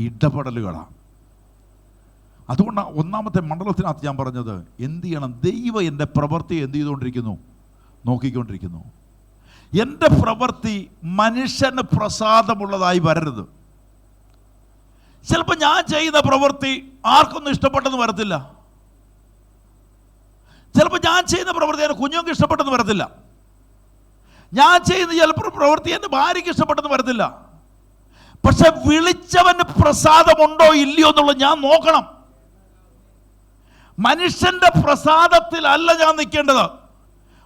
ഇടപെടലുകളാണ്. അതുകൊണ്ടാണ് ഒന്നാമത്തെ മണ്ഡലത്തിനകത്ത് ഞാൻ പറഞ്ഞത്, എന്ത് ചെയ്യണം? ദൈവം എൻ്റെ പ്രവൃത്തി എന്ത് ചെയ്തുകൊണ്ടിരിക്കുന്നു? നോക്കിക്കൊണ്ടിരിക്കുന്നു. എൻ്റെ പ്രവൃത്തി മനുഷ്യന് പ്രസാദമുള്ളതായി വരരുത്. ചിലപ്പോൾ ഞാൻ ചെയ്യുന്ന പ്രവൃത്തി ആർക്കൊന്നും ഇഷ്ടപ്പെട്ടെന്ന് വരത്തില്ല. ചിലപ്പോൾ ഞാൻ ചെയ്യുന്ന പ്രവൃത്തി എൻ്റെ കുഞ്ഞുങ്ങൾക്ക് ഇഷ്ടപ്പെട്ടെന്ന് വരത്തില്ല. ഞാൻ ചെയ്യുന്ന ചിലപ്പോൾ പ്രവൃത്തി എൻ്റെ ഭാര്യയ്ക്ക് ഇഷ്ടപ്പെട്ടെന്ന് വരത്തില്ല. പക്ഷെ വിളിച്ചവന് പ്രസാദമുണ്ടോ ഇല്ലയോ എന്നുള്ളത് ഞാൻ നോക്കണം. മനുഷ്യന്റെ പ്രസാദത്തിലല്ല ഞാൻ നിൽക്കേണ്ടത്.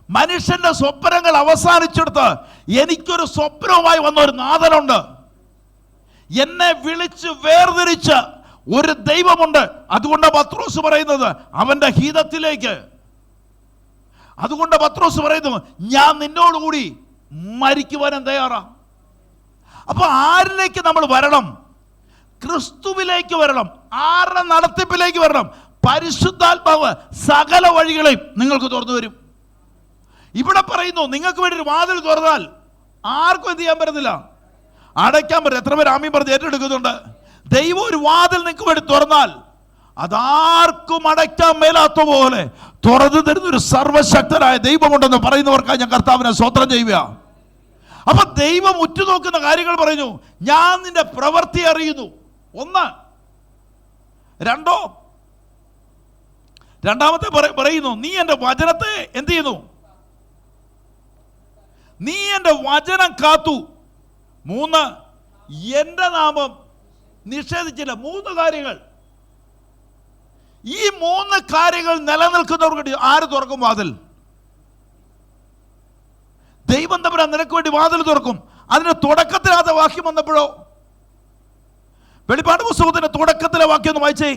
മനുഷ്യന്റെ സ്വപ്നങ്ങൾ അവസാനിച്ചെടുത്ത് എനിക്കൊരു സ്വപ്നവുമായി വന്ന ഒരു നാഥനുണ്ട്. എന്നെ വിളിച്ച് വേർതിരിച്ച് ഒരു ദൈവമുണ്ട്. അതുകൊണ്ട് പത്രോസ് പറയുന്നത് അവന്റെ ഹിതത്തിലേക്ക്. അതുകൊണ്ട് പത്രോസ് പറയുന്നു, ഞാൻ നിന്നോടുകൂടി മരിക്കുവാനും തയ്യാറാ. അപ്പൊ ആരിലേക്ക് നമ്മൾ വരണം? ക്രിസ്തുവിലേക്ക് വരണം. ആരുടെ നടത്തിപ്പിലേക്ക് വരണം? പരിശുദ്ധാത്മാവ് സകല വഴികളെയും നിങ്ങൾക്ക് തുറന്നു വരും. ഇവിടെ പറയുന്നു, നിങ്ങൾക്ക് വേണ്ടി ഒരു വാതിൽ തുറന്നാൽ ആർക്കും എന്ത് ചെയ്യാൻ പറ്റത്തില്ല? അടയ്ക്കാൻ പറ്റും. എത്ര പേര് ആമീൻ പറഞ്ഞ് ഏറ്റെടുക്കുന്നുണ്ട്? ദൈവം ഒരു വാതിൽ നിങ്ങൾക്ക് വേണ്ടി തുറന്നാൽ അതാർക്കും അടയ്ക്കാൻ മേലാത്ത പോലെ തുറന്നു തരുന്ന ഒരു സർവശക്തനായ ദൈവമുണ്ടെന്ന് പറയുന്നവർക്കായി ഞാൻ കർത്താവിനെ സ്തോത്രം ചെയ്യുക. അപ്പൊ ദൈവം ഉറ്റുനോക്കുന്ന കാര്യങ്ങൾ പറയുന്നു. ഞാൻ നിന്റെ പ്രവൃത്തി അറിയുന്നു. ഒന്ന്. രണ്ടാമത്തെ പറയുന്നു, നീ എൻ്റെ വചനത്തെ എന്ത് ചെയ്യുന്നു? നീ എൻ്റെ വചനം കാത്തു. 3, എൻ്റെ നാമം നിഷേധിച്ചില്ല. 3 കാര്യങ്ങൾ. ഈ 3 കാര്യങ്ങൾ നിലനിൽക്കുന്നവർക്ക് ആര് തുറക്കും വാതിൽ? ദൈവം തമ്പുരാൻ നിനക്ക് വേണ്ടി വാതിൽ തുറക്കും. അതിന്റെ തുടക്കത്തിലാത്ത വാക്യം വന്നപ്പോഴോ, വെളിപ്പാട് പുസ്തകത്തിന്റെ തുടക്കത്തിലെ വാക്യം ഒന്ന് വായിച്ചേ.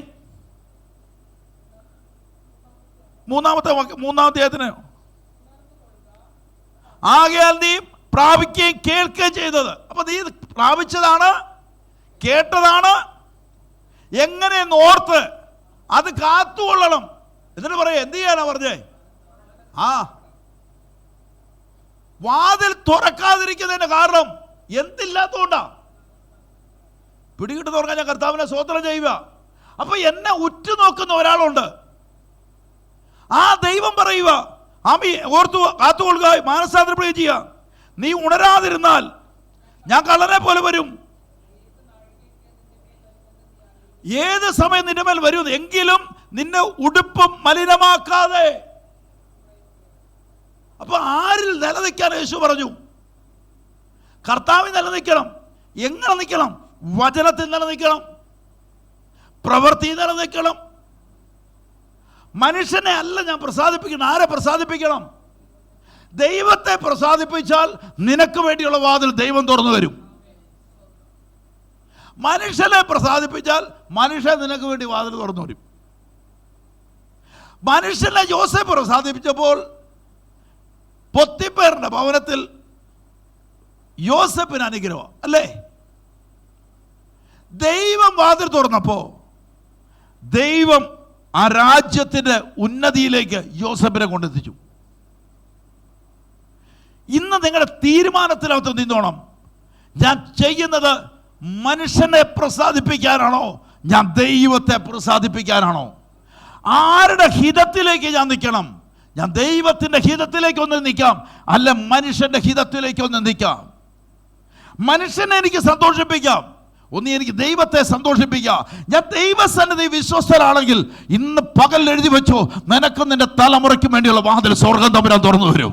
3-ാമത്തെ വാക്യം, 3-ാം അധ്യായത്തിന്. ആകയാൽ നീ പ്രാപിക്കുകയും കേൾക്കുകയും ചെയ്തത്. അപ്പൊ നീ പ്രാപിച്ചതാണ്, കേട്ടതാണ്, എങ്ങനെയെന്ന് ഓർത്ത് അത് കാത്തുകൊള്ളണം. എന്നിട്ട് പറയാ എന്ത് ചെയ്യാനാ പറഞ്ഞേ? വാതിൽ തുറക്കാതിരിക്കുന്നതിന്റെ കാരണം എന്തില്ലാത്തതുകൊണ്ടാ? പിടികിട്ട് തുറക്കാൻ ഞാൻ കർത്താവിനെ സ്തോത്രം ചെയ്യുക. അപ്പൊ എന്നെ ഉറ്റുനോക്കുന്ന ഒരാളുണ്ട്. ആ ദൈവം പറയുക, ആമി ഓർത്തു കാത്തുകൊള്ളുക, മാനസാന്തരപ്പെടുകയും ചെയ്യുക. നീ ഉണരാതിരുന്നാൽ ഞാൻ കള്ളനെ പോലെ വരും. ഏത് സമയം നിന്റെ മേൽ വരും, എങ്കിലും നിന്നെ ഉടുപ്പും മലിനമാക്കാതെ. അപ്പൊ ആരിൽ നിലനിൽക്കാൻ യേശു പറഞ്ഞു? കർത്താവിൽ നിലനിൽക്കണം. എങ്ങനെ നിൽക്കണം? വചനത്തിൽ നിലനിൽക്കണം, പ്രവൃത്തി നിലനിൽക്കണം. മനുഷ്യനെ അല്ല ഞാൻ പ്രസാദിപ്പിക്കണം. ആരെ പ്രസാദിപ്പിക്കണം? ദൈവത്തെ പ്രസാദിപ്പിച്ചാൽ നിനക്ക് വേണ്ടിയുള്ള വാതിൽ ദൈവം തുറന്നു തരും. മനുഷ്യനെ പ്രസാദിപ്പിച്ചാൽ മനുഷ്യൻ നിനക്ക് വേണ്ടി വാതിൽ തുറന്നു വരും. മനുഷ്യനെ യോസേഫ് പ്രസാദിപ്പിച്ചപ്പോൾ പൊത്തിപ്പേറിന്റെ ഭവനത്തിൽ യോസേഫിന് അനുഗ്രഹം അല്ലേ? ദൈവം വാതിൽ തുറന്നപ്പോ ദൈവം ആ രാജ്യത്തിന്റെ ഉന്നതിയിലേക്ക് യോസേഫിനെ കൊണ്ടെത്തിച്ചു. ഇന്ന് നിങ്ങളുടെ തീരുമാനത്തിനകത്ത് നിന്നോണം, ഞാൻ ചെയ്യുന്നത് മനുഷ്യനെ പ്രസാദിപ്പിക്കാനാണോ, ഞാൻ ദൈവത്തെ പ്രസാദിപ്പിക്കാനാണോ? ആരുടെ ഹിതത്തിലേക്ക് ഞാൻ നിൽക്കണം? ഞാൻ ദൈവത്തിൻ്റെ ഹിതത്തിലേക്കൊന്ന് നിൽക്കാം, അല്ല മനുഷ്യൻ്റെ ഹിതത്തിലേക്കൊന്ന് നിൽക്കാം. മനുഷ്യനെ എനിക്ക് സന്തോഷിപ്പിക്കാം, ഒന്ന് എനിക്ക് ദൈവത്തെ സന്തോഷിപ്പിക്കാം. ഞാൻ ദൈവസന്നിധി വിശ്വസ്തനാണെങ്കിൽ ഇന്ന് പകൽ എഴുതി വെച്ചോ, നിനക്കും നിന്റെ തലമുറയ്ക്കും വേണ്ടിയുള്ള വാതിൽ സ്വർഗ്ഗം തമ്പുരാൻ തുറന്നു വരും.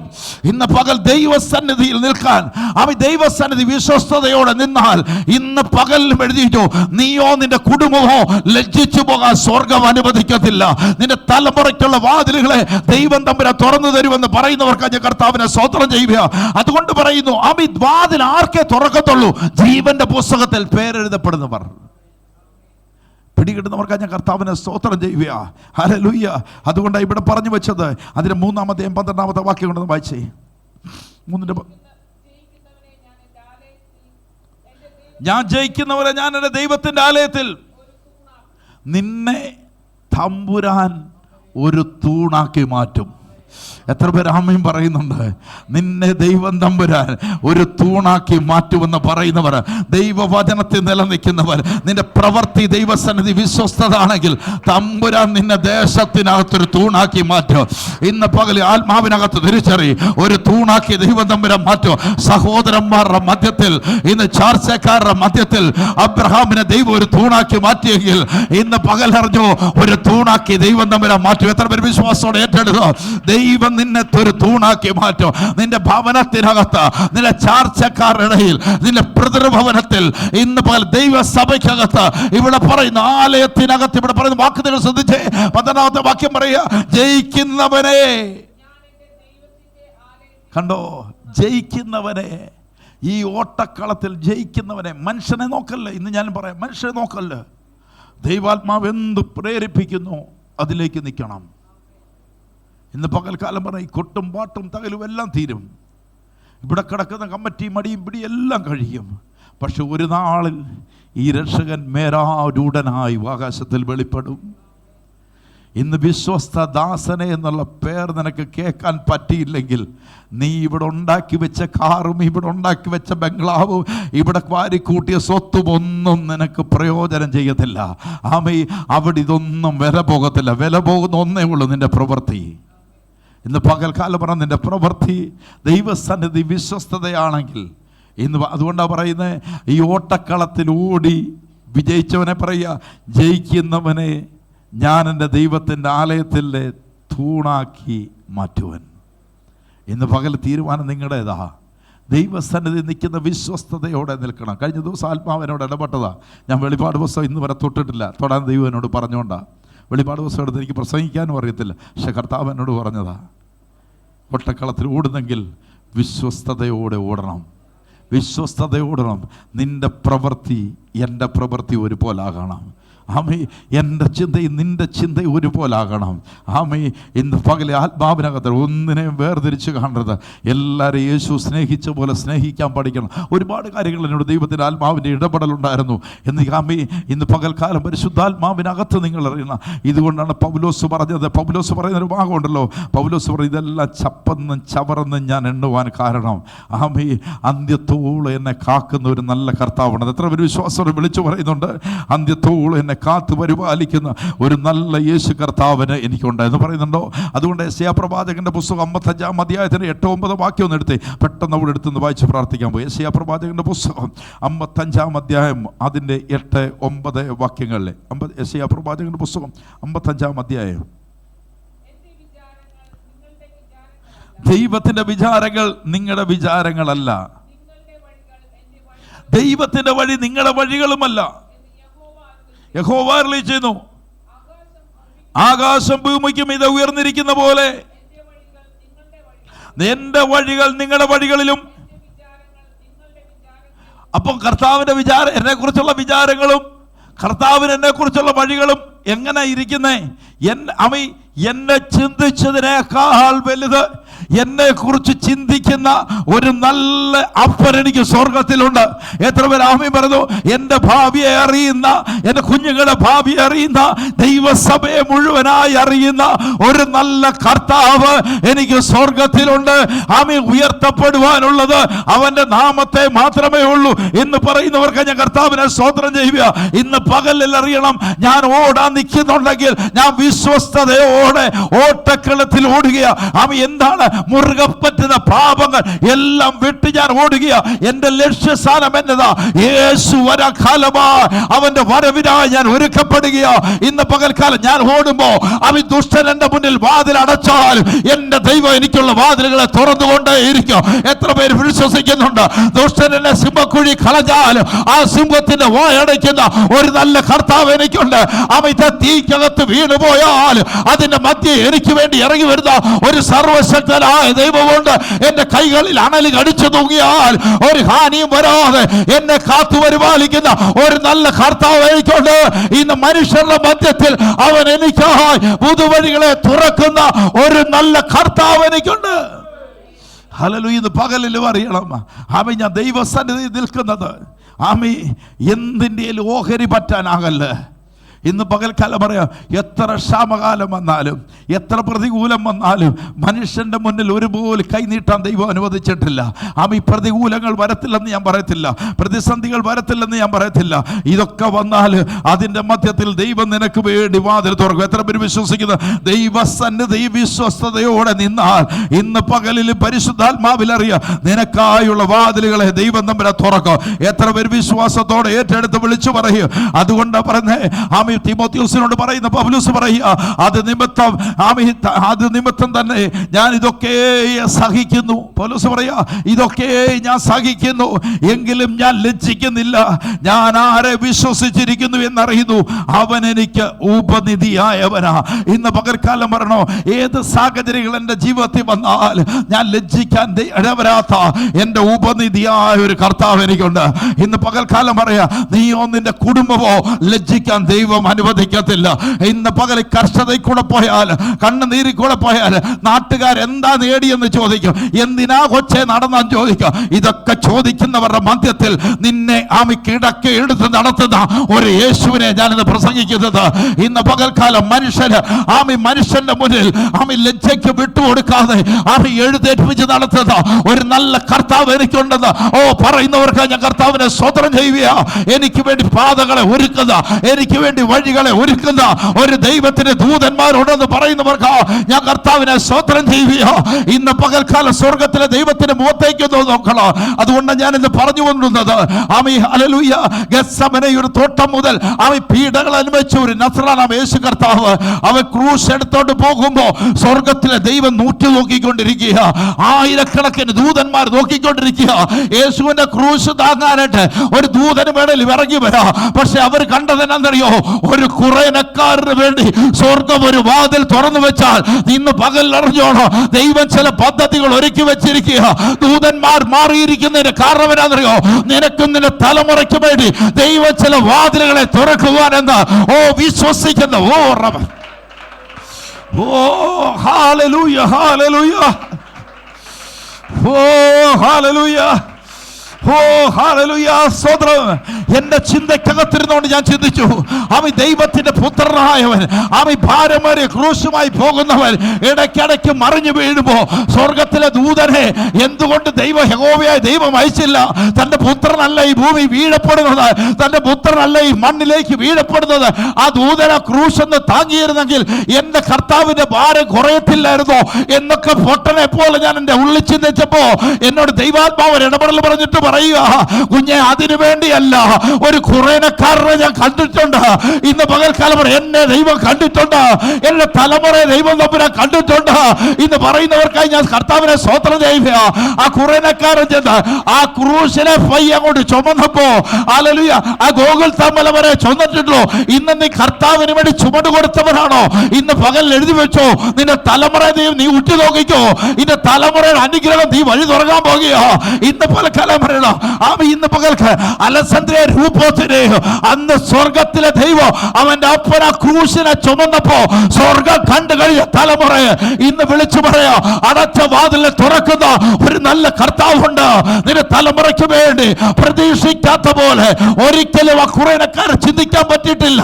ഇന്ന് പകൽ ദൈവസന്നിധിയിൽ നിൽക്കാൻ, അവൻ ദൈവസന്നിധി വിശ്വസ്തയോടെ നിന്നാൽ ഇന്ന് പകലിലും എഴുതിയിട്ടോ, നീയോ നിന്റെ കുടുംബമോ ലജ്ജിച്ചു പോകാൻ സ്വർഗ്ഗം അനുവദിക്കത്തില്ല. നിന്റെ തലമുറയ്ക്കുള്ള വാതിലുകളെ ദൈവം തമ്പുരാൻ തുറന്നു തരുമെന്ന് പറയുന്നവർക്ക് ഞാൻ കർത്താവിനെ സ്തോത്രം ചെയ്യുക. അതുകൊണ്ട് പറയുന്നു, അവൻ വാതിൽ ആർക്കേ തുറക്കത്തുള്ളൂ? ജീവന്റെ പുസ്തകത്തിൽ പേരെഴുതപ്പെടുന്നവർ. പിടികിട്ടുന്നവർക്ക് ഞാൻ കർത്താവിനെ സ്തോത്രം ചെയ്യുക. ഹല്ലേലൂയ. അതുകൊണ്ടാണ് ഇവിടെ പറഞ്ഞു വെച്ചത്. അതിന് 3-ാമത്തെ 12-ാമത്തെ വാക്യം കൊണ്ടൊന്ന് വായിച്ചേ. 3-ന്റെ ഞാൻ ജയിക്കുന്നവരെ ഞാൻ എൻ്റെ ദൈവത്തിൻ്റെ ആലയത്തിൽ നിന്നെ തമ്പുരാൻ ഒരു തൂണാക്കി മാറ്റും. എത്ര പേര് ആമേൻ പറയുന്നുണ്ട്? നിന്നെ ദൈവം തമ്പുരാൻ ഒരു തൂണാക്കി മാറ്റുമെന്ന് പറയുന്നവർ, ദൈവവചനത്തിൽ നിലനിൽക്കുന്നവർ, നിന്റെ പ്രവൃത്തി ദൈവസന്നിധി വിശ്വസ്തത ആണെങ്കിൽ തമ്പുരാൻ നിന്നെ ദേശത്തിനകത്തൊരു തൂണാക്കി മാറ്റും. ഇന്ന് പകൽ ആത്മാവിനകത്ത് തിരിച്ചറി, ഒരു തൂണാക്കി ദൈവം തമ്പുരാൻ മാറ്റും. സഹോദരന്മാരുടെ മധ്യത്തിൽ, ഇന്ന് ചാർച്ചക്കാരുടെ മധ്യത്തിൽ അബ്രഹാമിനെ ദൈവം ഒരു തൂണാക്കി മാറ്റിയെങ്കിൽ ഇന്ന് പകലറിഞ്ഞോ, ഒരു തൂണാക്കി ദൈവം തമ്പുരാൻ മാറ്റും. എത്ര പേര് വിശ്വാസത്തോടെ ഏറ്റെടുത്തോ? ദൈവം നിന്നെ ഒരു തൂണാക്കി മാറ്റും. നിന്റെ ഭവനത്തിനകത്ത്, നിന്റെ ചാർച്ചക്കാരുടെ ഇടയിൽ, നിന്റെ പിതൃഭവനത്തിൽ, ഇന്ന് പകൽ ദൈവസഭയ്ക്കകത്ത്, ഇവിടെ പറയുന്ന ആലയത്തിനകത്ത്, ഇവിടെ പറയുന്ന വാക്ക് നിങ്ങൾ ശ്രദ്ധിച്ചേ. 15-ാമത്തെ വാക്യം പറയുക, ജയിക്കുന്നവനെ. കണ്ടോ? ജയിക്കുന്നവനെ. ഈ ഓട്ടക്കളത്തിൽ ജയിക്കുന്നവനെ. മനുഷ്യനെ നോക്കല്ലേ. ഇന്ന് ഞാൻ പറയാം, മനുഷ്യനെ നോക്കല്ലേ. ദൈവാത്മാവ് എന്ത് പ്രേരിപ്പിക്കുന്നു അതിലേക്ക് നിൽക്കണം. ഇന്ന് പകൽക്കാലം പറഞ്ഞ ഈ കൊട്ടും പാട്ടും തകലും എല്ലാം തീരും. ഇവിടെ കിടക്കുന്ന കമ്മറ്റി മടിയും പിടി എല്ലാം കഴിയും. പക്ഷെ ഒരു നാളിൽ ഈ രക്ഷകൻ മേരാരൂഢനായി ആകാശത്തിൽ വെളിപ്പെടും. ഇന്ന് വിശ്വസ്ത ദാസനെ എന്നുള്ള പേർ നിനക്ക് കേൾക്കാൻ പറ്റിയില്ലെങ്കിൽ, നീ ഇവിടെ ഉണ്ടാക്കി വെച്ച കാറും ഇവിടെ ഉണ്ടാക്കി വെച്ച ബംഗ്ലാവും ഇവിടെ വാരിക്കൂട്ടിയ സ്വത്തും ഒന്നും നിനക്ക് പ്രയോജനം ചെയ്യത്തില്ല. ആമേ, അവിടെ ഇതൊന്നും വില പോകത്തില്ല. വില പോകുന്ന ഒന്നേ ഉള്ളൂ, നിന്റെ പ്രവൃത്തി. ഇന്ന് പകൽക്കാലം പറഞ്ഞ നിന്റെ പ്രവൃത്തി ദൈവസന്നിധി വിശ്വസ്തതയാണെങ്കിൽ ഇന്ന് അതുകൊണ്ടാണ് പറയുന്നത്, ഈ ഓട്ടക്കളത്തിൽ ഓടി വിജയിച്ചവനെ പറയുക, ജയിക്കുന്നവനെ ഞാൻ എൻ്റെ ദൈവത്തിൻ്റെ ആലയത്തിലെ തൂണാക്കി മാറ്റുവൻ. ഇന്ന് പകൽ തീരുമാനം നിങ്ങളുടേതാ. ദൈവസന്നിധി നിൽക്കുന്ന വിശ്വസ്തയോടെ നിൽക്കണം. കഴിഞ്ഞ ദിവസം ആത്മാവിനോട് ഇടപെട്ടതാ. ഞാൻ വെളിപ്പാട് പുസ്തകം ഇന്ന് വരെ തൊട്ടിട്ടില്ല, തൊടാൻ ദൈവം എന്നോട് പറഞ്ഞുകൊണ്ടാണ്. വെളിപ്പാട് പുസ്തകം എടുത്ത് എനിക്ക് പ്രസംഗിക്കാനും അറിയത്തില്ല, പക്ഷെ കർത്താവ് എന്നോട് പറഞ്ഞതാ, ഒട്ടക്കളത്തിൽ ഓടുന്നെങ്കിൽ വിശ്വസ്തയോടെ ഓടണം. വിശ്വസ്തയോടണം. നിന്റെ പ്രവൃത്തി എൻ്റെ പ്രവൃത്തി ഒരുപോലാകണം. ആമേ, എൻ്റെ ചിന്തയും നിൻ്റെ ചിന്തയും ഒരുപോലാകണം. ആമേ, ഇന്ന് പകലെ ആത്മാവിനകത്ത് ഒന്നിനെയും വേർതിരിച്ച് കാണരുത്. എല്ലാവരും യേശു സ്നേഹിച്ച പോലെ സ്നേഹിക്കാൻ പഠിക്കണം. ഒരുപാട് കാര്യങ്ങൾ എന്നോട് ദൈവത്തിൻ്റെ ആത്മാവിൻ്റെ ഇടപെടലുണ്ടായിരുന്നു. എന്ന് ആമേ, ഇന്ന് പകൽക്കാലം പരിശുദ്ധാത്മാവിനകത്ത് നിങ്ങൾ അറിയണം. ഇതുകൊണ്ടാണ് പൗലോസ് പറഞ്ഞത്. പൗലോസ് പറയുന്നൊരു ഭാഗമുണ്ടല്ലോ. പൗലോസ് പറയും, ഇതെല്ലാം ചപ്പന്നും ചവറന്നും ഞാൻ എണ്ണുവാൻ കാരണം ആമേ, അന്ത്യത്തോളം എന്നെ കാക്കുന്ന ഒരു നല്ല കർത്താവാണ്. എത്ര ഒരു വിശ്വാസം വിളിച്ചു പറയുന്നുണ്ട്, അന്ത്യത്തോളം എന്നെ കാത്തു പരിപാലിക്കുന്ന ഒരു നല്ല യേശു കർത്താവിന് എനിക്കുണ്ട് എന്ന് പറയുന്നുണ്ടോ. അതുകൊണ്ട് യെശയ്യാ പ്രവാചകന്റെ പുസ്തകം 55-ാം അധ്യായത്തിന് 8-9 വാക്യം ഒന്ന് എടുത്ത് പെട്ടെന്ന് അവിടെ എടുത്തുനിന്ന് വായിച്ച് പ്രാർത്ഥിക്കാൻ പോയി. യെശയ്യാ പ്രവാചകന്റെ പുസ്തകം 55-ാം അധ്യായം അതിൻ്റെ 8-9 വാക്യങ്ങളിൽ. യെശയ്യാ പ്രവാചകന്റെ പുസ്തകം 55-ാം അധ്യായം. ദൈവത്തിന്റെ വിചാരങ്ങൾ നിങ്ങളുടെ വിചാരങ്ങളല്ല, ദൈവത്തിന്റെ വഴി നിങ്ങളുടെ വഴികളുമല്ല. യഹോവ അരുളിച്ചെയ്യുന്നു, ആകാശം ഭൂമിക്കും ഇത് ഉയർന്നിരിക്കുന്ന പോലെ എന്റെ വഴികൾ നിങ്ങളുടെ വഴികളിലും. അപ്പം കർത്താവിന്റെ വിചാരം, എന്നെ കുറിച്ചുള്ള വിചാരങ്ങളും കർത്താവിന് എന്നെ കുറിച്ചുള്ള വഴികളും എങ്ങനെ ഇരിക്കുന്നേ? എന്നെ ചിന്തിച്ചതിനേക്കാൾ വലുത് എന്നെ കുറിച്ച് ചിന്തിക്കുന്ന ഒരു നല്ല അപ്പൻ എനിക്ക് സ്വർഗത്തിലുണ്ട്. എത്ര പേർ ആമേൻ പറഞ്ഞു? എൻ്റെ ഭാവിയെ അറിയുന്ന, എൻ്റെ കുഞ്ഞുങ്ങളുടെ ഭാവിയെ അറിയുന്ന, ദൈവസഭയെ മുഴുവനായി അറിയുന്ന ഒരു നല്ല കർത്താവ് എനിക്ക് സ്വർഗത്തിലുണ്ട്. ആമേൻ. ഉയർത്തപ്പെടുവാനുള്ളത് അവന്റെ നാമത്തെ മാത്രമേ ഉള്ളൂ എന്ന് പറയുന്നവർക്ക് ഞാൻ കർത്താവിനെ സ്തോത്രം ചെയ്യുക. ഇന്ന് പകലിൽ അറിയണം, ഞാൻ ഓടാൻ നിൽക്കുന്നുണ്ടെങ്കിൽ ഞാൻ വിശ്വസ്തയോടെ ഓട്ടക്കളത്തിൽ ഓടുക. ആമേൻ. എന്താണ്? മുറുകെ പറ്റുന്ന പാപങ്ങൾ എല്ലാം വിട്ട് ഞാൻ ഓടുക. എന്റെ ലക്ഷ്യസ്ഥാനം എന്നതാ? യേശു വരകാലമാ അവന്റെ വരവിനായി ഞാൻ ഒരുക്കപ്പെടുക. ഇന്ന് പകൽക്കാലം ഞാൻ ഓടുമ്പോ അവൻ ദുഷ്ടൻ എന്റെ മുന്നിൽ വാതിൽ അടച്ചാൽ എന്റെ ദൈവം എനിക്കുള്ള വാതിലുകളെ തുറന്നുകൊണ്ടേയിരിക്കും. എത്ര പേര് വിശ്വസിക്കുന്നുണ്ട്? ദുഷ്ടൻ എന്നെ സിംഹക്കുഴി കളഞ്ഞാലും ആ സിംഹത്തിന്റെ വായടയ്ക്കുന്ന ഒരു നല്ല കർത്താവ് എനിക്കുണ്ട്. അവൻ തീക്കകത്ത് വീണുപോയാൽ അതിന്റെ മധ്യേ എനിക്ക് വേണ്ടി ഇറങ്ങി വരുന്ന ഒരു സർവശക്തനായ ദൈവമുണ്ട്. എന്റെ കൈകളിൽ അണലി കടിച്ചു തൂങ്ങിയാൽ ഒരു ഹാനിയും വരാതെ എന്നെ കാത്തു പരിപാലിക്കുന്ന ഒരു നല്ല കർത്താവ് എനിക്കുണ്ട്. ഇന്ന് മനുഷ്യരുടെ മധ്യത്തിൽ അവൻ എനിക്കായി പുതുവഴികളെ തുറക്കുന്ന ഒരു നല്ല കർത്താവ് എനിക്കുണ്ട്. ഹല്ലേലൂയ. ഇന്ന് പകലിലും അറിയണം, ആമേൻ, ഞാൻ ദൈവസന്നിധിയിൽ നിൽക്കുന്നത് ആമേൻ എന്തിൻ്റെയും ഓഹരി പറ്റാനാകല്ല. ഇന്ന് പകൽക്കാലം പറയാം, എത്ര ക്ഷാമകാലം വന്നാലും എത്ര പ്രതികൂലം വന്നാലും മനുഷ്യൻ്റെ മുന്നിൽ ഒരുപോലെ കൈനീട്ടാൻ ദൈവം അനുവദിച്ചിട്ടില്ല. ഈ പ്രതികൂലങ്ങൾ വരത്തില്ലെന്ന് ഞാൻ പറയത്തില്ല, പ്രതിസന്ധികൾ വരത്തില്ലെന്ന് ഞാൻ പറയത്തില്ല. ഇതൊക്കെ വന്നാൽ അതിൻ്റെ മധ്യത്തിൽ ദൈവം നിനക്ക് വേണ്ടി വാതിൽ തുറക്കും. എത്ര പേര് വിശ്വസിക്കുന്നു? ദൈവസന്നിധി വിശ്വസ്തയോടെ നിന്നാൽ ഇന്ന് പകലിൽ പരിശുദ്ധാത്മാവിൽ അറിയാം, നിനക്കായുള്ള വാതിലുകളെ ദൈവം തമ്മിലെ തുറക്കും. എത്ര പേര് വിശ്വാസത്തോടെ ഏറ്റെടുത്ത് വിളിച്ചു പറയും? അതുകൊണ്ടാണ് പറഞ്ഞേ, തിമോത്തിയോസിനോട് പറയുന്ന പൗലോസ് പറയുക, അത് നിമിത്തം തന്നെ ഞാൻ ഇതൊക്കെ സഹിക്കുന്നു. പൗലോസ് പറയാ, ഇതൊക്കെ ഞാൻ സഹിക്കുന്നു, എങ്കിലും ഞാൻ ലജ്ജിക്കുന്നില്ല. ഞാൻ ആരെ വിശ്വസിച്ചിരിക്കുന്നു എന്നറിയുന്നു, അവൻ എനിക്ക് ഉപനിധിയായവനാ. ഇന്ന് പകൽക്കാലം പറയണോ, ഏത് സാഹചര്യങ്ങൾ എൻ്റെ ജീവിതത്തിൽ വന്നാൽ ഞാൻ ലജ്ജിക്കാൻ ഇടവരാത്ത എൻ്റെ ഉപനിധിയായ ഒരു കർത്താവ് എനിക്കുണ്ട്. ഇന്ന് പകൽക്കാലം പറയാ, നീയോ നിന്റെ കുടുംബമോ ലജ്ജിക്കാൻ ദൈവം അനുവദിക്കത്തില്ല. ഇന്ന് പകൽ കർഷതയിൽ കൂടെ പോയാൽ, കണ്ണുനീരിൽ കൂടെ പോയാൽ നാട്ടുകാരെന്താ നേടിയെന്ന് ചോദിക്കും, എന്തിനാ കൊച്ചെ നടന്നാൻ ചോദിക്കും. ഇതൊക്കെ ചോദിക്കുന്നവരുടെ മധ്യത്തിൽ നിന്നെ കിടക്കെ എടുത്ത് നടത്തുന്ന ഒരു യേശുവിനെ ഞാനിന്ന് പ്രസംഗിക്കുന്നത്. ഇന്ന് പകൽക്കാലം മനുഷ്യന്റെ മുന്നിൽ ലജ്ജയ്ക്ക് വിട്ടുകൊടുക്കാതെ എഴുന്നേൽപ്പിച്ച് നടത്തുന്ന ഒരു നല്ല കർത്താവ് എനിക്കുണ്ടെന്ന് പറയുന്നവർക്ക് ഞാൻ കർത്താവിനെ സ്തോത്രം ചെയ്യുക. എനിക്ക് വേണ്ടി പാതകളെ ഒരുക്കുന്ന, എനിക്ക് വേണ്ടി വഴികളെ ഒരുക്കുന്ന ഒരു ദൈവത്തിന് ദൂതന്മാരുണ്ടെന്ന് പറയുന്നവർക്ക് ഞാൻ കർത്താവിനെ സ്തോത്രം ചെയ്യുക. ഇന്ന് പകൽക്കാലം സ്വർഗത്തിലെ ദൈവത്തിന്റെ മുഖത്തേക്ക് നോക്കണം. അതുകൊണ്ട് ഞാൻ ഇന്ന് പറഞ്ഞു കൊണ്ടുവന്നത്, ഹല്ലേലൂയ, ഗെത്സമനയുടെ തോട്ടം മുതൽ പീഡകൾ അനുഭവിച്ച ഒരു നസ്രാനായ യേശു കർത്താവ് അവൻ ക്രൂശ് എടുത്തോണ്ട് പോകുമ്പോ സ്വർഗത്തിലെ ദൈവം നൂറ്റി നോക്കിക്കൊണ്ടിരിക്കുക, ആയിരക്കണക്കിന് ദൂതന്മാർ നോക്കിക്കൊണ്ടിരിക്കുക. യേശുവിന്റെ ക്രൂശ് താങ്ങാനായിട്ട് ഒരു ദൂതന് വേണേൽ ഇറങ്ങി വരാം. പക്ഷെ അവർ കണ്ടതെന്നറിയോ? ഒരു കുറേനക്കാരന് വേണ്ടി സ്വർഗം ഒരു വാതിൽ തുറന്നു വെച്ചാൽ ഇന്ന് പകൽ അറിഞ്ഞോണോ, ദൈവം ചില പദ്ധതികൾ ഒരുക്കി വെച്ചിരിക്കുക. ദൂതന്മാർ മാറിയിരിക്കുന്നതിന് കാരണം എന്നാണെന്നറിയോ? നിനക്കും നിന്റെ തലമുറയ്ക്ക് വേണ്ടി ദൈവം ചില വാതിലുകളെ തുറക്കുവാനെന്ന് വിശ്വസിക്കുന്ന ഹല്ലേലൂയ, ഹല്ലേലൂയ, ഹല്ലേലൂയ, ഹല്ലേലൂയ, സ്തോത്രം. എന്റെ ചിന്തക്കകത്തിരുന്നുകൊണ്ട് ഞാൻ ചിന്തിച്ചു, ദൈവത്തിന്റെ പുത്രനായവൻ, ഭാരമേറിയ ക്രൂശുമായി പോകുന്നവൻ ഇടയ്ക്കിടയ്ക്ക് മറിഞ്ഞു വീഴുമ്പോ സ്വർഗത്തിലെ ദൂതനെ എന്തുകൊണ്ട് യഹോവയായ ദൈവം അയച്ചില്ല? തന്റെ പുത്രനല്ല ഈ ഭൂമി വീഴപ്പെടുന്നത്, തന്റെ പുത്രനല്ല ഈ മണ്ണിലേക്ക് വീഴപ്പെടുന്നത്. ആ ദൂതനെ ക്രൂശെന്ന് താങ്ങിയിരുന്നെങ്കിൽ എന്റെ കർത്താവിന്റെ ഭാരം കുറയത്തില്ലായിരുന്നോ എന്നൊക്കെ പൊട്ടനെ പോലെ ഞാൻ എന്റെ ഉള്ളിൽ ചിന്തിച്ചപ്പോ എന്നോട് ദൈവാത്മാവ് ഇടപെടൽ പറഞ്ഞിട്ട് പറയുക, കുഞ്ഞെ, അതിനു വേണ്ടിയല്ല, ഒരു കുറേനക്കാരനെ ഞാൻ കണ്ടിട്ടുണ്ട്. ഇന്ന് പകൽക്കാലം എന്നെ ദൈവം കണ്ടിട്ടുണ്ട്, എന്റെ തലമുറയെ ദൈവം തമ്മിലെ കണ്ടിട്ടുണ്ട്. ഇന്ന് പറയുന്നവർക്കായി ഞാൻ കർത്താവിനെ സ്തോത്രം ചെയ്യുക. ആ കുറേനക്കാരൻ ചെന്ന് ആ ക്രൂശിനെ പയ്യെ അങ്ങോട്ട് ചുമന്നപ്പോ, ഹല്ലേലൂയ, ആ ഗോകുൽത്താമല വരെ ചുമന്നിട്ടുള്ളൂ. ഇന്ന് നീ കർത്താവിന് വേണ്ടി ചുമട് കൊടുത്തവനാണോ? ഇന്ന് പകൽ എഴുതി വെച്ചോ, നിന്റെ തലമുറയെ നീ ഉറ്റു നോക്കിക്കോ. ഇന്ന് തലമുറയുടെ അനുഗ്രഹം നീ വഴി തുറക്കാൻ പോകുകയോ. ഇന്ന് പകൽക്കാലം പറയണോ, ഇന്ന് പകൽക്ക് അലക്സാന്ദ്രിയ രൂപത്തിനെയോ അന്ന് സ്വർഗത്തിലെ ദൈവം അവന്റെ അപ്പന ക്രൂശിനെ ചുമന്നപ്പോ സ്വർഗം കണ്ടു കഴിഞ്ഞ തലമുറയെ ഇന്ന് വിളിച്ചു പറയാ, അടച്ച വാതിലെ തുറക്കുന്ന ഒരു നല്ല കർത്താവുണ്ട്. നിന്റെ തലമുറയ്ക്ക് വേണ്ടി പ്രതീക്ഷിക്കാത്ത പോലെ ഒരിക്കലും ആ കുറേനക്കാരെ ചിന്തിക്കാൻ പറ്റിയിട്ടില്ല.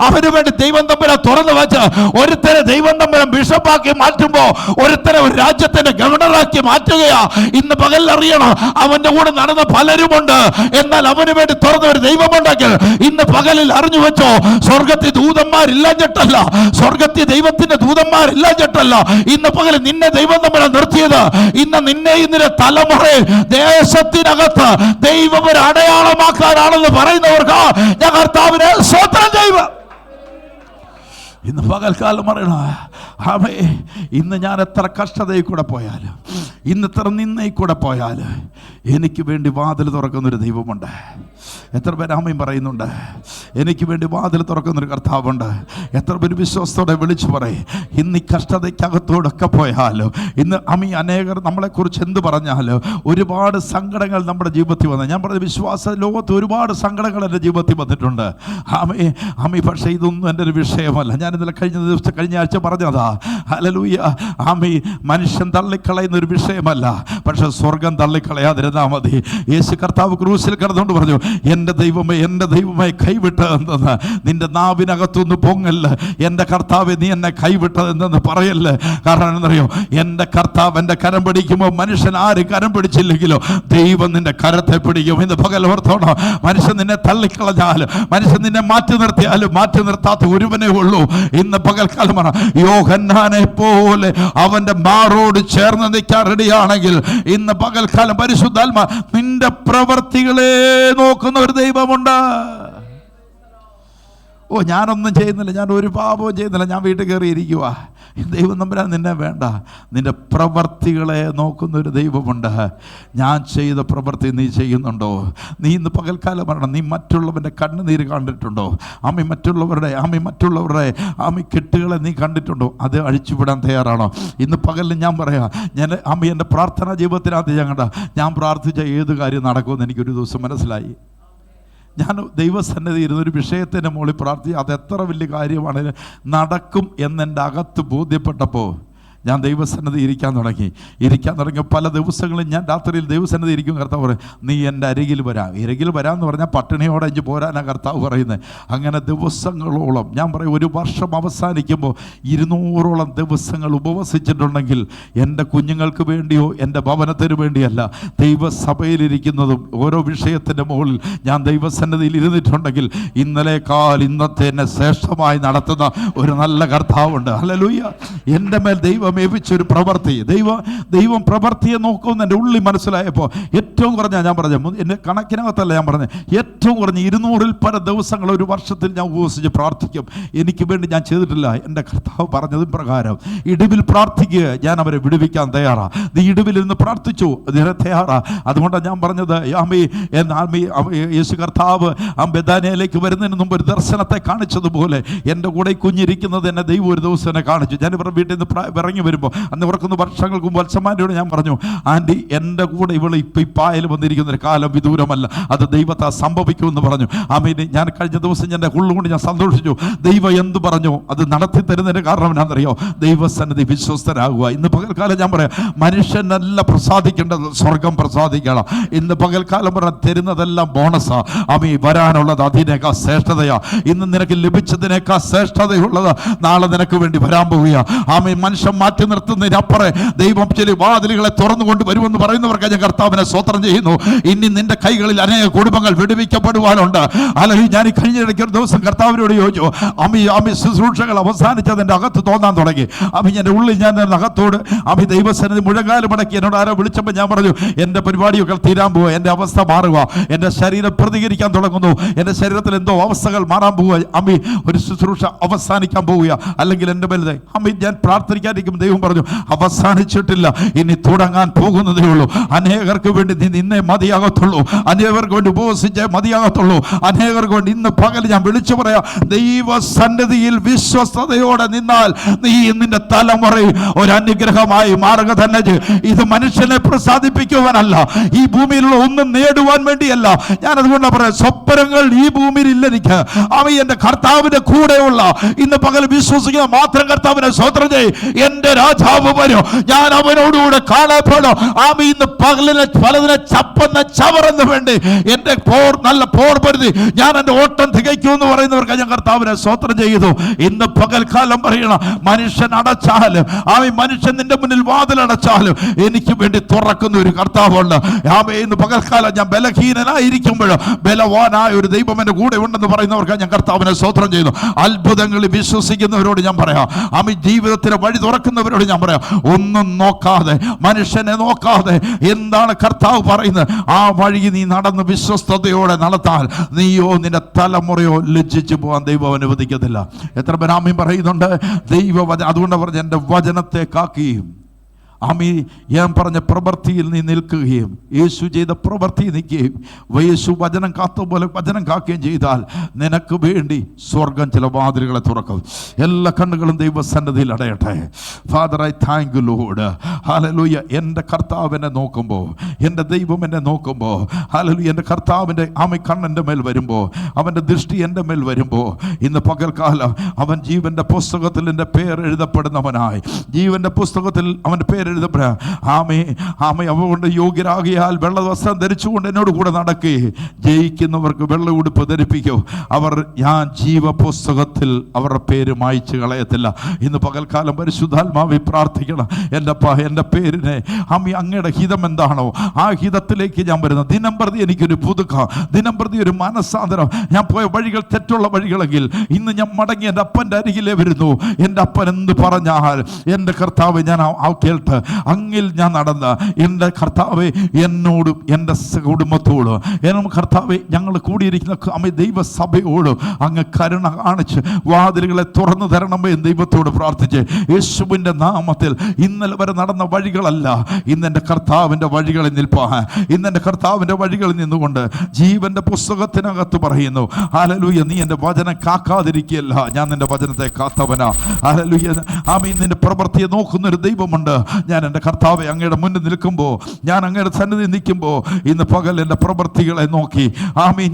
അവന് വേണ്ടി ദൈവം തമ്പുരാൻ തുറന്നു വെച്ച് ഒരുത്തരെ ദൈവം തമ്പുരാൻ ബിഷപ്പാക്കി മാറ്റുമ്പോ ഒരുത്തരെ ഒരു രാജ്യത്തിന്റെ ഗവർണറാക്കി മാറ്റുകയാ. ഇന്ന് പകൽ അറിയണം, അവന്റെ കൂടെ നടന്ന പലരുമുണ്ട്. എന്നാൽ അവന് വേണ്ടി തുറന്ന ഒരു ദൈവമുണ്ടെങ്കിൽ ഇന്ന് പകലിൽ അറിഞ്ഞു വെച്ചോ, സ്വർഗത്തിൽ ദൂതന്മാരില്ലാഞ്ഞിട്ടല്ല, സ്വർഗത്തിൽ ദൈവത്തിന്റെ ദൂതന്മാരില്ലാഞ്ഞിട്ടല്ല, ഇന്ന് പകൽ നിന്നെ ദൈവം തമ്മിൽ നിർത്തിയത്. ഇന്ന് നിന്നെ ഇന്നിന്റെ തലമുറയിൽ ദേശത്തിനകത്ത് ദൈവം ഒരു അടയാളമാക്കാനാണെന്ന് പറയുന്നവർക്ക് ഞാൻ കർത്താവിനെ സ്വതന്ത്രം ചെയ്യുക. ഇന്ന് പകൽക്കാലം പറയണ ആമേ, ഇന്ന് ഞാൻ എത്ര കഷ്ടതയിൽ കൂടെ പോയാലും, ഇന്ന് എത്ര നിന്നയിൽ കൂടെ പോയാലും എനിക്ക് വേണ്ടി വാതിൽ തുറക്കുന്നൊരു ദൈവമുണ്ട്. എത്ര പേര് ആമയും പറയുന്നുണ്ട്? എനിക്ക് വേണ്ടി വാതിൽ തുറക്കുന്നൊരു കർത്താവുണ്ട്. എത്ര പേര് വിശ്വാസത്തോടെ വിളിച്ചു പറയും? ഇന്ന് ഈ കഷ്ടതയ്ക്കകത്തോടൊക്കെ പോയാലും, ഇന്ന് ആമി അനേകർ നമ്മളെക്കുറിച്ച് എന്ത് പറഞ്ഞാലും, ഒരുപാട് സങ്കടങ്ങൾ നമ്മുടെ ജീവിതത്തിൽ വന്നു. ഞാൻ പറഞ്ഞ വിശ്വാസ ലോകത്ത് ഒരുപാട് സങ്കടങ്ങൾ എൻ്റെ ജീവിതത്തിൽ വന്നിട്ടുണ്ട് ആമി. പക്ഷേ ഇതൊന്നും എൻ്റെ ഒരു വിഷയമല്ല. ഞാൻ ഇന്നലെ കഴിഞ്ഞ ആഴ്ച പറഞ്ഞതാ. ഹല്ലേലൂയ. ആമി, മനുഷ്യൻ തള്ളിക്കളയുന്ന ഒരു വിഷയമല്ല, പക്ഷെ സ്വർഗം തള്ളിക്കളയാതിരുന്നാ മതി. യേശു കർത്താവ് ക്രൂശിൽ കിടന്നുകൊണ്ട് പറഞ്ഞു, എൻ്റെ ദൈവമേ, എൻ്റെ ദൈവമേ കൈവിട്ടതെന്തെന്ന് നിന്റെ നാവിനകത്തുനിന്ന് പൊങ്ങല്ല, എൻ്റെ കർത്താവെ നീ എന്നെ കൈവിട്ടതെന്തെന്ന് പറയല്ലേ. കാരണം എന്നറിയോ, എൻ്റെ കർത്താവ് എൻ്റെ കരം പിടിക്കുമ്പോൾ മനുഷ്യൻ ആര് കരം പിടിച്ചില്ലെങ്കിലോ ദൈവം നിന്റെ കരത്തെ പിടിക്കും. ഇന്ന് പകൽ ഓർത്തോണം, മനുഷ്യൻ നിന്നെ തള്ളിക്കളഞ്ഞാലും, മനുഷ്യൻ നിന്നെ മാറ്റി നിർത്തിയാലും മാറ്റി നിർത്താത്ത ഒരുവനേ ഉള്ളൂ. ഇന്ന് പകൽക്കാലമാണ് യോഹന്നാനെ പോലെ അവന്റെ മാറോട് ചേർന്ന് നിൽക്കാൻ റെഡിയാണെങ്കിൽ ഇന്ന് പകൽക്കാലം പരിശുദ്ധാത്മാ നിന്റെ പ്രവർത്തികളെ നോക്കുന്ന ഒരു ദൈവമുണ്ട്. ഞാനൊന്നും ചെയ്യുന്നില്ല, ഞാൻ ഒരു പാപവും ചെയ്യുന്നില്ല, ഞാൻ വീട്ടിൽ കയറി ഇരിക്കുക. ദൈവം തമ്പുരാൻ നിന്നെ വേണ്ട, നിന്റെ പ്രവർത്തികളെ നോക്കുന്നൊരു ദൈവമുണ്ട്. ഞാൻ ചെയ്ത പ്രവൃത്തി നീ ചെയ്യുന്നുണ്ടോ? നീ ഇന്ന് പകൽക്കാലം പറയണം, നീ മറ്റുള്ളവൻ്റെ കണ്ണുനീര് കണ്ടിട്ടുണ്ടോ? മറ്റുള്ളവരുടെ കെട്ടുകളെ നീ കണ്ടിട്ടുണ്ടോ? അത് അഴിച്ചുവിടാൻ തയ്യാറാണോ? ഇന്ന് പകലിൽ ഞാൻ പറയാം, എൻ്റെ പ്രാർത്ഥനാ ജീവിതത്തിനകത്ത് ഞാൻ പ്രാർത്ഥിച്ച ഏത് കാര്യം നടക്കുമെന്ന് എനിക്കൊരു ദിവസം മനസ്സിലായി. ഞാൻ ദൈവസന്നിധി ഇരുന്നൊരു വിഷയത്തിൻ്റെ മുകളിൽ പ്രാർത്ഥിച്ച് അത് എത്ര വലിയ കാര്യമാണെങ്കിലും നടക്കും എന്നെൻ്റെ അകത്ത് ബോധ്യപ്പെട്ടപ്പോൾ ഞാൻ ദൈവസന്നിധി ഇരിക്കാൻ തുടങ്ങി. പല ദിവസങ്ങളും ഞാൻ രാത്രിയിൽ ദൈവസന്നിധി ഇരിക്കും. കർത്താവ് പറയും, നീ എൻ്റെ അരികിൽ വരാമെന്ന് പറഞ്ഞാൽ പട്ടിണിയോടെ അഞ്ച് പോരാനാണ് കർത്താവ് പറയുന്നത്. അങ്ങനെ ദിവസങ്ങളോളം, ഞാൻ പറയും ഒരു വർഷം അവസാനിക്കുമ്പോൾ 200ഓളം ദിവസങ്ങൾ ഉപവസിച്ചിട്ടുണ്ടെങ്കിൽ എൻ്റെ കുഞ്ഞുങ്ങൾക്ക് വേണ്ടിയോ എൻ്റെ ഭവനത്തിന് വേണ്ടിയല്ല, ദൈവസഭയിലിരിക്കുന്നതും ഓരോ വിഷയത്തിൻ്റെ മുകളിൽ ഞാൻ ദൈവസന്നിധിയിൽ ഇരുന്നിട്ടുണ്ടെങ്കിൽ ഇന്നത്തെ എന്നെ ശ്രേഷ്ഠമായി നടത്തുന്ന ഒരു നല്ല കർത്താവുണ്ട്. ഹല്ലേലൂയ. എൻ്റെ മേൽ ദൈവം ഏൽപ്പിച്ചൊരു പ്രവൃത്തി, ദൈവം പ്രവൃത്തിയെ നോക്കുമെന്ന് എൻ്റെ ഉള്ളിൽ മനസ്സിലായപ്പോൾ ഏറ്റവും കുറഞ്ഞ ഞാൻ പറഞ്ഞു, എൻ്റെ കണക്കിനകത്തല്ല ഞാൻ പറഞ്ഞത്, ഏറ്റവും കുറഞ്ഞ് 200-ൽ പല ദിവസങ്ങൾ ഒരു വർഷത്തിൽ ഞാൻ ഉപവസിച്ച് പ്രാർത്ഥിക്കും. എനിക്ക് വേണ്ടി ഞാൻ ചെയ്തിട്ടില്ല. എൻ്റെ കർത്താവ് പറഞ്ഞതും പ്രകാരം ഇടിവിൽ പ്രാർത്ഥിക്കുക, ഞാൻ അവരെ വിടുവിക്കാൻ തയ്യാറാണ്. നീ ഇടിവിൽ നിന്ന് പ്രാർത്ഥിച്ചു, അതിനെ തയ്യാറാ. അതുകൊണ്ടാണ് ഞാൻ പറഞ്ഞത്, യേശു കർത്താവ് ബെഥാനിയയിലേക്ക് വരുന്നതിന് മുമ്പ് ഒരു ദർശനത്തെ കാണിച്ചതുപോലെ എൻ്റെ കൂടെ കുഞ്ഞിരിക്കുന്നത് എന്നെ ദൈവം ഒരു ദിവസം എന്നെ കാണിച്ചു. ഞാൻ ഇവരുടെ വീട്ടിൽ നിന്ന് ഇറങ്ങി വരുമ്പോൾ അന്ന് ഇവർക്കൊന്ന് വർഷങ്ങൾക്ക് മുമ്പ് വത്സമാൻ്റെയോട് ഞാൻ പറഞ്ഞു, ആൻറ്റി എൻ്റെ കൂടെ ഇവൾ ഇപ്പം ഈ പായൽ വന്നിരിക്കുന്നൊരു കാലം വിദൂരമല്ല, അത് ദൈവത്താൽ സംഭവിക്കുമെന്ന് പറഞ്ഞു. ആമീൻ. ഞാൻ കഴിഞ്ഞ ദിവസം എൻ്റെ ഉള്ളുകൊണ്ട് ഞാൻ സന്തോഷിച്ചു. ദൈവം എന്ത് പറഞ്ഞു അത് നടത്തി തരുന്നതിന് കാരണം എന്നാണെന്നറിയോ? ദൈവസന്നിധി വിശ്വസ്തരാകുക. ഇന്ന് പകൽക്കാലം ഞാൻ പറയാം, മനുഷ്യനല്ല പ്രസാദിക്കേണ്ടത്, സ്വർഗം പ്രസാദിക്കണം. ഇന്ന് പകൽക്കാലം പറഞ്ഞ തരുന്നതെല്ലാം ബോണസാ. ആമീൻ. വരാനുള്ളത് അതിനേക്കാൾ ശ്രേഷ്ഠതയാ. ഇന്ന് നിനക്ക് ലഭിച്ചതിനേക്കാൾ ശ്രേഷ്ഠതയുള്ളത് നാളെ നിനക്ക് വേണ്ടി വരാൻ പോവുക. ആമീൻ. മനുഷ്യൻ മാറ്റി നിർത്തുന്നതിനപ്പുറം ദൈവം ചില വാതിലുകളെ തുറന്നുകൊണ്ട് വരുമെന്ന് പറയുന്നവർക്ക് ഞാൻ കർത്താവിനെ സ്തോത്രം ചെയ്യുന്നു. ഇനി നിന്റെ കൈകളിൽ അനേക കുടുംബങ്ങൾ വിടുവിക്കപ്പെടുവാനുണ്ട്. അല്ലെങ്കിൽ ഞാൻ ഈ കഴിഞ്ഞിടയ്ക്ക് ഒരു ദിവസം കർത്താവിനോട് ചോദിച്ചു, ശുശ്രൂഷകൾ അവസാനിച്ചത് എൻ്റെ അകത്ത് തോന്നാൻ തുടങ്ങി. എൻ്റെ ഉള്ളിൽ ഞാൻ അകത്തോട് ദൈവസന്നിധി മുഴങ്കാലം മടക്കി എന്നോട് ആരോ വിളിച്ചപ്പോൾ ഞാൻ പറഞ്ഞു, എൻ്റെ പരിപാടിയൊക്കെ തീരാൻ പോവുക, എൻ്റെ അവസ്ഥ മാറുക, എൻ്റെ ശരീരം പ്രതികരിക്കാൻ തുടങ്ങുന്നു, എൻ്റെ ശരീരത്തിൽ എന്തോ അവസ്ഥകൾ മാറാൻ പോവുക, ഒരു ശുശ്രൂഷ അവസാനിക്കാൻ പോവുക, അല്ലെങ്കിൽ എൻ്റെ വലുത് ഞാൻ പ്രാർത്ഥിക്കാതിരിക്കും ദൈവം പറഞ്ഞു അവസാനിച്ചിട്ടില്ല, ഇനി തുടങ്ങാൻ പോകുന്നതേ ഉള്ളൂ. അനേകർക്ക് വേണ്ടി നീ നിന്നെ മതിയാകത്തുള്ളൂ, അനേകർക്ക് വേണ്ടി ഉപവസിച്ചേ മതിയാകത്തുള്ളൂ, അനേകർക്ക് വേണ്ടി ഇന്ന് പകൽ ഞാൻ വിളിച്ചു പറയാം, ദൈവസന്നിധിയിൽ വിശ്വസ്തയോടെ നിന്നാൽ നീ നിന്റെ തലമുറയിൽ ഒരു അനുഗ്രഹമായി മാറുക തന്നെ. ഇത് മനുഷ്യനെ പ്രസാദിപ്പിക്കുവാനല്ല, ഈ ഭൂമിയിലുള്ള ഒന്നും നേടുവാൻ വേണ്ടിയല്ല. ഞാൻ അതുകൊണ്ട് പറയാം, സ്വപ്നങ്ങൾ ഈ ഭൂമിയിൽ ഇല്ല എനിക്ക്. അവൻ എന്റെ കർത്താവിന്റെ കൂടെയുള്ള ഇന്ന് പകൽ വിശ്വസിക്കുന്ന മാത്രം കർത്താവിനെ സ്വതന്ത്രം ചെയ്യും. എന്റെ രാജാവ് വരും, ഞാൻ അവനോടുകൂടെ കാണപ്പെടും. ആമ ഇന്ന് പകലിനെ പലതിനെ ചപ്പന്ന ചവറെന്ന് വേണ്ടി എന്റെ നല്ല പോർ പരിധി ഞാൻ എന്റെ ഓട്ടം തികയ്ക്കൂ എന്ന് പറയുന്നവർക്ക് ഞാൻ കർത്താവിനെ സ്വതന്ത്രം ചെയ്തു. ഇന്ന് പകൽക്കാലം പറയണം, മനുഷ്യൻ അടച്ചാലും മനുഷ്യൻ നിന്റെ മുന്നിൽ വാതിലടച്ചാലും എനിക്ക് വേണ്ടി തുറക്കുന്ന ഒരു കർത്താവുണ്ട്. ഇന്ന് പകൽക്കാലം ഞാൻ ബലഹീനനായിരിക്കുമ്പോഴും ബലവാനായ ഒരു ദൈവം എന്റെ കൂടെ ഉണ്ടെന്ന് പറയുന്നവർക്ക് ഞാൻ കർത്താവിനെ സ്തോത്രം ചെയ്യുന്നു. അത്ഭുതങ്ങളിൽ വിശ്വസിക്കുന്നവരോട് ഞാൻ പറയാം, ജീവിതത്തിന് വഴി തുറക്കുന്നവരോട് ഞാൻ പറയാം, ഒന്നും നോക്കാതെ, മനുഷ്യനെ നോക്കാതെ എന്താണ് കർത്താവ് പറയുന്നത് ആ വഴി നീ നടന്ന് വിശ്വസ്തയോടെ നടത്താൽ നീയോ നിന്റെ തലമുറയോ ലജ്ജിച്ചു പോകാൻ ദൈവം അനുവദിക്കത്തില്ല. എത്ര പേരാമീൻ പറയുന്നുണ്ട്? അതുകൊണ്ട് പറഞ്ഞ എൻ്റെ വചനത്തെ കാക്കുകയും ഞാൻ പറഞ്ഞ പ്രവൃത്തിയിൽ നീ നിൽക്കുകയും യേശു ചെയ്ത പ്രവൃത്തി നിൽക്കുകയും യേശു വചനം കാത്തപോലെ വചനം കാക്കുകയും ചെയ്താൽ നിനക്ക് വേണ്ടി സ്വർഗം ചില വാതിലുകളെ തുറക്കും. എല്ലാ കണ്ണുകളും ദൈവസന്നിധിയിൽ അടയട്ടെ. Father, I thank you lord. Hallelujah. എൻ്റെ കർത്താവിനെ നോക്കുമ്പോൾ, എൻ്റെ ദൈവം എന്നെ നോക്കുമ്പോൾ, ഹല്ലേലൂയ, എൻ്റെ കർത്താവിൻ്റെ കണ്ണെൻ്റെ മേൽ വരുമ്പോൾ, അവൻ്റെ ദൃഷ്ടി എൻ്റെ മേൽ വരുമ്പോൾ, ഇന്ന് പകൽക്കാലം അവൻ ജീവൻ്റെ പുസ്തകത്തിൽ എൻ്റെ പേര് എഴുതപ്പെടുന്നവനായി, ജീവൻ്റെ പുസ്തകത്തിൽ അവൻ്റെ പേര് അതുകൊണ്ട് യോഗ്യരാകിയാൽ വെള്ള വസ്ത്രം ധരിച്ചുകൊണ്ട് എന്നോട് കൂടെ നടക്കുകയും ജയിക്കുന്നവർക്ക് വെള്ള ഉടുപ്പ് ധരിപ്പിക്കും. ഞാൻ ജീവപുസ്തകത്തിൽ അവരുടെ പേര് മായ്ച്ചു കളയത്തില്ല. ഇന്ന് പകൽക്കാലം പരിശുദ്ധാത്മാവി പ്രാർത്ഥിക്കണം, എൻ്റെ പേരിനെ അങ്ങയുടെ ഹിതം എന്താണോ ആ ഹിതത്തിലേക്ക് ഞാൻ വരുന്നത്. ദിനം പ്രതി എനിക്കൊരു പുതുക്കം, ദിനം പ്രതി ഒരു മനസ്സാന്തരം. ഞാൻ പോയ വഴികൾ തെറ്റുള്ള വഴികളെങ്കിൽ ഇന്ന് ഞാൻ മടങ്ങി എൻ്റെ അപ്പൻ്റെ അരികിലേ വരുന്നു. എൻ്റെ അപ്പൻ എന്ത് പറഞ്ഞാൽ എൻ്റെ കർത്താവ് ഞാൻ കേട്ട് അങ്ങിൽ ഞാൻ നടന്ന എൻ്റെ കർത്താവെ എന്നോടും എൻ്റെ കുടുംബത്തോടും കർത്താവെ ഞങ്ങൾ കൂടിയിരിക്കുന്ന ദൈവസഭയോടും അങ്ങ് കരുണ കാണിച്ച് വാതിലുകളെ തുറന്നു തരണമേ എന്ന് ദൈവത്തോട് പ്രാർത്ഥിച്ച് യേശുവിൻ്റെ നാമത്തിൽ ഇന്നലെ വരെ നടന്ന വഴികളല്ല, ഇന്നെൻ്റെ കർത്താവിൻ്റെ വഴികളിൽ നിൽപ്പാൻ, ഇന്നെൻ്റെ കർത്താവിൻ്റെ വഴികളിൽ നിന്നുകൊണ്ട് ജീവൻ്റെ പുസ്തകത്തിനകത്ത് പറയുന്നു, ഹല്ലേലൂയ, നീ എൻ്റെ വചനം കാക്കാതിരിക്കുകയല്ല, ഞാൻ നിൻ്റെ വചനത്തെ കാത്തവനാ. ഹല്ലേലൂയ. നിന്റെ പ്രവൃത്തിയെ നോക്കുന്നൊരു ദൈവമുണ്ട്. ഞാൻ എൻ്റെ കർത്താവെ അങ്ങയുടെ മുന്നിൽ നിൽക്കുമ്പോൾ, ഞാൻ അങ്ങയുടെ സന്നിധി നിൽക്കുമ്പോൾ ഇന്ന് പകൽ എൻ്റെ പ്രവൃത്തികളെ നോക്കി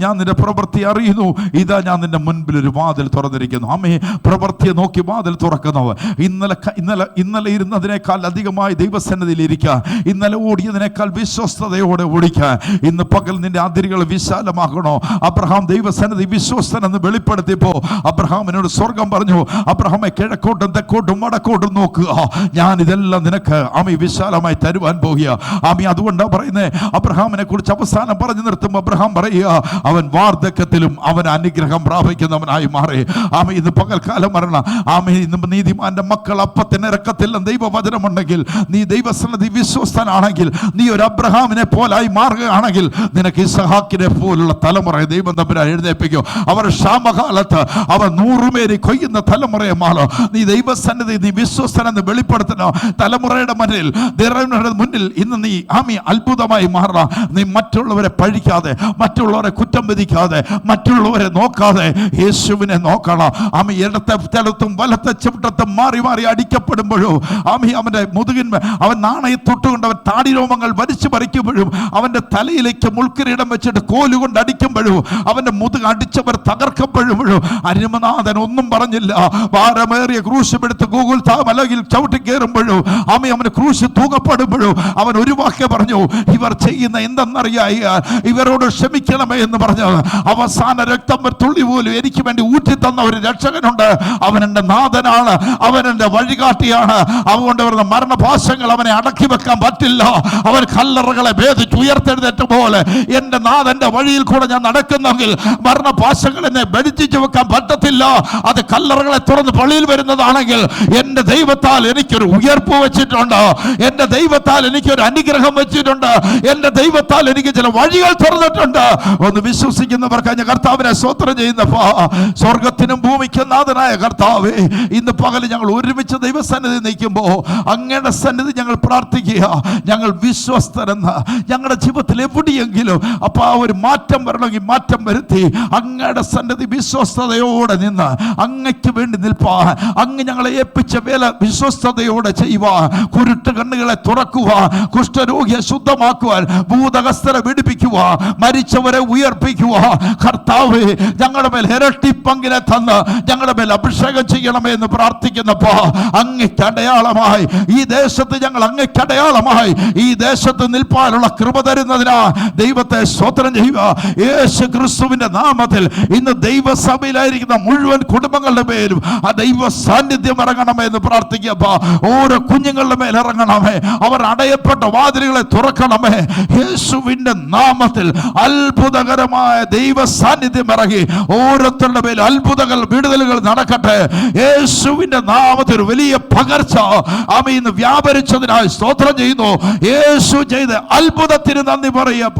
ഞാൻ നിന്റെ പ്രവൃത്തി അറിയുന്നു. ഇതാ ഞാൻ നിന്റെ മുൻപിൽ ഒരു വാതിൽ തുറന്നിരിക്കുന്നു. പ്രവൃത്തിയെ നോക്കി വാതിൽ തുറക്കുന്നവർ ഇന്നലെ ഇരുന്നതിനേക്കാൾ അധികമായി ദൈവസന്നിധിയിൽ ഇരിക്കാൻ, ഇന്നലെ ഓടിയതിനേക്കാൾ വിശ്വസ്തയോടെ ഓടിക്കാൻ ഇന്ന് പകൽ നിന്റെ അതിരുകൾ വിശാലമാകണോ. അബ്രഹാം ദൈവസന്നിധി വിശ്വസ്തനെന്ന് വെളിപ്പെടുത്തിയപ്പോൾ അബ്രഹാമിനോട് സ്വർഗം പറഞ്ഞു, അബ്രഹാമെ കിഴക്കോട്ടും തെക്കോട്ടും വടക്കോട്ടും നോക്കുക, ഞാൻ ഇതെല്ലാം നിനക്ക് വിശാലമായി തരുവാൻ പോകുക. അതുകൊണ്ടാണ് പറയുന്നത്, അബ്രഹാമിനെ കുറിച്ച് അവസാനം പറഞ്ഞു നിർത്തുമ്പോൾ അബ്രഹാം പറയുക, അവൻ വാർദ്ധക്യത്തിലും അവൻ അനുഗ്രഹം പ്രാപിക്കുന്നവനായി മാറി. ഇന്ന് പകൽക്കാലം മരണം. ഇന്ന് നീതിമാന്റെ മക്കൾ അപ്പത്തിന് ഇറക്കത്തില്ല ദൈവവചനമുണ്ടെങ്കിൽ, നീ ദൈവസന്നിധി വിശ്വസ്തനാണെങ്കിൽ, നീ ഒരു അബ്രഹാമിനെ പോലായി മാറുകയാണെങ്കിൽ നിനക്ക് ഇസ്ഹാക്കിനെ പോലുള്ള തലമുറയെ ദൈവം തമ്പുരാൻ എഴുന്നേൽപ്പിക്കും. അവർ ക്ഷാമകാലത്ത് അവർ 100 പേര് കൊയ്യുന്ന തലമുറയെ മാറും. നീ ദൈവസന്നിധി നീ വിശ്വസ്തനെന്ന് വെളിപ്പെടുത്തണം. തലമുറയുടെ മുന്നിൽ ഇന്ന് നീ അത്ഭുതമായി മാറണം. നീ മറ്റുള്ളവരെ പഴിക്കാതെ, മറ്റുള്ളവരെ കുറ്റം വിധിക്കാതെ, മറ്റുള്ളവരെ നോക്കാതെ യേശുവിനെ നോക്കണം. ഇടത്തും വലത്തെ ചവിട്ടത്തും മാറി മാറി അടിക്കപ്പെടുമ്പോഴും അവന്റെ മുതുകിന്മേൽ അവൻ നാണയം തൊട്ടുകൊണ്ട് അവൻ താടിരോമങ്ങൾ വലിച്ചു പറിക്കുമ്പോഴും അവന്റെ തലയിലേക്ക് മുൾക്കിരീടം വെച്ചിട്ട് കോലുകൊണ്ട് അടിക്കുമ്പോഴും അവന്റെ മുതുക് അടിച്ചവർ തകർക്കപ്പെടുമ്പോഴും അരുമനാഥൻ ഒന്നും പറഞ്ഞില്ല. ഭാരമേറിയ ക്രൂശെടുത്ത് ഗോകുൽഥാ മലയിൽ ചവിട്ടി കയറുമ്പോഴും അവന് ക്രൂശ് തൂക്കപ്പെടുമ്പോഴും അവൻ ഒരു വാക്യം പറഞ്ഞു, ഇവർ ചെയ്യുന്ന എന്തെന്നറിയായ ഇവരോട് ക്ഷമിക്കണമേ എന്ന് പറഞ്ഞു. അവസാന രക്തം തുള്ളി പോലും എനിക്ക് വേണ്ടി ഊറ്റി തന്ന ഒരു രക്ഷകനുണ്ട്. അവൻ എൻ്റെ നാഥനാണ്, അവൻ എൻ്റെ വഴികാട്ടിയാണ്. അതുകൊണ്ട് വരുന്ന മരണപാശങ്ങൾ അവനെ അടക്കി വെക്കാൻ പറ്റില്ല. അവൻ കല്ലറകളെ ഭേദിച്ച് ഉയർത്തെഴുന്നേറ്റ പോലെ എൻ്റെ നാഥന്റെ വഴിയിൽ കൂടെ ഞാൻ നടക്കുന്നെങ്കിൽ മരണപാശങ്ങൾ എന്നെ ബന്ധിച്ചു വെക്കാൻ പറ്റത്തില്ല. അത് കല്ലറകളെ തുറന്ന് പള്ളിയിൽ വരുന്നതാണെങ്കിൽ എൻ്റെ ദൈവത്താൽ എനിക്കൊരു ഉയർപ്പ് വെച്ചിട്ടുണ്ട്. വെച്ചിട്ടുണ്ട്. എൻ്റെ ദൈവത്താൽ എനിക്കൊരു അനുഗ്രഹം വെച്ചിട്ടുണ്ട്. എൻ്റെ ദൈവത്താൽ എനിക്ക് ചില വഴികൾ തുറന്നിട്ടുണ്ട്. ഒന്ന് വിശ്വസിക്കുന്നവർക്ക് ഞാൻ കർത്താവിനെ സ്തോത്രം ചെയ്യുന്നപ്പോ, സ്വർഗത്തിനും ഭൂമിക്കും നാഥനായ കർത്താവേ, ഇന്ന് പകൽ ഞങ്ങൾ ഒരുമിച്ച് ദൈവസന്നിധി നിൽക്കുമ്പോൾ അങ്ങയുടെ സന്നിധി ഞങ്ങൾ പ്രാർത്ഥിക്കുക. ഞങ്ങൾ വിശ്വസ്തരെന്ന് ഞങ്ങളുടെ ജീവിതത്തിൽ എവിടെയെങ്കിലും അപ്പോൾ ഒരു മാറ്റം വരണമെങ്കിൽ മാറ്റം വരുത്തി അങ്ങയുടെ സന്നിധി വിശ്വസ്തയോടെ നിന്ന് അങ്ങയ്ക്ക് വേണ്ടി നിൽപ്പാൻ, അങ്ങ് ഞങ്ങളെ ഏൽപ്പിച്ച വേല വിശ്വസ്തയോടെ ചെയ്യുവാൻ, കുരുട്ട് കണ്ണുകളെ തുറക്കുവാൻ, കുഷ്ഠരോഗിയെ ശുദ്ധമാക്കുവാൻ, ഭൂതഹസ്തരെ വിടിപ്പിക്കുവാൻ, മരിച്ചവരെ ഉയർപ്പിക്കുവാൻ, കർത്താവേ ഞങ്ങളുടെ മേൽ ഇരട്ടി പങ്കിനെ തന്ന് ഞങ്ങളുടെ മേൽ അഭിഷേകം ചെയ്യണമേ എന്ന് പ്രാർത്ഥിക്കുന്നപ്പോ, അങ്ങയ്ക്ക് അടയാളമായി ഈ ദേശത്ത് ഞങ്ങൾ അങ്ങയ്ക്ക് അടയാളമായി ഈ ദേശത്ത് നിൽപ്പാനുള്ള കൃപ തരുന്നതിനാ ദൈവത്തെ സ്തോത്രം ചെയ്യുക. യേശു ക്രിസ്തുവിന്റെ നാമത്തിൽ ഇന്ന് ദൈവസഭയിലായിരിക്കുന്ന മുഴുവൻ കുടുംബങ്ങളുടെ പേരും ആ ദൈവ സാന്നിധ്യം ഇറങ്ങണമേ എന്ന് പ്രാർത്ഥിക്കപ്പോ, ഓരോ കുഞ്ഞുങ്ങളുടെ മേൽ ഇറങ്ങണമേ, അവർ അടയപ്പെട്ട വാതിലുകളെ തുറക്കണമേ. യേശുവിന്റെ നാമത്തിൽ അത്ഭുതകരമായ ദൈവ സാന്നിധ്യം ഇറങ്ങി ഓരോരുത്തരുടെ മേൽ അത്ഭുതങ്ങൾ വിടുതലുകൾ നടക്കട്ടെ. യേശുവിന്റെ നാമത്തിൽ ഒരു വലിയ പകർച്ച ഇന്ന് വ്യാപരിച്ചതിനായി സ്തോത്രം ചെയ്യുന്നു. യേശു ചെയ്ത അത്ഭുതത്തിന് നന്ദി പറയപ്പ.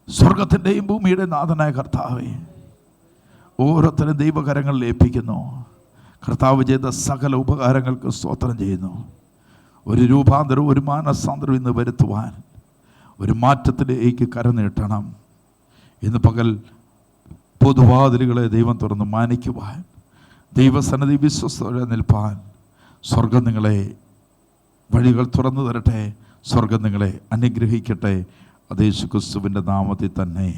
സ്വർഗത്തിന്റെയും ഭൂമിയുടെ നാഥനായ കർത്താവേ, ഓരോരുത്തരും ദൈവകരങ്ങളിൽ ഏൽപ്പിക്കുന്നു. കർത്താവ് ചെയ്ത സകല ഉപകാരങ്ങൾക്ക് സ്തോത്രം ചെയ്യുന്നു. ഒരു രൂപാന്തരവും ഒരു മാനസാന്തരവും ഇന്ന് വരുത്തുവാൻ, ഒരു മാറ്റത്തിലേക്ക് കരനീട്ടണം. ഇന്ന് പകൽ പൊതുവാതിലുകളെ ദൈവം തുറന്ന് മാനിക്കുവാൻ, ദൈവസന്നിധി വിശ്വസ്തയോടെ നിൽപ്പാൻ സ്വർഗം നിങ്ങളെ വഴികൾ തുറന്നു തരട്ടെ. സ്വർഗം നിങ്ങളെ അനുഗ്രഹിക്കട്ടെ. യേശു ക്രിസ്തുവിൻ്റെ നാമത്തിൽ തന്നെ